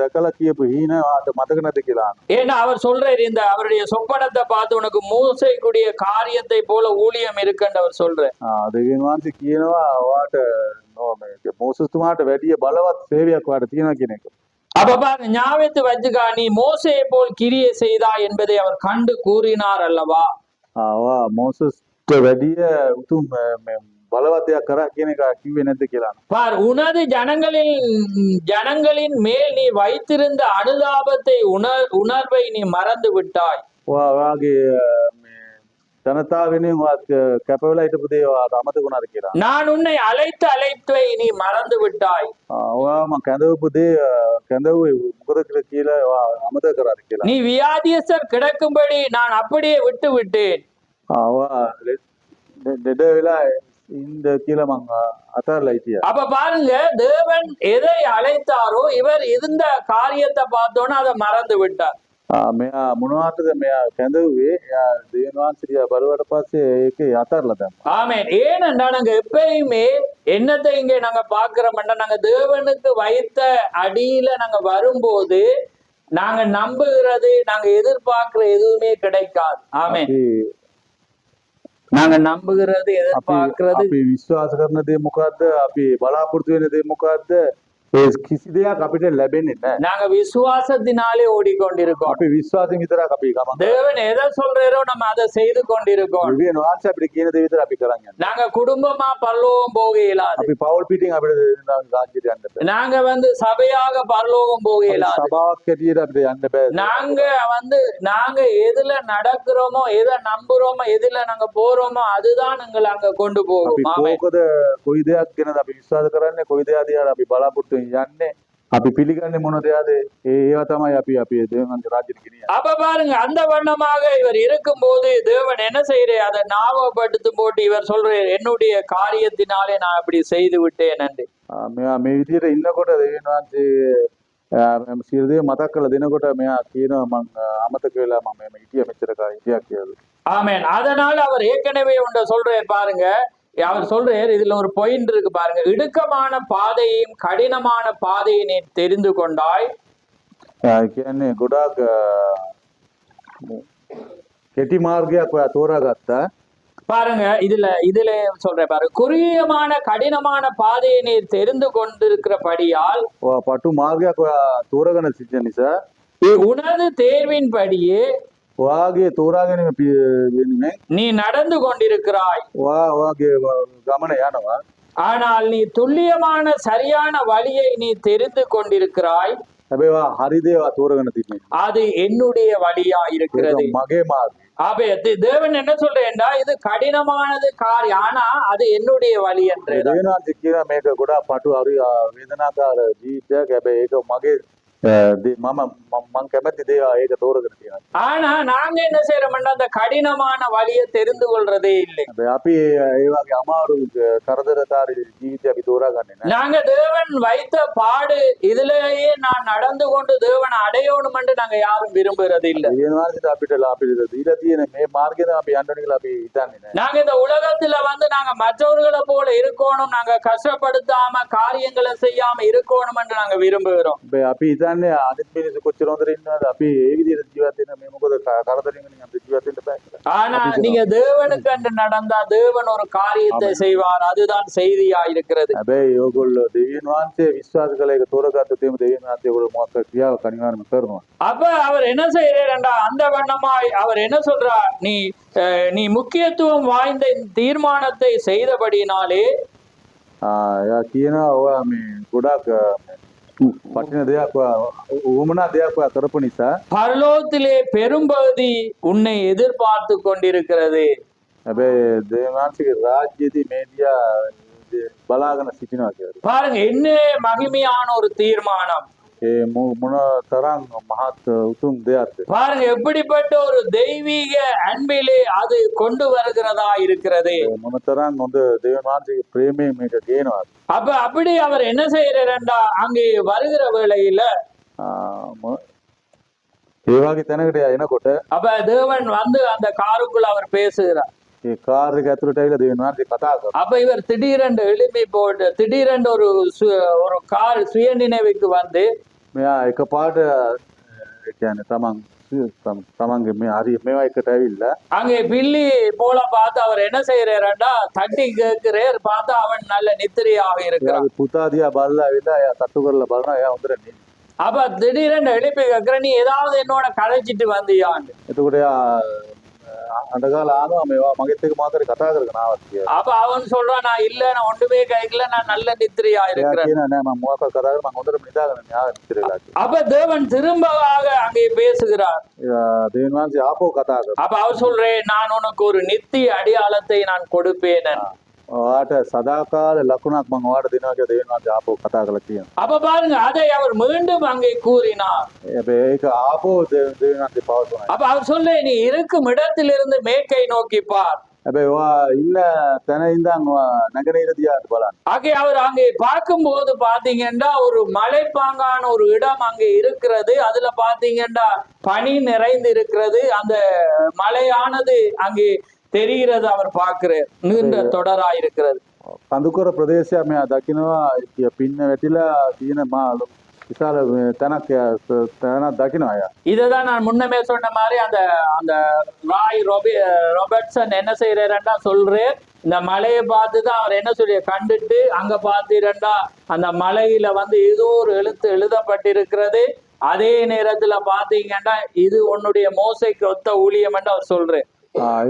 දැකලා කියපු හීන ආට මතක නැද්ද කියලා. ஏன்னா அவர் சொல்றாரு, இந்த அவருடைய சொப்பனத்தை பார்த்து உனக்கு மூசைக்குரிய காரியத்தை போல ஊழியம் இருக்குன்னு அவர் சொல்றாரு. දෙවියන් වහන්සේ කියනවා ඔයාට මේ මෝසස්තුමාට වැඩිය බලවත් සේවයක් ඔයාට තියෙනවා කියන එක. அப்ப பாருங்க, ஞாபகத்தை வச்சுக்கா, நீ மோசையை போல் கிரியை செய்தா என்பதை அவர் கண்டு கூறினார் அல்லவா? ඔයා මෝසස්ට වැඩිය උතුම් බලවත් දෙයක් කරා කියන එක කිව්වේ නැද්ද කියලා. பார், உனது ஜனங்களின் மேல் நீ வைத்திருந்த அனுதாபத்தை உணர்வை நீ மறந்து விட்டாய். ඔයාගේ මේ ජනතාව වෙනුවෙන් ඔයා කැප වෙලා හිටපු දේ ඔයාට අමතක වුණාද කියලා. நான் உன்னை அழைத்தவை நீ மறந்து விட்டாய். ඔයාම කැඳවපු දේ කැඳවුවේ මොකද කියලා ඔයා අමතක කරාද කියලා. நீ வியாதியஸ்தர் கிடக்கும்படி நான் அப்படியே விட்டு விட்டேன். ඔයා දෙඩ වෙලා இந்த கீழே மங்க அத்தார்ல ஐட்டியா. அப்ப பாருங்க, தேவன் எதை அழைத்தாரோ இவர் இருந்த காரியத்தை பார்த்தோன்னா அதை மறந்து விட்டார். මෙයා මොනවටද මෙයා කැඳවුවේ? එයා දෙවියන් වහන්සේ බලවට පස්සේ ඒකේ අතාරලා දැම්මා. ஆமென். ஏனென்றா நாங்க எப்பயுமே என்னத்தை இங்கே நாங்க பாக்குறோம்னா, நாங்க தேவனுக்கு வைத்த அடியில நாங்க வரும்போது நாங்க நம்புகிறது, நாங்க எதிர்பார்க்கிற எதுவுமே கிடைக்காது. ஆமென். நாங்க நம்புகிறது, எதிர்பார்க்கிறது, අපි විශ්වාස කරන දේ මොකද්ද? අපි බලාපොරොත්තු වෙන දේ මොකද්ද? ඒ කිසි දෙයක් අපිට ලැබෙන්නේ නැහැ. நாங்க விசுவாசத்தினாலே ஓடிக்கொண்டிருக்கோம். අපි විශ්වාසයෙන් විතරක් අපි ගමන්. தேவன் எதை சொல்றாரோ நம்ம அதை செய்து கொண்டிருக்கோம். දෙවියන් වහන්සේ අපිට කියන දේ විතර අපි කරන් යනවා. நாங்க குடும்பமா பரலோகம் போக இயலாது. අපි පවුල් පිටින් අපිට රාජ්‍යයට යන්න බෑ. நாங்க சபையாக பரலோகம் போக இயலாது. සභාවක් හැටියට අපිට යන්න බෑ. நாங்க எதுல நடக்கிறோமோ, எதை நம்புறோமோ, எதுல நாங்க போறோமோ அதுதான் எங்களை அங்க கொண்டு போகும். අපි කොහොමද කොයි දෙයක් ගැනද අපි විශ්වාස කරන්නේ? කොයි දෙයක් දිහාද අපි බලාපොරොත්තු යන්නේ? අපි පිළිගන්නේ මොනවද යාද? ඒවා තමයි අපි දෙවියන්ගේ රාජ්‍යෙට ගෙනියන්නේ. அப்ப பாருங்க அந்த வண்ணமாக இவர் இருக்கும்போது தேவன் என்ன செய்யறாரு, அதை ஞாபகப்படுத்தும் போட்டு இவர் சொல்றாரு, என்னுடைய காரியத்தினாலே நான் இப்படி செய்து விட்டேன் என்று. මෙයා මේ විදිහට ඉන්නකොට දෙවියන් වහන්සේ සියලු දේ මතක් කරලා දෙනකොට මෙයා කියනවා මං අමතක වෙලා මම මේ හිටියා මෙච්චර කාලෙ හිටියා කියලා. ஆமென். அதனால அவர் ஏற்கனவே ஒன்றை சொல்றாரு பாருங்க. அவர் சொல்றாரு, இதுல ஒரு பாயிண்ட் இருக்கு பாருங்க. இடுக்கமான பாதையையும் கடினமான பாதையை நீ தெரிந்து கொண்டாய். කියන්නේ ගොඩාක් කෙටි මාර්ගයක් ඔයා තෝරාගත්තා. பாருங்க, இதுல சொல்ற பாருங்க, குறுகியமான கடினமான பாதையை நீ தெரிந்து கொண்டிருக்கிறபடியால் ඔයා පටු මාර්ගයක් ඔයා තෝරාගෙන සිටින නිසා உனது தேர்வின்படியே ඔයාගේ තෝරා ගැනීම වෙනුවෙන් நீ நடந்து கொண்டிருக்கிறாய். ඔයාගේ ගමන යනවා. ஆனால் நீ துல்லியமான சரியான வழியை நீ தெரிந்து கொண்டிருக்கிறாய். හැබැයි ඔයා හරි දේ ඔයා තෝරගෙන තිබෙනවා. அது என்னுடைய வழியா இருக்கிறது. ඒක මගේ මාර්ගය. அப்ப தேவன் என்ன சொல்றேன்டா, இது கடினமானது காரியம், ஆனா அது என்னுடைய வழி என்று. දෙවියන් කියනවා මේක ගොඩාක් පටු හරි වේදනාකාර ජීවිතයක්. හැබැයි ඒක මගේ මම කැමති දේ ඒක තෝරගෙන තියෙනවා. ஆனா நாங்க என்ன செய்யறோம்னா அந்த கடினமான வழியை தெரிந்து கொள்றதே இல்லை. හැබැයි අපි ඒ වගේ අමාරු කරදරකාරී ජීවිතය අපි තෝරාගන්නේ නැහැ. நாங்க தேவன் வைத்த பாடு இதுலயே நான் நடந்து கொண்டு தேவனை அடையணும் என்று நாங்க யாரும் விரும்புறது இல்லை. දෙවියන් වහන්සේට අපිට දීලා තියෙන මේ මාර්ගයෙන් අපි යන්න ඕනේ කියලා අපි හිතන්නේ නැහැ. நாங்க இந்த உலகத்துல நாங்க மற்றவர்களை போல இருக்கணும், நாங்க கஷ்டப்படுத்தாம காரியங்களை செய்யாம இருக்கணும் என்று நாங்க விரும்புகிறோம். හැබැයි අපි හිතන්නේ අනිත් මිනිස්සු කොච්චර හොඳට ඉන්නවද අපි ඒ විදිහට ජීවත් වෙන මේ මොකද කරදරින් වලින් අපි ජීවත් වෙන්න බෑ කියලා. ஆனா நீங்க தேவனுக்கு என்று நடந்தா தேவன் ஒரு காரியத்தை செய்வார். அதுதான் செய்தியா இருக்கிறது. හැබැයි ඕගොල්ලෝ දෙවියන් වහන්සේ විශ්වාස කළ එක තෝරගත්තොත් එimhe දෙවියන් වහන්සේ ඕගොල්ලෝ මොකක් ක්‍රියාවක් අනිවාර්යයෙන්ම කරනවා. அப்ப அவர் என்ன செய்யறாருண்டா, அந்த வண்ணமாய் அவர் என்ன சொல்றார், நீ முக்கியத்துவம் வாய்ந்த இந்த தீர்மானத்தை செய்தபடினாலே එයා කියනවා ඔයා මේ ගොඩාක් පටින දෙයක් උවමනා දෙයක් ඔයා කරපු නිසා பரலோகத்திலே பெரும்பகுதி உன்னை எதிர்பார்த்து கொண்டிருக்கிறது. හැබැයි දෙවියන් වහන්සේගේ රාජ්‍යයේදී මේ දිහා බලාගෙන සිටිනවා කියලා. பாருங்க, என்ன மகிமையான ஒரு தீர்மானம். ඒ මොන තරම් මහත් උතුම් දෙයක්ද. பாருங்க, எப்படிப்பட்ட ஒரு தெய்வீக அன்பிலே அது கொண்டு வருகிறதா இருக்கிறது. මොන තරම් හොඳ දෙවියන් වහන්සේගේ ප්‍රේමයෙන් මේක ගේනවා. அப்ப அப்படி அவர் என்ன செய்யறாருண்டா, அங்கே வருகிற வேளையில ඒ වගේ තැනකට එනකොට அப்ப தேவன் அந்த காருக்குள்ள அவர் பேசுகிறார். ඒ කාර් එක ඇතුළට ඇවිල්ලා දෙවියන් වහන්සේ කතා කරනවා. அப்ப இவர் திடீரென்று எழுப்பி போட்டு திடீரென்று ஒரு கார் சுயநினைவுக்கு வந்து මෙයා එකපාරට කියන්නේ තමන්ගේ මේ හරි මේවා එකට ඇවිල්ලා அங்கே பில்லி போல பார்த்து அவர் என்ன செய்யறாருண்டா, தட்டி கேட்கிறார். பார்த்தா அவன் நல்ல நித்திரையாக இருக்கிறான். පුතා දිහා බලලා ඇවිල්ලා එයා තට්ටු කරලා බලනවා එයා හොඳට නේ. அப்ப திடீரென்று எழுப்பி கேட்கிற, நீ ஏதாவது என்னோட கதைச்சிட்டு வந்தியான்னு. එතකොට එයා අඬගාලා ආනවා මේවා මගෙත් එක්ක මාතරේ කතා කරගෙන ආවත් කියලා. அப்ப அவன் சொல்றான், நான் இல்ல, நான் ஒன்றுமே கேட்கல, நான் நல்ல நித்திரையா එයා இருக்கிறேன். කියනවා නෑ මම මොකක්ද කතා කරේ මම හොඳටම නිදාගෙන න්යාය නිතරලා කියලා. அப்ப தேவன் திரும்பமாக அங்கே பேசுகிறார். දෙවියන් වහන්සේ ආපහු කතා කරනවා. அப்ப அவர் சொல்றேன், நான் உனக்கு ஒரு நித்திய அடையாளத்தை நான் கொடுப்பேன். ඔයාට සදාකාල ලකුණක් මම ඔයාට දෙනවා කියලා දෙවියන් වහන්සේ ආපහු කතා කරලා කියනවා. அப்ப பாருங்க, அதை அவர் மீண்டும் அங்கே கூறினார். හැබැයි ඒක ආපහු දෙවියන් වහන්සේ පවතුනා. அப்ப அவர் சொல்ல, நீ இருக்கும் இடத்திலிருந்து மேற்கை நோக்கி பார். හැබැයි ඔයා ඉන්න තැන ඉඳන් ඔයා නැගණීර දිහාට බලන්න. ஆகவே அவர் அங்கே பார்க்கும்போது பாத்தீங்கன்னா ஒரு மலைப்பாங்கான ஒரு இடம் அங்கே இருக்கிறது. அதுல பாத்தீங்கன்னா பனி நிறைந்து இருக்கிறது. அந்த மலையானது அங்கே தெரிகிறது. அவர் பார்க்கிறார், நீண்ட தொடரா இருக்கிறது. කඳුකර ප්‍රදේශය මෙයා දකිනවා පින්න වැටිලා තියෙන මා විශාල තැනක් දකිනවා එයා. இததான் நான் முன்னமே சொன்ன மாதிரி அந்த ராய் ராபர்ட்சன் என்ன செய்யறாருன்னா சொல்றேன், இந்த மலையை பார்த்து தான் அவர் என்ன சொல்லி கண்டுட்டு அங்க பார்த்தீரண்டா அந்த மலையில ஏதோ ஒரு எழுத்து எழுதப்பட்டிருக்கிறது. அதே நேரத்துல பாத்தீங்கன்னா இது உன்னுடைய மோசைக்கு ஒத்த ஊழியம் என்று அவர் சொல்றேன்.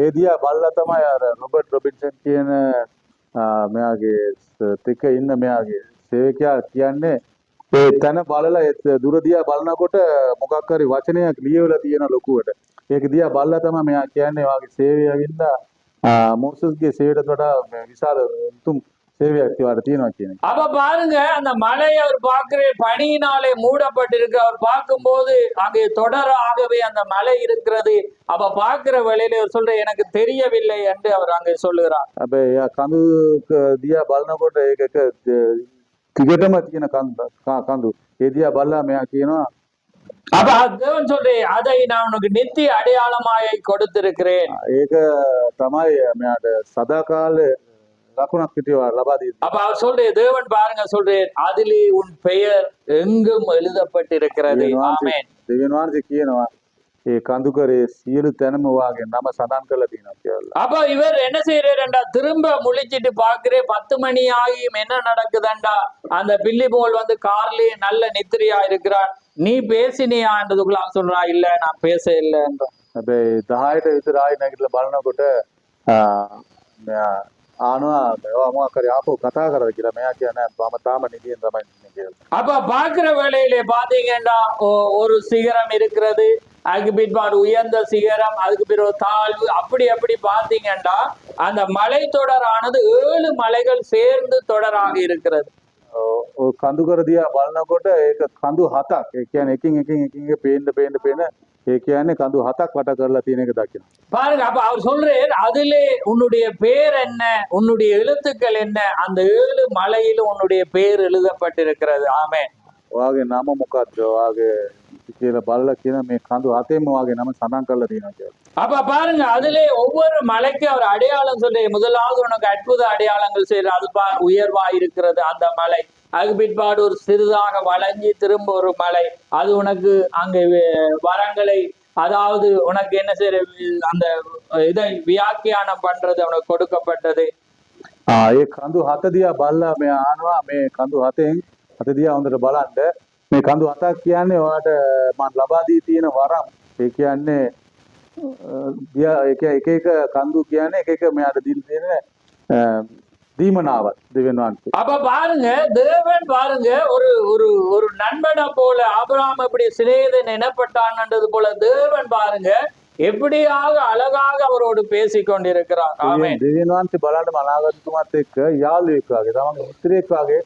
ඒ දිහා බලලා තමයි අර රොබර්ට් රොබින්සන් කියන මෙයාගේ ටික ඉන්න මෙයාගේ සේවකයා කියන්නේ ඒ තැන බලලා දුර දිහා බලනකොට මොකක් හරි වචනයක් ලියවලා තියෙන ලොකුවට ඒක දිහා බලලා තමයි මෙයා කියන්නේ වාගේ සේවයකින්ද මෝසස්ගේ සේවයට වඩා විශාල උතුම් සේවයක් තියෙනවා කියන එක. அப்ப பாருங்க அந்த மலை அவர் பார்க்கிற பனியினாலே மூடப்பட்டிருக்கு. அவர் பார்க்கும்போது அங்கே தொடராகவே அந்த மலை இருக்கிறது. அப்ப பார்க்கிற வேளையில அவர் சொல்ற எனக்கு தெரியவில்லை என்று அவர் அங்கே சொல்லுகிறார். හැබැයි එයා කඳු දිහා බලනකොට ඒක එක දිගටම තියෙන කඳු. ඒ දිහා බලලා මෙයා කියනවා அப்ப தேவன் சொல்றேன் அதை நான் உனக்கு நித்திய அடையாளமாய் கொடுத்திருக்கிறேன். ඒක තමයි මෙයාට සදාකාල ලකුණක් හිටියවා ලබා දී. அப்ப அவர் சொல்றேன் தேவன் பாருங்க சொல்றேன் அதிலே உன் பெயர் எங்கும் எழுதப்பட்டிருக்கிறது. ஆமென். දෙවියන් වහන්සේ කියනවා ඒ කඳුකරේ සියලු තැනම වාගේ නම සඳහන් කරලා තියෙනවා කියලා. அப்ப இவர் என்ன செய்யறாருண்டா திரும்ப முழிச்சிட்டு பாக்குறே 10 மணி ஆகியும் என்ன நடக்குதுண்டா அந்த பில்லி போல் வந்து கார்லயே நல்ல நித்திரையா இருக்கிறான். நீ பேசினியான்றதுக்குள்ள சொல்றா இல்ல நான் பேச இல்லைன்ற. හැබැයි 10ට විතර ආයි නැගිටලා බලනකොට මෙයා ආනවා මේවා මොකක් හරි ආපහු කතා කරලා කියලා මෙයා කියන්නේ මම තාම නිදියෙන් තමයි ඉන්නේ කියලා. அப்ப பாக்குற வேளையிலே பாத்தீங்கன்னா ஒரு சிகரம் இருக்கிறது, அதுக்கு பிற்பாடு உயர்ந்த சிகரம், அதுக்கு பிறகு தாழ்வு, அப்படி அப்படி பாத்தீங்கன்னா அந்த மலை தொடரானது 7 மலைகள் சேர்ந்து தொடராக இருக்கிறது. කඳුකර දිහා බලනකොට ඒක කඳු 7ක්. ඒ කියන්නේ එකින් එක පේන්න ඒ කියන්නේ කඳු 7ක් වට කරලා තියෙන එක දකින්න. பாருங்க அப்ப அவர் சொல்றார் அதிலே உன்னுடைய பேர் என்ன, உன்னுடைய எழுத்துக்கள் என்ன, அந்த 7 மலையிலும் உன்னுடைய பேர் எழுதப்பட்டிருக்கிறது. ஆமென். ඔයාගේ නම මොකක්ද? ඔයාගේ කියලා බලලා කියන මේ කඳු 7ෙම ඔයාගේ නම සඳහන් කරලා තියෙනවා කියලා. அப்ப பாருங்க அதிலே ஒவ்வொரு மலைக்கும் அவர் அடையாளம் சொல்லி முதலாவது உனக்கு அற்புத அடையாளங்கள் செய்யற அது உயர்வா இருக்கிறது அந்த மலை. அதுக்கு பிற்பாடு ஒரு சிறிதாக வளைஞ்சி திரும்ப ஒரு மலை, அது உனக்கு அங்கே வரங்களை அதாவது உனக்கு என்ன செய்யற அந்த இதை வியாக்கியானம் பண்றது உனக்கு கொடுக்கப்பட்டது. ඒ කඳු 7 දිහා බලලා මෙයා ආනවා මේ කඳු 7ෙන් 7 දිහා හොඳට බලන්න. මේ කඳු 7ක් කියන්නේ ඔයාට මම ලබා දී තියෙන වරම්. ඒ කියන්නේ එක එක කඳු කියන්නේ එක එක මෙයාට දීලා තියෙන தீமனாவர் தேவன் வான்ட்டு. அப்ப பாருங்க தேவன் பாருங்க ஒரு ஒரு ஒரு நண்பனை போல ஆபிரகாம் எப்படி சிநேகிதன் எனப்பட்டான்ன்றது போல தேவன் பாருங்க எப்படியாக அழகாக அவரோடு பேசிக் கொண்டிருக்கிறார். ஆமென். தேவன் வான்ட்டு බලන්න මනාගතුමාත් එක්ක යාළුවෙක් වගේ තමයි මිත්‍රයෙක් වගේ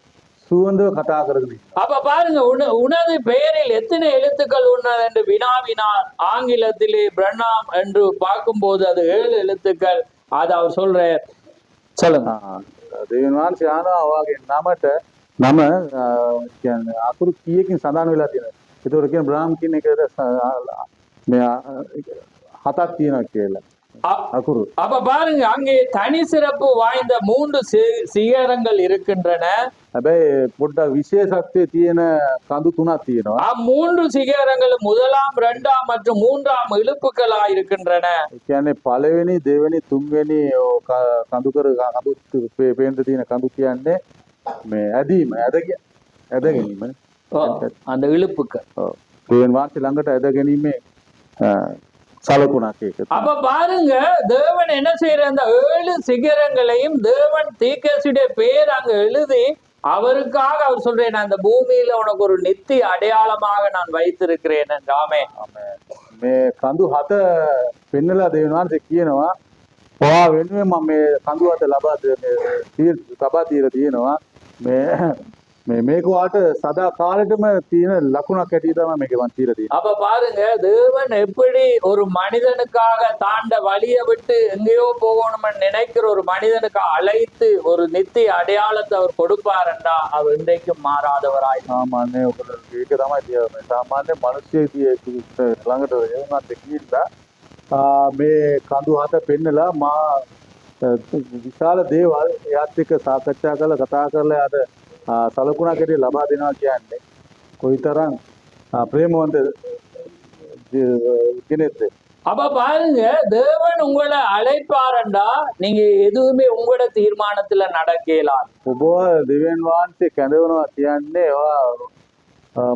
සුවඳව කතා කරගෙන. அப்ப பாருங்க உனது பெயரில் எத்தனை எழுத்துக்கள் உள்ளது என்று வினாவினார். ஆங்கிலத்திலே பிரண்ணாம் என்று பார்க்கும்போது அது 7 எழுத்துக்கள். அது அவர் சொல்ற சொல்லுங்க. දෙවියන් වහන්සේ ආනවා ඔයාගේ නමට නම කියන්නේ අකුරු කීයකින් සඳහන් වෙලා තියෙනවා. ඒතකොට කියන බ්‍රාහ්ම කියන එකට මේ 7ක් තියෙනවා කියලා. අකුරු. அப்ப பாருங்க அங்கே தனி சிறப்பு வாய்ந்த 3 சிகரங்கள் இருக்கின்றன. හැබැයි පොඩ්ඩක් විශේෂත්වයේ තියෙන කඳු 3ක් තියෙනවා. 3 சிகரங்களும் 1ஆம் 2ஆம் மற்றும் 3ஆம் இழுப்புகளா இருக்கின்றன. ඒ කියන්නේ පළවෙනි දෙවෙනි තුන්වෙනි කඳුකර කඳු පේන්න තියෙන කඳු කියන්නේ මේ ඇදීම ඇදගැනීම அந்த இழுப்புகள். தேவன் வார்த்தை ළඟට ඇද ගැනීමේ சலகுணாக்கு ඒක. அப்ப பாருங்க தேவன் என்ன செய்யற அந்த 7 சிகரங்களையும் தேவன் தீர்க்கதரிசியுடைய பேர் அங்க எழுதி அவருக்காக அவர் சொல்றேன் அந்த பூமியில உனக்கு ஒரு நித்திய அடையாளமாக நான் வைத்திருக்கிறேன் என்றாமே. මේ කඳු 7 පෙන්නලා දෙවියන් වහන්සේ කියනවා ඔයා වෙනුවෙන් මම මේ කඳු 7 ලබා දීලා තියෙනවා. මේක වාට සදා කාලෙටම තියෙන ලකුණක් ඇටිය තමයි මේක මම කියලා තියෙන්නේ. அப்ப பாருங்க தேவன் எப்படி ஒரு மனிதனுக்காக தாண்ட வழியை விட்டு எங்கேயோ போகணும்னு நினைக்கிற ஒரு மனிதனுக்கு அழைத்து ஒரு நித்திய அடையாளத்தை அவர் கொடுப்பாருண்டா அவர் இன்றைக்கும் மாறாதவராய். සාමාන්‍ය ඔබට ඒක තමයි කියන්නේ. සාමාන්‍ය මිනිස්සෙක් ළඟට එවුනත් කියලා මේ කඳු 7 පෙන්නලා මා විශාල දේවල් එයාත් එක්ක සාකච්ඡා කරලා කතා කරලා යාට සලකුණක් ඇටිය ලබා දෙනවා කියන්නේ කොයිතරම් ප්‍රේමවන්ත කෙනෙක්ද. அப்ப பாருங்க தேவன் உங்களை அழைப்பாரண்டா நீங்க எதுவுமே உங்களோட தீர்மானத்துல நடக்கலாம். ඔබ දෙවියන් වහන්සේ කැඳවනවා කියන්නේ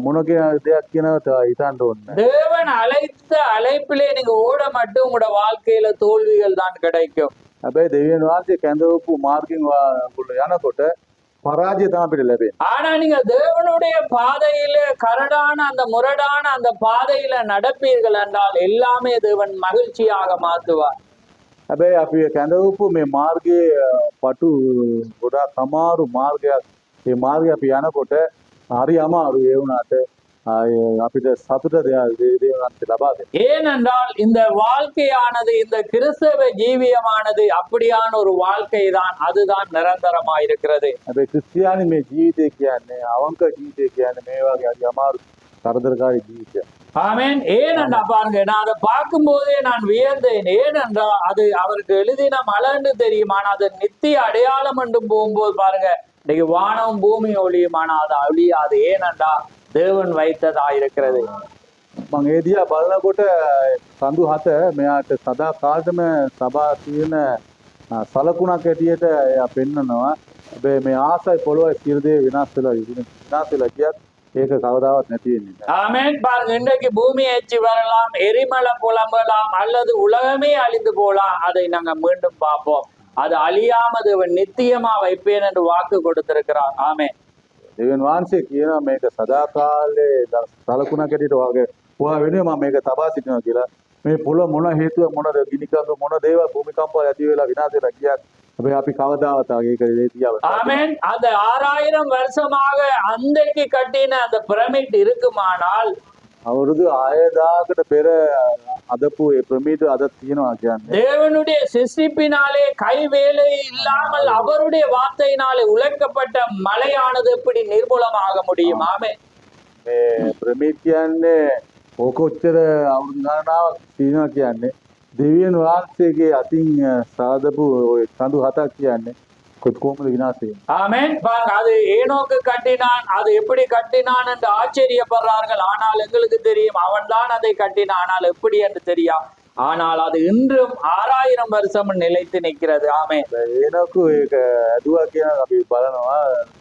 මොන දෙයක් කියනවද හිතන්න ඕනේ. தேவன் அழைத்த அழைப்பிலே நீங்க ஓட மட்டும் உங்களோட வாழ்க்கையில தோல்விகள் தான் கிடைக்கும். හැබැයි දෙවියන් වහන්සේ කැඳවපු මාර්ගෙන් යනකොට பராஜய தான் அப்படி லபே. ஆனா நீங்க தேவனுடைய பாதையில கரடான அந்த முரடான அந்த பாதையில நடப்பீர்கள் என்றால் எல்லாமே தேவன் மகிழ்ச்சியாக மாத்துவார். හැබැයි අපි කැඳවපු මේ මාර්ගයේ පටු ගොඩාක් අමාරු මාර්ගයක්. මේ මාර්ගය අපි යනකොට හරි අමාරු ඒ වුණාට අපිට සතුට දේවනාන්ත ලබා දෙන්න. ஏனென்றால் இந்த வாழ்க்கையானது இந்த கிறிஸ்தவ ஜீவியமானது அப்படியான ஒரு வாழ்க்கை தான், அதுதான் நிரந்தரமா இருக்கிறது. හැබැයි ක්‍රිස්තියානි මේ ජීවිතය කියන්නේ අවංක ජීවිතය කියන්නේ මේ වගේ හරි අමාරු කරදරකාරී ජීවිතයක්. ஆமென். ஏனென்றா பாருங்க, நான் அதை பார்க்கும் போதே நான் வியந்தேன். ஏனென்றா அது அவருக்கு எழுதின மலர்ந்து தெரியும், ஆனா அது நித்திய அடையாளம் என்றும் போகும்போது பாருங்க, இன்னைக்கு வானம் பூமி ஒளியும், ஆனா அது அழியாது. ஏனென்றா தேவன் வைத்ததா இருக்கிறது. මම ඒ දිහා බලනකොට කඳු හත මෙයාට සදා කාලෙම සබා තියෙන සලකුණක් ඇටියට එයා පෙන්නනවා. හැබැයි මේ ආසයි පොළොවයි සියලු දේ විනාශ වෙලා ගියත් ඒක කවදාවත් නැති වෙන්නේ නැහැ. ஆமென். பாருங்க, இன்றைக்கு பூமி எச்சி வரலாம், எரிமலை புலம்பலாம், அல்லது உலகமே அழிந்து போலாம், அதை நாங்க மீண்டும் பார்ப்போம். அது அழியாம தேவன் நித்தியமா வைப்பேன் என்று வாக்கு கொடுத்திருக்கிறார். ஆமென். දෙවියන් වහන්සේ කියනවා මේක සදාකාලේ සලකුණක් ඇටියට වගේ ඔයා වෙනුවෙන් මම මේක තබා සිටිනවා කියලා. මේ පොළොව මොන හේතුව මොනද ගිනිකඳු මොන දේවල් භූමිකම්පය ඇති වෙලා විනාශ වෙලා ගියත් හැබැයි අපි කවදාවත් ඒක දේතියව. ஆமென். அந்த 6000 வருஷமாக அன்றைக்கு கட்டின அந்த பிரமிட் இருக்குமானால் අවුරුදු 6000කට පෙර අදපු ඒ ප්‍රමිත අද තියෙනවා කියන්නේ. தேவனுடைய சிருஷ்டிப்பினாலே கைவேலை இல்லாமல் அவருடைய வார்த்தையினாலே உழைக்கப்பட்ட மலையானது எப்படி நிர்மூலமாக முடியும்? ஆமென். මේ ප්‍රමිත කියන්නේ ඕක උච්චර අවුරුදු ගණනාවක් තියෙනවා කියන්නේ දෙවියන් වහන්සේගේ අතින් සාදපු ඔය කඳු හතක් කියන්නේ කොහොමද විනාශ වෙන්නේ? ஆமென். பாருங்க, அது ஏனோக்கு கட்டினான், அது எப்படி கட்டினான் என்று ஆச்சரியப்படுறார்கள். ஆனால் எங்களுக்கு தெரியும் அவன் தான் அதை கட்டினான், ஆனால் எப்படி என்று தெரியும். ஆனால் அது இன்றும் 6000 வருஷம் நிலைத்து நிற்கிறது. ஆமென். ඒනකු ඒක ඇදුවා කියන අපි බලනවා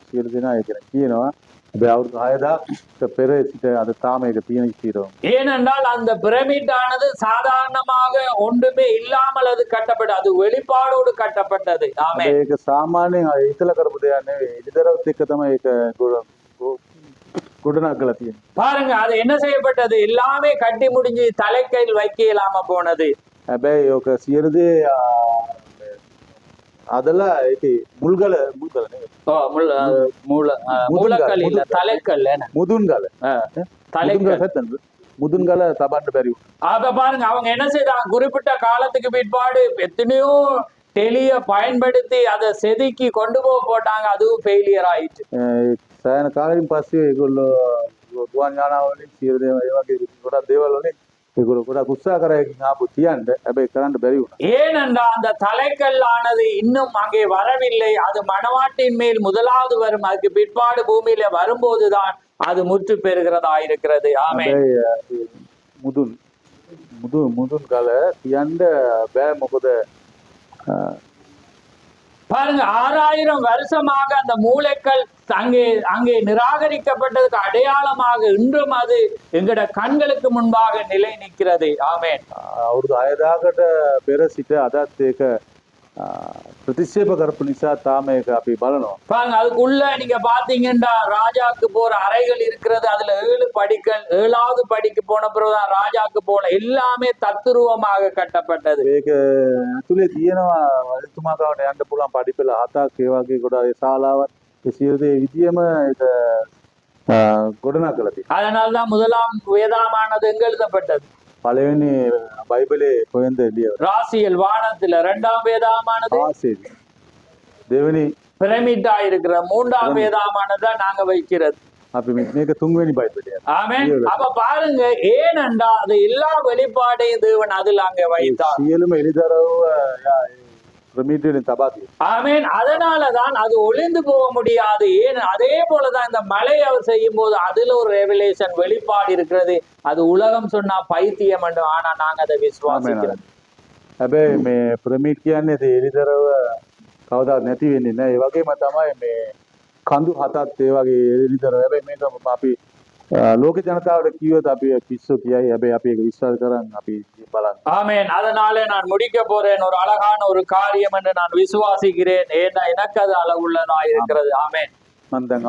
සියලු දෙනා ඒක කියනවා. හැබැයි අවුරුදු 6000ක පෙර සිට අද තාම ඒක තියෙන ඉතිරෝ. ஏனென்றால் அந்த பிரமிட் ஆனது சாதாரணமாக ஒன்றுமே இல்லாமல் அது கட்டப்பட்டது, அது வெளிப்பாடோடு கட்டப்பட்டது. ஆமென். ඒක සාමාන්‍යයෙන් අය හිතලා කරපු දෙයක් නෙවෙයි. ඉදිරියරත් එක්ක තමයි ඒක ගොඩනගලා තියෙන්නේ. பாருங்க, அது என்ன செய்யப்பட்டது? எல்லாமே கட்டி முடிஞ்சு தலைக்கையில் வைக்க இல்லாம போனது. හැබැයි ඕක සියලු දේ அதெல்லாம் ඒකේ මුල්ගල නෙවෙයි. மூலக்கல் இல்ல, தலைக்கல். මුදුන්ගල. தலைக்கல். මුදුන්ගල තබන්න බැරි වුණා. அப்ப பாருங்க, அவங்க என்ன செய்தாங்க? குறிப்பிட்ட காலத்துக்கு பிற்பாடு எத்தனையோ டெலிய பயன்படுத்தி அதை செதுக்கி கொண்டு போட்டாங்க, அதுவும் ஃபெயிலியர் ஆயிடுச்சு. සෑහෙන කාලෙකින් පස්සේ ඒගොල්ලෝ ගුවන් යානාවලින් සියලු දේවල් ඒ වගේ ගොඩක් දේවල් වලින් ඒගොල්ලෝ ගොඩක් උත්සාහ කරා ඒකින් ආපු තියන්න. හැබැයි කරන්න බැරි වුණා. ஏனென்றால் அந்த தலைக்கல்லானது இன்னும் அங்கே வரவில்லை. அது மணவாட்டின் மேல் முதலாவது வரும், அதுக்கு பிற்பாடு பூமியில வரும்போதுதான் அது முற்று பெறுகிறதா இருக்கிறது. ஆமென். හැබැයි මුදුන් ගල තියන්න බෑ. මොකද பாருங்க, 6000 வருஷமாக அந்த மூளைக்கல் அங்கே நிராகரிக்கப்பட்டதுக்கு அடையாளமாக இன்றும் அது எங்கட கண்களுக்கு முன்பாக நிலை நிற்கிறது. ஆமென். අවුරුදු 6000කට පෙර සිට අදත් ඒක ප්‍රතික්ෂේප කරපු නිසා තාම ඒක අපි බලනවා. பாருங்க, அதுக்குள்ள நீங்க பாத்தீங்கன்னா ராஜாக்கு போற அறைகள் இருக்கிறது. அதுல 7 படிக்கல், 7வது படிக்கு போன பிறகுதான் ராஜாக்கு போன எல்லாமே தத்துருவமாக கட்டப்பட்டது. ඒක ඇතුලේ තියෙනවා රජතුමා ගාවට යන්න පුළුවන් පඩිපෙළ 7ක් ඒ වගේ ගොඩාක් ශාලාවක් ඒ සියලු දේ විදියම ඒක ගොඩනගලා තියෙනවා. அதனால்தான் முதலாம் வேதாமானது எங்க எழுதப்பட்டது? පළවෙනි බයිබලේ කොහෙන්ද එළිය? ராசியல் வானத்துல. 2ஆம் வேதாமானது ආසෙදි. දෙවෙනි பிரமிட்டா இருக்கிற 3ஆம் வேதாமானதை நாங்க வைக்கிறது. අපි මේක තුන්වෙනි බයිබලය. ஆமென். அப்ப பாருங்க, ஏனென்றா அது எல்லா வெளிப்பாடையும் தேவன் அதில் அங்க வைத்தார். සියලුම එළිදරව් ප්‍රමිතියෙන් තබා තියෙනවා. ஆமென். அதனாலதான் அது ஒளிந்து போக முடியாது. ஏன் அதே போலதான் இந்த மலை அவர் செய்யும் போது அதுல ஒரு ரெவலேஷன் வெளிப்பாடு இருக்கிறது. அது உலகம் சொன்னா பைத்தியம் என்று, ஆனா நாங்க அதை விசுவாசிக்கிறோம். හැබැයි මේ ප්‍රමිත් කියන්නේ ඒ එළිදරව් කවදාවත් නැති වෙන්නේ නැහැ. ඒ වගේම තමයි මේ කඳු හතත් ඒ වගේ එළිදරව්. හැබැයි මේක අපි ලෝක ජනතාවට කිව්වොත් අපි පිස්සු කියයි. හැබැයි අපි ඒක විශ්වාස කරන් අපි බලන්න. ஆமென். அதனாலே நான் முடிக்க போறேன். ஒரு அழகான ஒரு காரியம் என்று நான் விசுவாசிக்கிறேன். ஏன்னா எனக்கு அது அளவுள்ளதா இருக்கிறது. ஆமென். මම දැන්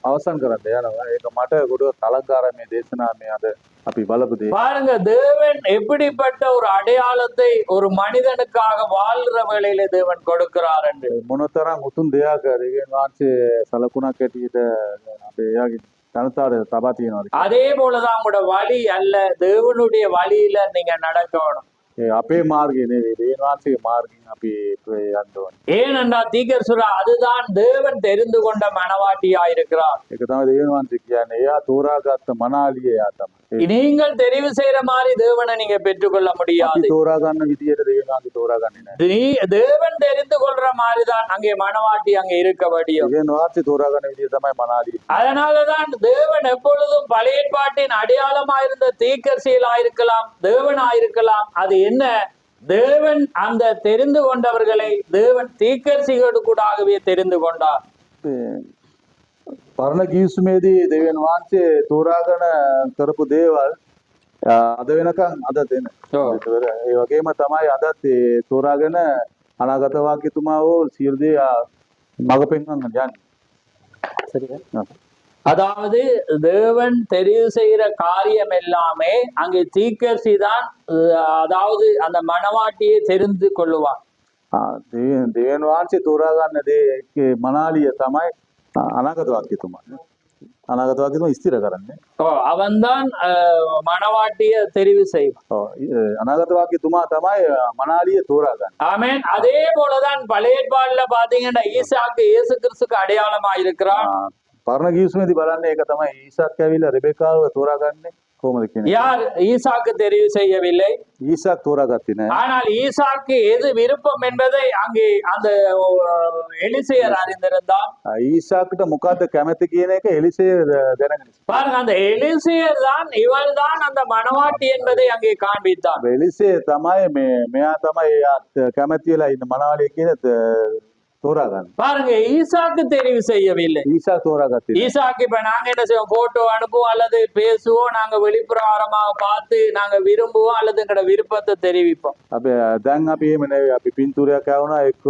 අවසන් කරන්න යනවා. ඒක මට ගොඩක් අලංකාරමය දේශනාවේ අද අපි බලපු දේ. பாருங்க, தேவன் எப்படிப்பட்ட ஒரு அடையாளத்தை ஒரு மனிதனுக்காக வாழ்ற வேளையில தேவன் கொடுக்கிறார் என்று. මොනතරම් උතුම් දෙයක් දෙවියන් වහන්සේ සලකුණක් ඇටියට අපේ එයාගේ ජනතාවට තබා තියෙනවාද? அதே போலதான் உங்களோட வழி அல்ல, தேவனுடைய வழியில நீங்க நடக்கணும். ඒ අපේ මාර්ගය නෙවෙයි දෙවියන් වහන්සේගේ මාර්ගයෙන් අපි යන්න ඕනේ. ஏனென்றா தீர்க்கதரிசி அதுதான் தேவன் தெரிந்து கொண்ட மணவாட்டியா இருக்கிறார். ඒක තමයි දෙවියන් වහන්සේ කියන්නේ. එයා තෝරාගත්ත මනාලිය එයා තමයි. நீங்கள் தெரிவு செய்யற மாதிரி தேவனை நீங்க பெற்றுக்கொள்ள අපි முடியாது. තෝරා ගන්න විදියට දෙවියන් වහන්සේ තෝරාගන්නේ නැහැ. தேவன் தெரிந்து கொள்ற மாதிரிதான் அங்கே மணவாட்டி அங்கே இருக்க முடியும். දෙවියන් වහන්සේ තෝරාගන්න විදිය තමයි මනාලිය. அதனாலதான் தேவன் எப்பொழுதும் பழைய ஏற்பாட்டின் அடையாளமாயிருந்த தீர்க்கதரிசிகளாயிருக்கலாம், தேவனாயிருக்கலாம். அது என்ன? தேவன் அந்த தெரிந்து கொண்டவர்களை தேவன் தீர்க்கதரிசிகளுக்கூடாகவே தெரிந்து கொண்டார். පරණ ගිවිසුමේදී දෙවියන් වහන්සේ තෝරාගෙන කරපු දේවල් අද වෙනකන් අද දෙන. ඒ වගේම තමයි අදත් ඒ තෝරාගෙන අනාගත වාක්‍යතුමාව සියලු දේ මඟ පෙන්වන්න යන්නේ. சரியா? அதாவது தேவன் தெரிவு செய்யற காரியம் எல்லாமே அங்கே தீர்க்கதரிசி தான், அதாவது அந்த மணவாட்டியை தெரிந்து கொள்ளுவான். දෙවියන් වහන්සේ තෝරාගන්න දේ මනාලිය තමයි අනාගත වාක්‍යතුමා. අනාගත වාක්‍යතුමා ස්ථිර කරන්නේ. அவன்தான் மணவாட்டியை தெரிவு செய்வான். අනාගත වාක්‍යතුමා තමයි මනාලිය තෝරාගන්නේ. ஆமென். அதே போலதான் பழைய ஏற்பாடுல பாத்தீங்கன்னா ஈசாக்கு இயேசு கிறிஸ்துக்கு அடையாளமா இருக்கிறான். පරණ ගිවිසුමේදී බලන්නේ ඒක තමයි ඊසාක් ඇවිල්ලා රෙබෙකාව තෝරාගන්නේ කොහොමද කියන්නේ. யார் ஈசாக்கு தெரிவு செய்யவில்லை, ඊසාක් තෝරාගත්තේ නැහැ. ஆனால் ஈசாக்கு எது விருப்பம் என்பதை அங்கே அந்த எலிசேயர் அறிந்திருந்தான். ඊසාක්ට මොකද්ද කැමති කියන එක එලිසේ දැනගෙන ඉස්සා. பாருங்க, அந்த எலிசேயர் தான் இவள் தான் அந்த மணவாட்டி என்பதை அங்கே காண்பித்தான். එලිසේ තමයි මෙයා තමයි කැමති වෙලා ඉන්න මනාලිය කියන තෝරාගන්න. பாருங்க, ஈசாக்கு தெரிவு செய்யவில்லை. ඊසාක් තෝරාගත්තේ. ஈசாக்கு இப்ப நாங்க என்ன செய்வோம்? போட்டோ அனுப்புவோம் அல்லது பேசுவோம், நாங்க வெளிப்பிரகாரமாக பார்த்து நாங்க விரும்புவோம் அல்லது எங்களோட விருப்பத்தை தெரிவிப்போம். අපි දැන් අපි එහෙම නෙවෙයි. අපි පින්තූරයක් ආවොනා එක්ක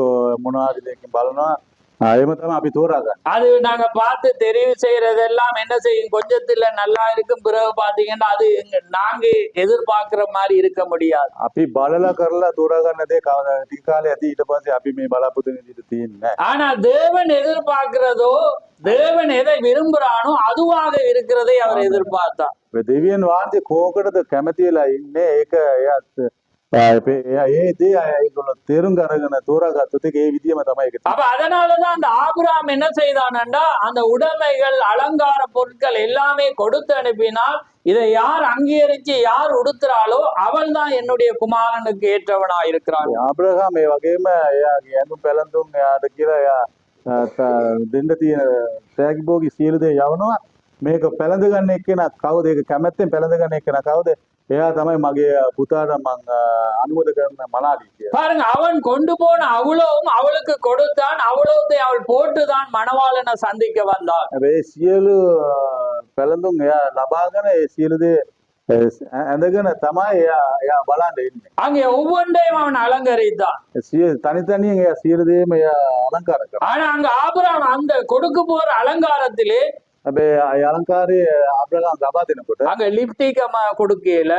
මොනවාරි දෙකකින් බලනවා. එහෙම තමයි අපි තෝරාගන්නේ. அது நாங்க பார்த்து தெரிவு செய்யறதெல்லாம் என்ன செய்யும்? கொஞ்சத்துல நல்லா இருக்கும், பிறகு பாத்தீங்கன்னா அது நாங்க எதிர்பார்க்கிற மாதிரி இருக்க முடியாது. අපි බලලා කරලා තෝරාගන්න දේ ටික කාලේ ඇති ඊට පස්සේ අපි මේ බලාපොරොත්තු වෙන විදිහට තියෙන්නේ නැහැ. ஆனா தேவன் எதிர்பார்க்கிறதோ, தேவன் எதை விரும்புறானோ அதுவாக இருக்கிறதை அவர் எதிர்பார்த்தார். දෙවියන් වහන්සේ කෝකටද කැමති වෙලා ඉන්නේ ඒක එයා ඒ දේ ඒගොල්ලෝ තේරුම් අරගෙන තෝරාගත්තොත් ඒක ඒ විදියම තමයි ඒක. அப்ப அதனாலதான் அந்த ஆபிரகாம் என்ன செய்தானண்டா, அந்த உடைமைகள் அலங்கார பொருட்கள் எல்லாமே கொடுத்து அனுப்பினால், இதை யார் அங்கீகரிச்சு யார் உடுத்துறாளோ அவள் தான் என்னுடைய குமாரனுக்கு ஏற்றவனா இருக்கிறாள். ආබ්‍රහාම ඒ වගේම එයාගේ ඇඳුම් පැළඳුම් එයාට කියලා එයා දෙන්න තියෙන තෑගි භෝගි සියලු දේ යවනවා. මේක පැළඳ ගන්න එක්කෙනා කවුද? ඒක කැමැත්තෙන් පැළඳ ගන්න එක්කෙනා කවුද? එයා තමයි මගේ පුතාට මං අනුමත කරන මනාලි කියලා. பாருங்க, அவன் கொண்டு போன அவ்வளவும் அவளுக்கு கொடுத்தான், அவ்வளவுத்தை அவள் போட்டுதான் மணவாளனை சந்திக்க வந்தாள். හැබැයි සියලු පැළඳුම් එයා ලබාගෙන ඒ සියලු දේ ඇඳගෙන තමයි එයා බලන්න ඉන්නේ. அங்கே ஒவ்வொன்றையும் அவன் அலங்கரித்தான். තනිතනියෙන් එයා සියලු දේම එයා අලංකාර කරා. ஆனா அங்க ஆபிரகாம் அந்த கொடுக்க போற அலங்காரத்திலே හැබැයි ඒ අලංකාරය ආබ්‍රහාම් ලබා දෙනකොට அங்க லிப்டிக் கொடுக்கல,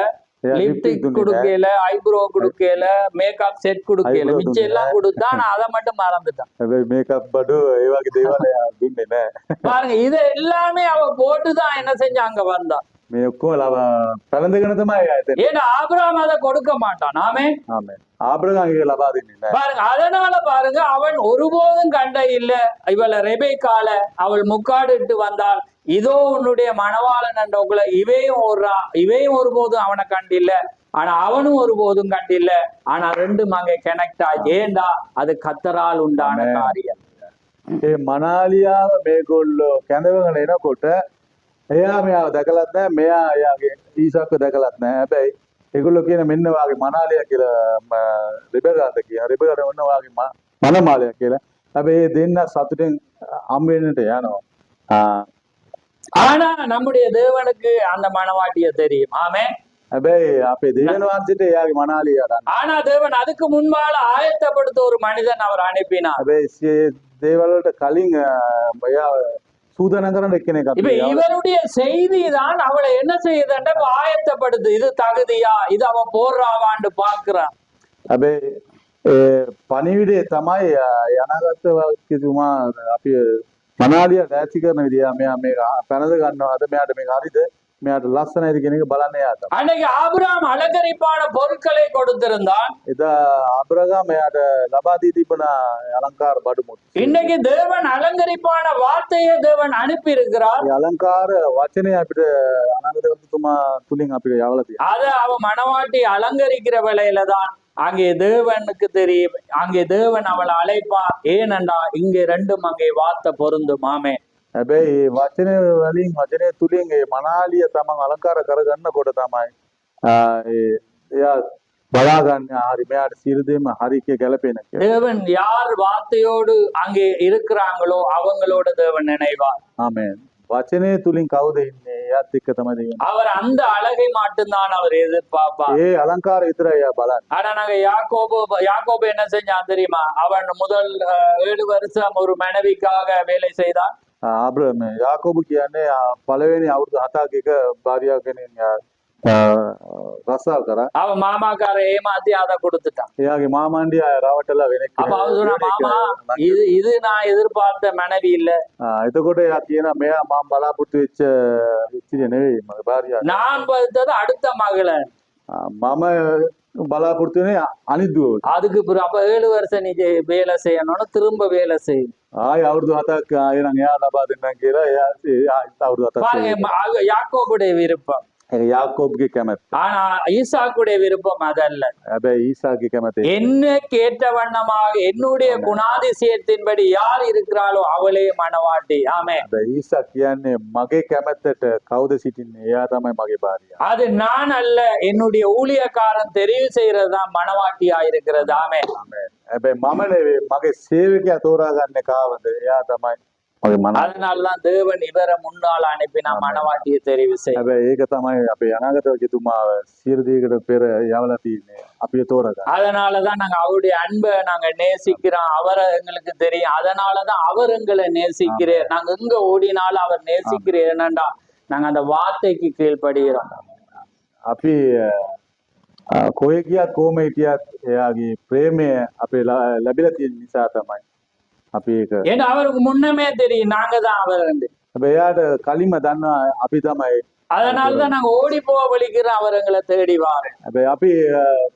லிப்டிக் கொடுக்கல, ஐப்ரோ கொடுக்கல, மேக்கப் செட் கொடுக்கல, மிச்சம் எல்லாம் கொடுத்தா நான் அதை மட்டும் மறந்துட்டான். හැබැයි මේකප් බඩු ඒ වගේ දේවල් එයා දුන්නේ නැහැ. பாருங்க, இது எல்லாமே அவ போட்டுதான் என்ன செஞ்சா அங்க வந்தா. මේ ඔක්කොම පැළඳගෙන තමයි එයා එතන. ஏன்னா ஆபிரகாம் அதை கொடுக்க மாட்டான். ஆமே. ආමෙන්. ආබ්‍රහාම් ඒක ලබා දෙන්නේ නැහැ. பாருங்க, அதனால பாருங்க, அவன் ஒருபோதும் கண்ட இல்ல இவள ரெபேக்கால அவள் முக்காடிட்டு வந்தாள், இதோ உன்னுடைய மணவாளன் என்ற உங்களை இவையும் ஒருபோதும் அவனை கண்டில்ல, ஆனா அவனும் ஒருபோதும் கண்டில்ல. ஆனா ரெண்டும் அங்கே கனெக்ட் ஆகி, ஏண்டா அது கத்தரால் உண்டான காரியம். ඒ මනාලියාව මේගොල්ලෝ කැඳවගෙන එනකොට එයා මෙයාව දැකලත් නැහැ, මෙයා එයාගේ ඊසාක්ව දැකලත් නැහැ. හැබැයි ඒගොල්ලෝ කියන මෙන්න වාගේ මනාලිය කියලා රෙබෙකාට කියන රෙබෙකාට මෙන්න වාගේ මනමාලය කියලා. හැබැයි ඒ දෙන්න සතුටින් හම් වෙන්නට යනවා. ஆனா நம்முடைய தேவனுக்கு அந்த மணவாட்டிய தெரியும். ஆமே. හැබැයි අපේ දෙවියන් වහන්සේට එයාගේ මනාලිය ගන්න. ஆனா தேவன் அதுக்கு முன்பால ஆயத்தப்படுத்த ஒரு மனிதன் அவர் அனுப்பினார். හැබැයි දේවල්වලට කලින් සූදානම් කරන්න එක්කෙනෙක් இப்ப අපි இவருடைய செய்தி தான் அவளை என்ன செய்யுதுன்ற ஆயத்தப்படுது. இது தகுதியா, இது அவன் போடுறாவான்னு பாக்குறான். හැබැයි පණිවිඩය තමයි යනාගත වක්තුමා අපි මනාලිය දැසි කරන විදිය මෙයා මේ පැනද ගන්නවාද මෙයාට මේක හරිද මෙයාට ලස්සනයිද කියන එක බලන්න යාට. அன்னைக்கு ஆபிரகாம் அலங்கரிப்பான பொருட்களை கொடுத்திருந்தான். එදා ආබ්‍රහාම එයාට ලබා දී තිබුණ අලංකාර බඩු මුට්ටු. இன்னைக்கு தேவன் அலங்கரிப்பான வார்த்தையை தேவன் அனுப்பி இருக்கிறார். ඒ අලංකාර වචනේ අපිට අනාගත වක්තුමා තුලින් අපිට යවලා තියෙනවා. அத அவ மனவாட்டி அலங்கரிக்கிற வேளையில தான் அங்கே தேவனுக்கு தெரியும், அங்கே தேவன் அவளை அழைப்பார். ஏனென்றா இங்கே ரெண்டும் அங்கே வார்த்தை பொருந்தும். ஆமே. හැබැයි මේ වචනේ වලින් වචනේ තුලින් මේ මනාලිය තමන් අලංකාර කරගන්නකොට තමයි එයා බලා ගන්න හරි මෙයාට සියලු දේම හරි කිය ගැලපෙන කියලා. தேவன் யார் வார்த்தையோடு அங்கே இருக்கிறாங்களோ அவங்களோட தேவன் நினைவார். ආමේන්. වචනේ තුලින් කවුද ඉන්නේ? එයාත් එක්ක තමයි දෙන්නේ. அவர் அந்த அழகை மட்டும்தான் அவர் எதிர்பார்ப்பார். ඒ අලංකාර විතරයි එයා බලන්නේ. ஆனா நாங்க யாக்கோபு என்ன செஞ்சான் தெரியுமா? அவன் முதல் 7 வருஷம் ஒரு மனைவிக்காக வேலை செய்தான். ආබ්‍රහම යාකෝබු කියන්නේ පළවෙනි අවුරුදු 7ක එක භාර්යාව කෙනෙක් රස්සාව කරා. அவன் மாமாக்கார ஏமாத்தி அதை கொடுத்துட்டான். එයාගේ මාමණ්ඩිය රවටලා වෙන அப்ப அவன் சொன்னா, மாமா இது நான் எதிர்பார்த்த மனைவி இல்ல. එතකොට එයා කියනවා මෙයා මම බලාපොරොත්තු වෙච්ච ඉතිරිය නෙවෙයි මගේ භාර්යාව. நான் பார்த்தது அடுத்த மகளை. මම බලාපොරොත්තු වෙන්නේ අනිත් දුව. அதுக்கு பிறகு அப்ப 7 வருஷம் நீ வேலை செய்யணும்னு திரும்ப வேலை செய்யும். ආය අවුරුදු 7ක් ආයෙනම් එයා ලබා දෙන්නම් කියලා එයා අවුරුදු 7ක් பாருங்க, யாக்கோபுடைய விருப்பம். ඒක යාකෝබ්ගේ කැමැත්ත. ஆனா ஈசாக்குடைய விருப்பம் அதல்ல. හැබැයි ඊසාගේ කැමැත්ත என்ன கேட்ட வண்ணமாக என்னுடைய குணாதிசயத்தின்படி யார் இருக்கிறாளோ அவளே மணவாட்டி. ஆமே. හැබැයි ඊසා කියන්නේ මගේ කැමැත්තට කවුද සිටින්නේ? එයා තමයි මගේ භාර්යාව. அது நான் அல்ல, என்னுடைய ஊழியக்காரன் தெரிவு செய்யறதுதான் மணவாட்டியா இருக்கிறது. ஆமே. හැබැයි මම නෙවෙයි මගේ සේවකයා තෝරාගන්නේ කාවද? එයා තමයි මගේ මන. அதனாலதான் தேவன் இவரை முன்னால் அனுப்பி நான் மணவாட்டியை தெரிவு செய்ய. හැබැයි ඒක තමයි අපේ අනාගත වගතුමාව සියලු දේකට පෙර යවලා තියෙන්නේ. අපි තෝරගන්න. அதனாலதான் நாங்க அவருடைய அன்பை நாங்க நேசிக்கிறோம். அவரை எங்களுக்கு தெரியும். அதனாலதான் அவர் எங்களை நேசிக்கிறேன். நாங்க எங்க ஓடினாலும் அவர் நேசிக்கிறேன். என்னண்டா நாங்க அந்த வார்த்தைக்கு கீழ்ப்படுகிறோம். අපි කොහෙ ගියත් කොහොම හිටියත් එයාගේ ප්‍රේමය අපේ ලැබිලා තියෙන නිසා තමයි අපි ඒක. ஏன்னா அவருக்கு முன்னமே தெரியும் நாங்க தான் அவர் வந்து. හැබැයි එයාට කලින්ම දන්නවා අපි තමයි. அதனாலதான் நாங்க ஓடி போக வலிக்கிறோம். அவர் எங்களை தேடி வாரு. හැබැයි අපි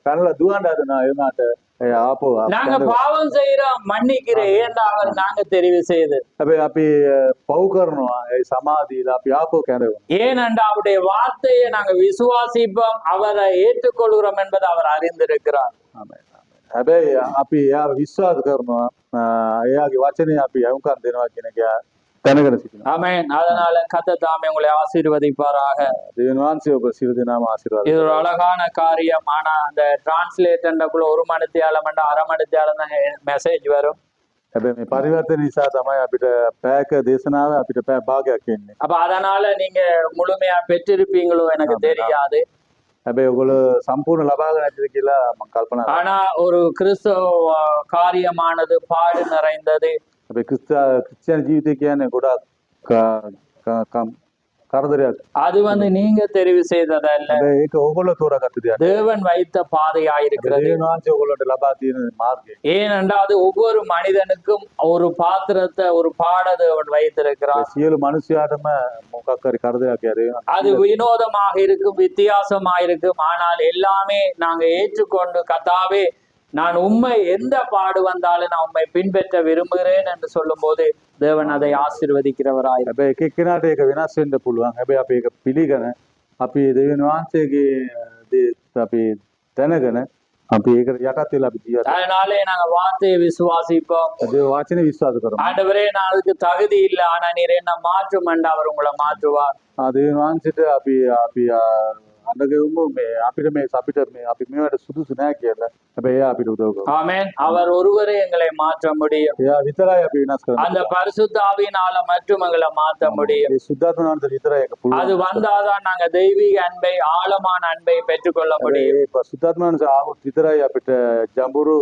පැනලා දුවන්න හදනවා ඒ වුණාට එයා ආපහු நாங்க பாவம் செய்யறோம், மன்னிக்கிறேன். ஏன்டா அவர் நாங்க தெரிவு செய்து. හැබැයි අපි පව් කරනවා ඒ සමාධියලා අපි ආපහු කැඳවනවා. ஏனென்றா அவருடைய வார்த்தையை நாங்க விசுவாசிப்போம், அவரை ஏற்றுக்கொள்கிறோம் என்பதை அவர் அறிந்திருக்கிறார். ආමේන්. හැබැයි අපි එයාව විශ්වාස කරනවා. එයාගේ වචනේ අපි අහුම්කම් දෙනවා කියන එක දැනගෙන සිටිනවා. ஆமென். அதனால கர்த்தர் தாமே உங்களை ஆசீர்வதிப்பாராக. දෙවියන් වහන්සේ ඔබ සියලු දෙනාම ආශිර්වාද இது ஒரு அழகான காரியம். ஆனா அந்த டிரான்ஸ்லேட்டர்க்குள்ள 1 மணித்தியாலம் அரை மணித்தியாலம் தான் மெசேஜ் வரும். හැබැයි මේ පරිවර්තන නිසා තමයි අපිට පැයක දේශනාව අපිට පැය භාගයක් එන්නේ. அப்ப அதனால நீங்க முழுமையா பெற்றிருப்பீங்களோ எனக்கு தெரியாது. හැබැයි ඔයගොල්ලෝ සම්පූර්ණ ලබාගෙන නැතිද කියලා මම කල්පනා කරනවා. ஆனா ஒரு கிறிஸ்தவ காரியமானது பாடு நிறைந்தது. හැබැයි ක්‍රිස්තියානි ජීවිතය කියන්නේ ගොඩක් කරදරයක්. அது வந்து நீங்க தெரிவு செய்ததல்ல, හැබැයි ඒක ඕගොල්ලෝ තෝරාගත්ත දෙයක්. தேவன் வைத்த பாதையாயிருக்கிறது. දෙවියන් වහන්සේ ඔයගොල්ලන්ට ලබා තියෙන මාර්ගය. ஏனென்றால் அது ஒவ்வொரு மனிதனுக்கும் ஒரு பாத்திரத்தை, ஒரு பாடத்தை அவன் வைத்திருக்கிறார். සියලු මිනිස්යාටම මොකක් හරි කරදරයක් යාදේ. அது வினோதமாக இருக்கும், வித்தியாசமாக இருக்கும். ஆனால் எல்லாமே நாங்க ஏற்றுக்கொண்டு, கர்த்தாவே நான் உண்மை எந்த பாடு வந்தாலும் நான் உண்மை பின்பற்ற விரும்புகிறேன் என்று சொல்லும் போது தேவன் அதை ஆசீர்வதிக்கிறவராய். හැබැයි එක එක්කෙනාට ඒක වෙනස් වෙන්න පුළුවන්. හැබැයි අපි ඒක පිළිගන අපි දෙවියන් වහන්සේගේ දේ අපි දැනගෙන අපි ඒකට යටත් වෙලා අපි ජීවත්. அதனாலே நாங்க வார்த்தையை விசுவாசிப்போம். ඒ වචනේ විශ්වාස කරමු. ஆண்டவரே நான் அதுக்கு தகுதி இல்லை, ஆனா நீர் என்ன மாற்றும் என்று அவர் உங்களை மாற்றுவார். දෙවියන් වහන්සේට අපි අපිට මේ අපිට අපි මේවට සුදුසු නෑ කියලා. හැබැයි එයා අපිට උදව් කරනවා. ஆமென். அவர் ஒருவரே எங்களை மாற்ற முடியும். එයා විතරයි අපි වෙනස් அந்த කරන්නේ. பரிசுத்த ஆவியினால மட்டும் எங்களை மாற்ற முடியும். ඒ සුද්ධාත්ම නාමයෙන් විතරයි ඒක පුළුවන්. அது வந்தாதான் நாங்க தெய்வீக அன்பை ஆழமான அன்பை பெற்றுக்கொள்ள முடியும். ඒ සුද්ධාත්ම නාමයෙන් ආවොත් විතරයි අපිට ජඹුරු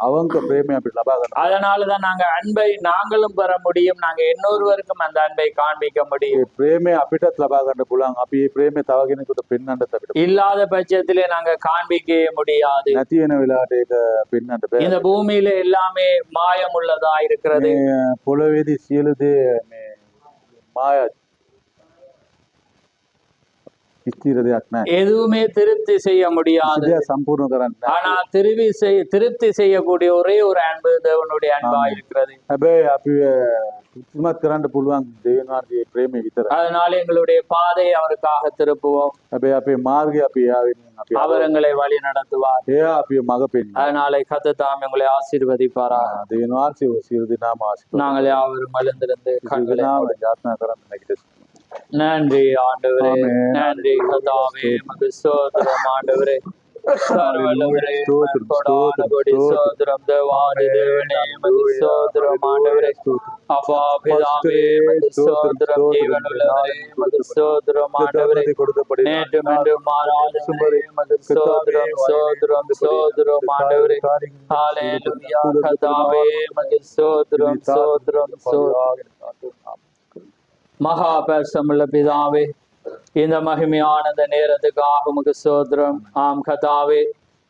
අවංක ප්‍රේමය අපිට ලබා ගන්න. அதனாலதான் நாங்க அன்பை நாங்களும் பெற முடியும். நாங்க இன்னொருவருக்கும் அந்த அன்பை காண்பிக்க முடியும். ඒ ප්‍රේමය අපිටත් ලබා ගන්න පුළුවන්. අපි මේ ප්‍රේමය තව කෙනෙකුට පෙන්වන්නත් අපිට இல்லாத பட்சத்திலே நாங்க காண்பிக்கவே முடியாது. නැති වෙන වෙලාවට ඒක පෙන්වන්න බෑ. இந்த பூமியில எல்லாமே மாயம் உள்ளதா இருக்கிறது. මේ පොළොවේදී සියලු දේ මේ මායා ස්ථිර දෙයක් නැහැ. எதுவுமே திருப்தி செய்ய முடியாது. සිය සම්පූර්ණ කරන්න නැහැ. ஆனா திருப்தி செய்யக்கூடிய ஒரே ஒரு அன்பு தேவனுடைய அன்பா இருக்கிறது. හැබැයි අපි තෘප්තිමත් කරන්න පුළුවන් දෙවියන් වහන්සේගේ ප්‍රේමය විතරයි. அதனால எங்களுடைய பாதையை அவருக்காக திருப்புவோம். හැබැයි අපේ මාර්ගය අපි එයා වෙනින් අපි அவர் எங்களை வழி நடத்துவார். එයා අපි මඟ පෙන්වනවා. அதனால கர்த்தர் எங்களை ஆசீர்வதிப்பாராக. දෙවියන් වහන්සේ සියලු දෙනාම ආශිර්වාද நாங்கள் யாவரும் மலர்ந்திருந்து கண்களை කරනවා. යාත්‍රා කරන්න නැගිට. நன்றி ஆண்டவரே, ஆமென். நன்றி கர்த்தாவே, உமக்கு ஸ்தோத்திரம் ஆண்டவரே. சர்வவல்லவரே, கொடான கொடி ஸ்தோத்திரம் தேவாதி தேவனே, உமக்கு ஸ்தோத்திரம் ஆண்டவரே. அப்பா பிதாவே, உமக்கு ஸ்தோத்திரம் ஜீவனுள்ளவரே, உமக்கு ஸ்தோத்திரம் ஆண்டவரே. நேற்றும் இன்றும் மாறாதவரே, உமக்கு ஸ்தோத்திரம் ஸ்தோத்திரம் ஸ்தோத்திரம் ஆண்டவரே. ஹல்லேலூயா கர்த்தாவே, உமக்கு ஸ்தோத்திரம் ஸ்தோத்திரம் ஸ்தோத்திரம். மகா பரிசுத்தமுள்ள பிதாவே, இந்த மகிமையான இந்த நேரத்துக்காக உமக்கு ஸ்தோத்திரம். ஆம் கர்த்தாவே,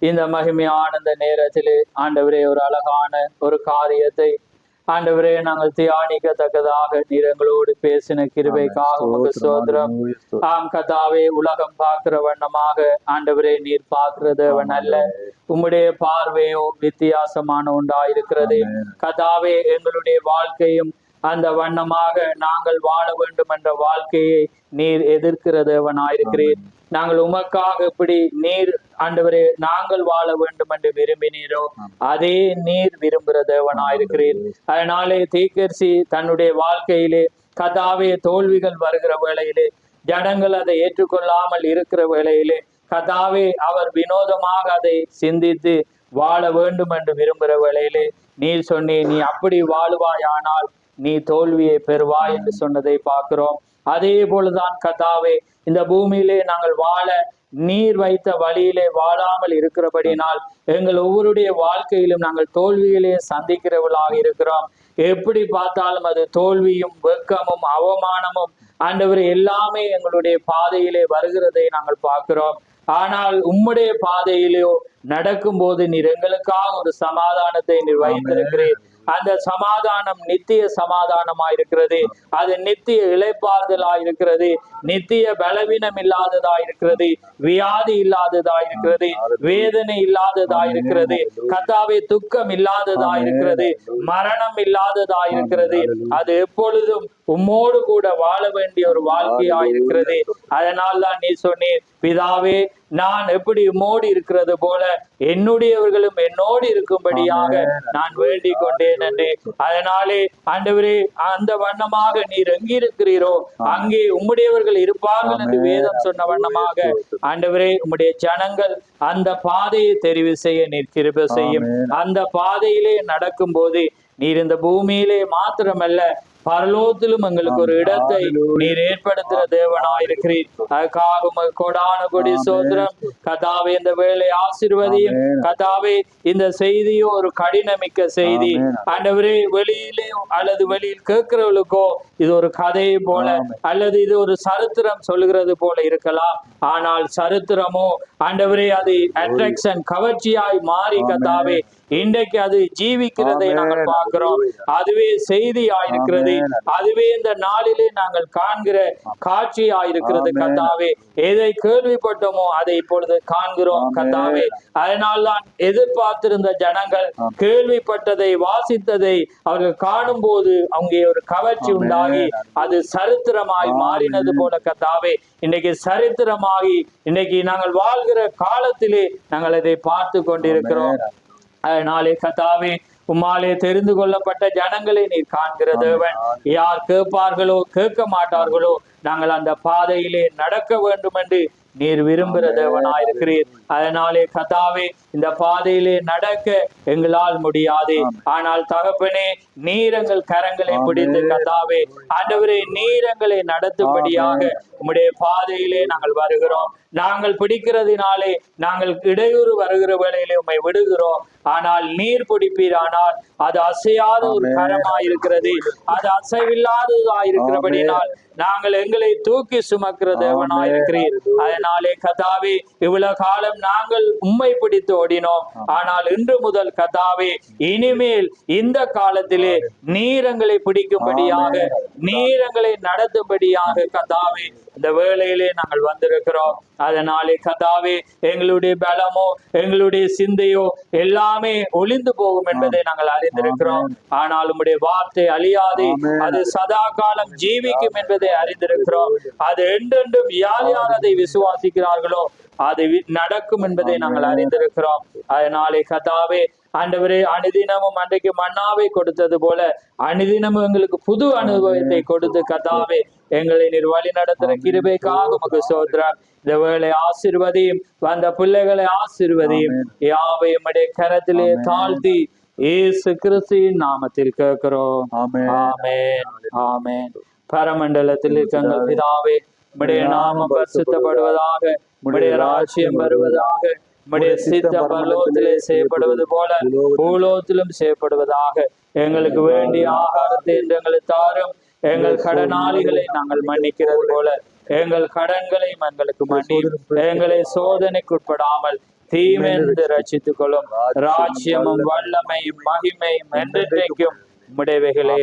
இந்த மகிமையான இந்த நேரத்திலே ஆண்டவரே ஒரு அழகான ஒரு காரியத்தை ஆண்டவரே நாங்கள் தியானிக்கத்தக்கதாக நீர் எங்களோடு பேசின கிருபைக்காக உமக்கு ஸ்தோத்திரம். ஆம் கர்த்தாவே, உலகம் பார்க்கிற வண்ணமாக ஆண்டவரே நீர் பார்க்கிறதவன் அல்ல. உம்முடைய பார்வையோ வித்தியாசமான ஒன்றாயிருக்கிறது. கர்த்தாவே, எங்களுடைய வாழ்க்கையும் அந்த வண்ணமாக நாங்கள் வாழ வேண்டும் என்ற வாழ்க்கையை நீர் எதிர்க்கிறதவனாயிருக்கிறீர். நாங்கள் உமக்காக இப்படி நீர் ஆண்டவரே நாங்கள் வாழ வேண்டும் என்று விரும்பினீரோ அதே நீர் விரும்புகிறதவனாயிருக்கிறீர். அதனாலே தீர்க்கதரிசி தன்னுடைய வாழ்க்கையிலே கர்த்தாவே தோல்விகள் வருகிற வேளையிலே, ஜனங்கள் அதை ஏற்றுக்கொள்ளாமல் இருக்கிற வேளையிலே கர்த்தாவே அவர் வினோதமாக அதை சிந்தித்து வாழ வேண்டும் என்று விரும்புகிற வேளையிலே நீர் சொன்னீர், நீ அப்படி வாழுவாயானால் நீ தோல்வியை பெறுவாய் என்று சொன்னதை பார்க்கிறோம். அதே போலதான் கர்த்தாவே இந்த பூமியிலே நாங்கள் வாழ நீர் வைத்த வழியிலே வாழாமல் இருக்கிறபடினால் எங்கள் ஒவ்வொருடைய வாழ்க்கையிலும் நாங்கள் தோல்வியிலே சந்திக்கிறவர்களாக இருக்கிறோம். எப்படி பார்த்தாலும் அது தோல்வியும் வெட்கமும் அவமானமும் ஆண்டவர் எல்லாமே எங்களுடைய பாதையிலே வருகிறதை நாங்கள் பார்க்கிறோம். ஆனால் உம்முடைய பாதையிலோ நடக்கும் போது நீர் எங்களுக்காக ஒரு சமாதானத்தை நீர் வைத்திருக்கிறீர். அந்த சமாதானம் நித்திய சமாதானமாயிருக்கிறது. அது நித்திய இளைப்பாறுதலாயிருக்கிறது. நித்திய பலவீனம் இல்லாததாயிருக்கிறது. வியாதி இல்லாததாயிருக்கிறது. வேதனை இல்லாததாயிருக்கிறது. கர்த்தாவே துக்கம் இல்லாததாயிருக்து. மரணம் இல்லாததாயிருக்கிறது. அது எப்பொழுதும் உம்மோடு கூட வாழ வேண்டிய ஒரு வாழ்க்கையாயிருக்கிறது. அதனால் தான் நீ சொன்னீர், பிதாவே நான் எப்படி உம்மோடு இருக்கிறது போல என்னுடையவர்களும் என்னோடு இருக்கும்படியாக நான் வேண்டிக் கொண்டேன் என்று. அதனாலே ஆண்டவரே அந்த வண்ணமாக நீர் எங்கிருக்கிறீரோ அங்கே உம்முடையவர்கள் இருப்பார்கள் என்று வேதம் சொன்ன வண்ணமாக ஆண்டவரே உம்முடைய ஜனங்கள் அந்த பாதையை தெரிவு செய்ய நீர் கிருபை செய்யும். அந்த பாதையிலே நடக்கும் போது நீர் இந்த பூமியிலே மாத்திரமல்ல பரலோகத்திலும் எங்களுக்கு ஒரு இடத்தை நீர் ஏற்படுத்துகிற தேவனாயிருக்கிறீர். அதுக்காக கொடான கொடி சோத்திரம். கர்த்தாவே இந்த வேளை ஆசீர்வதியும். கர்த்தாவே இந்த செய்தியோ ஒரு கடினமிக்க செய்தி ஆண்டவரே, வெளியிலே அல்லது வெளியில் கேட்கிறவர்களுக்கோ இது ஒரு கதையை போல அல்லது இது ஒரு சரித்திரம் சொல்லுகிறது போல இருக்கலாம். ஆனால் சரித்திரமோ ஆண்டவரே அது அட்ராக்ஷன் கவர்ச்சியாய் மாறி கர்த்தாவே இன்றைக்கு அது ஜீவிக்கிறதை நாங்கள் பார்க்கிறோம். அதுவே செய்தியாயிருக்கிறது. அதுவே இந்த நாளிலே நாங்கள் காண்கிற காட்சியாயிருக்கிறது. கர்த்தாவே எதை கேள்விப்பட்டோமோ அதை இப்பொழுது காண்கிறோம் கர்த்தாவே. அதனால்தான் எதிர்பார்த்திருந்த ஜனங்கள் கேள்விப்பட்டதை வாசித்ததை அவர்கள் காணும் போது அங்கே ஒரு கவர்ச்சி உண்டாகி அது சரித்திரமாய் மாறினது போல கர்த்தாவே இன்னைக்கு சரித்திரமாகி இன்னைக்கு நாங்கள் வாழ்கிற காலத்திலே நாங்கள் அதை பார்த்து கொண்டிருக்கிறோம். அதனாலே கர்த்தாவே உம்மாலே தெரிந்து கொள்ளப்பட்ட ஜனங்களை நீர் காண்கிற தேவன். யார் கேட்பார்களோ கேட்க மாட்டார்களோ நாங்கள் அந்த பாதையிலே நடக்க வேண்டும் என்று நீர் விரும்புகிற தேவனாயிருக்கிறீர். அதனாலே கர்த்தாவே இந்த பாதையிலே நடக்க எங்களால் முடியாது. ஆனால் தகப்பனே, நீர் எங்கள் கரங்களை பிடித்து கர்த்தாவே ஆண்டவரே நீர் எங்களை நடத்தும்படியாக உம்முடைய பாதையிலே நாங்கள் வருகிறோம். நாங்கள் பிடிக்கிறதினாலே நாங்கள் இடையூறு வருகிற வேளையிலே உம்மை விடுகிறோம். ஆனால் நீர் பிடிப்பீரானால் அது அசையாத ஒரு கரமாயிருக்கிறது, அது அசைவில்லாததாயிருக்கிறபடினால் நாங்கள் எங்களை தூக்கி சுமக்கிற தேவனாயிருக்கிறீர். அதனாலே கர்த்தாவே இவ்வளவு காலம் நாங்கள் உம்மை பிடித்து ஓடினோம். ஆனால் இன்று முதல் கர்த்தாவே இனிமேல் இந்த காலத்திலே நீர் எங்களை பிடிக்கும்படியாக நீர் எங்களை நடத்தும்படியாக கர்த்தாவே இந்த வேளையிலே நாங்கள் வந்திருக்கிறோம். அதனாலே கர்த்தாவே எங்களுடைய பலமோ எங்களுடைய சிந்தையோ எல்லாமே ஒளிந்து போகும் என்பதை நாங்கள் அறிந்திருக்கிறோம். ஆனால் உம்முடைய வார்த்தை அழியாது, அது சதா காலம் ஜீவிக்கும் என்பதை அறிந்திருக்கிறோம். அது என்றென்றும் யார் யார் அதை விசுவாசிக்கிறார்களோ அது நடக்கும் என்பதை நாங்கள் அறிந்திருக்கிறோம். அதனாலே கர்த்தாவே ஆண்டவரே, அனுதினமும் அன்றைக்கு மன்னாவை கொடுத்தது போல அனுதினமும் எங்களுக்கு புது அனுபவத்தை கொடுத்து கர்த்தாவே எங்களை நீர் வழி நடத்துகிற கிருபைக்காக உமக்கு ஸ்தோத்திரம். இந்த வேளை ஆசீர்வதியும், வந்த பிள்ளைகளை ஆசீர்வதியும். யாவையும் உம்முடைய கரத்திலே தாழ்த்தி இயேசு கிறிஸ்துவின் நாமத்தில் கேட்கிறோம். ஆமென், ஆமென். பரமண்டலத்தில் இருக்கிற பிதாவே, உம்முடைய நாமம் பரிசுத்தப்படுவதாக, உம்முடைய ராஜ்யம் வருவதாக, உம்முடைய சித்தம் பரலோகத்திலே செய்யப்படுவது போல பூலோகத்திலும் செய்யப்படுவதாக. எங்களுக்கு வேண்டிய ஆகாரத்தை இன்று எங்களுக்கு தாரும். எங்கள் கடனாளிகளை நாங்கள் மன்னிக்கிறது போல எங்கள் கடன்களை எங்களுக்கு மன்னியும். எங்களை சோதனைக்குட்படாமல் தீமென்று ரட்சித்துக் கொள்ளும். ராஜ்யமும் வல்லமையும் மகிமையும் என்றென்றைக்கும் உம்முடையவைகளே.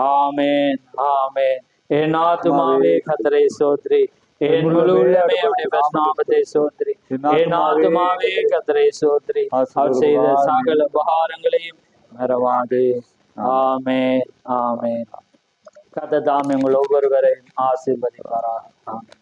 ஆமென், ஆமென். என் ஆத்துமாவே கர்த்தரை ஸ்தோத்திரி, என் முழு உள்ளமே அவருடைய நாமத்தை ஸ்தோத்திரி. என் ஆத்துமாவே கர்த்தரை ஸ்தோத்திரி, அவர் செய்த சகல உபகாரங்களையும் மறவாதே. ஆமென், ஆமென். கர்த்தர் தாமே உங்கள் ஒவ்வொருவரையும் ஆசீர்வதிப்பாராக. ஆமென்.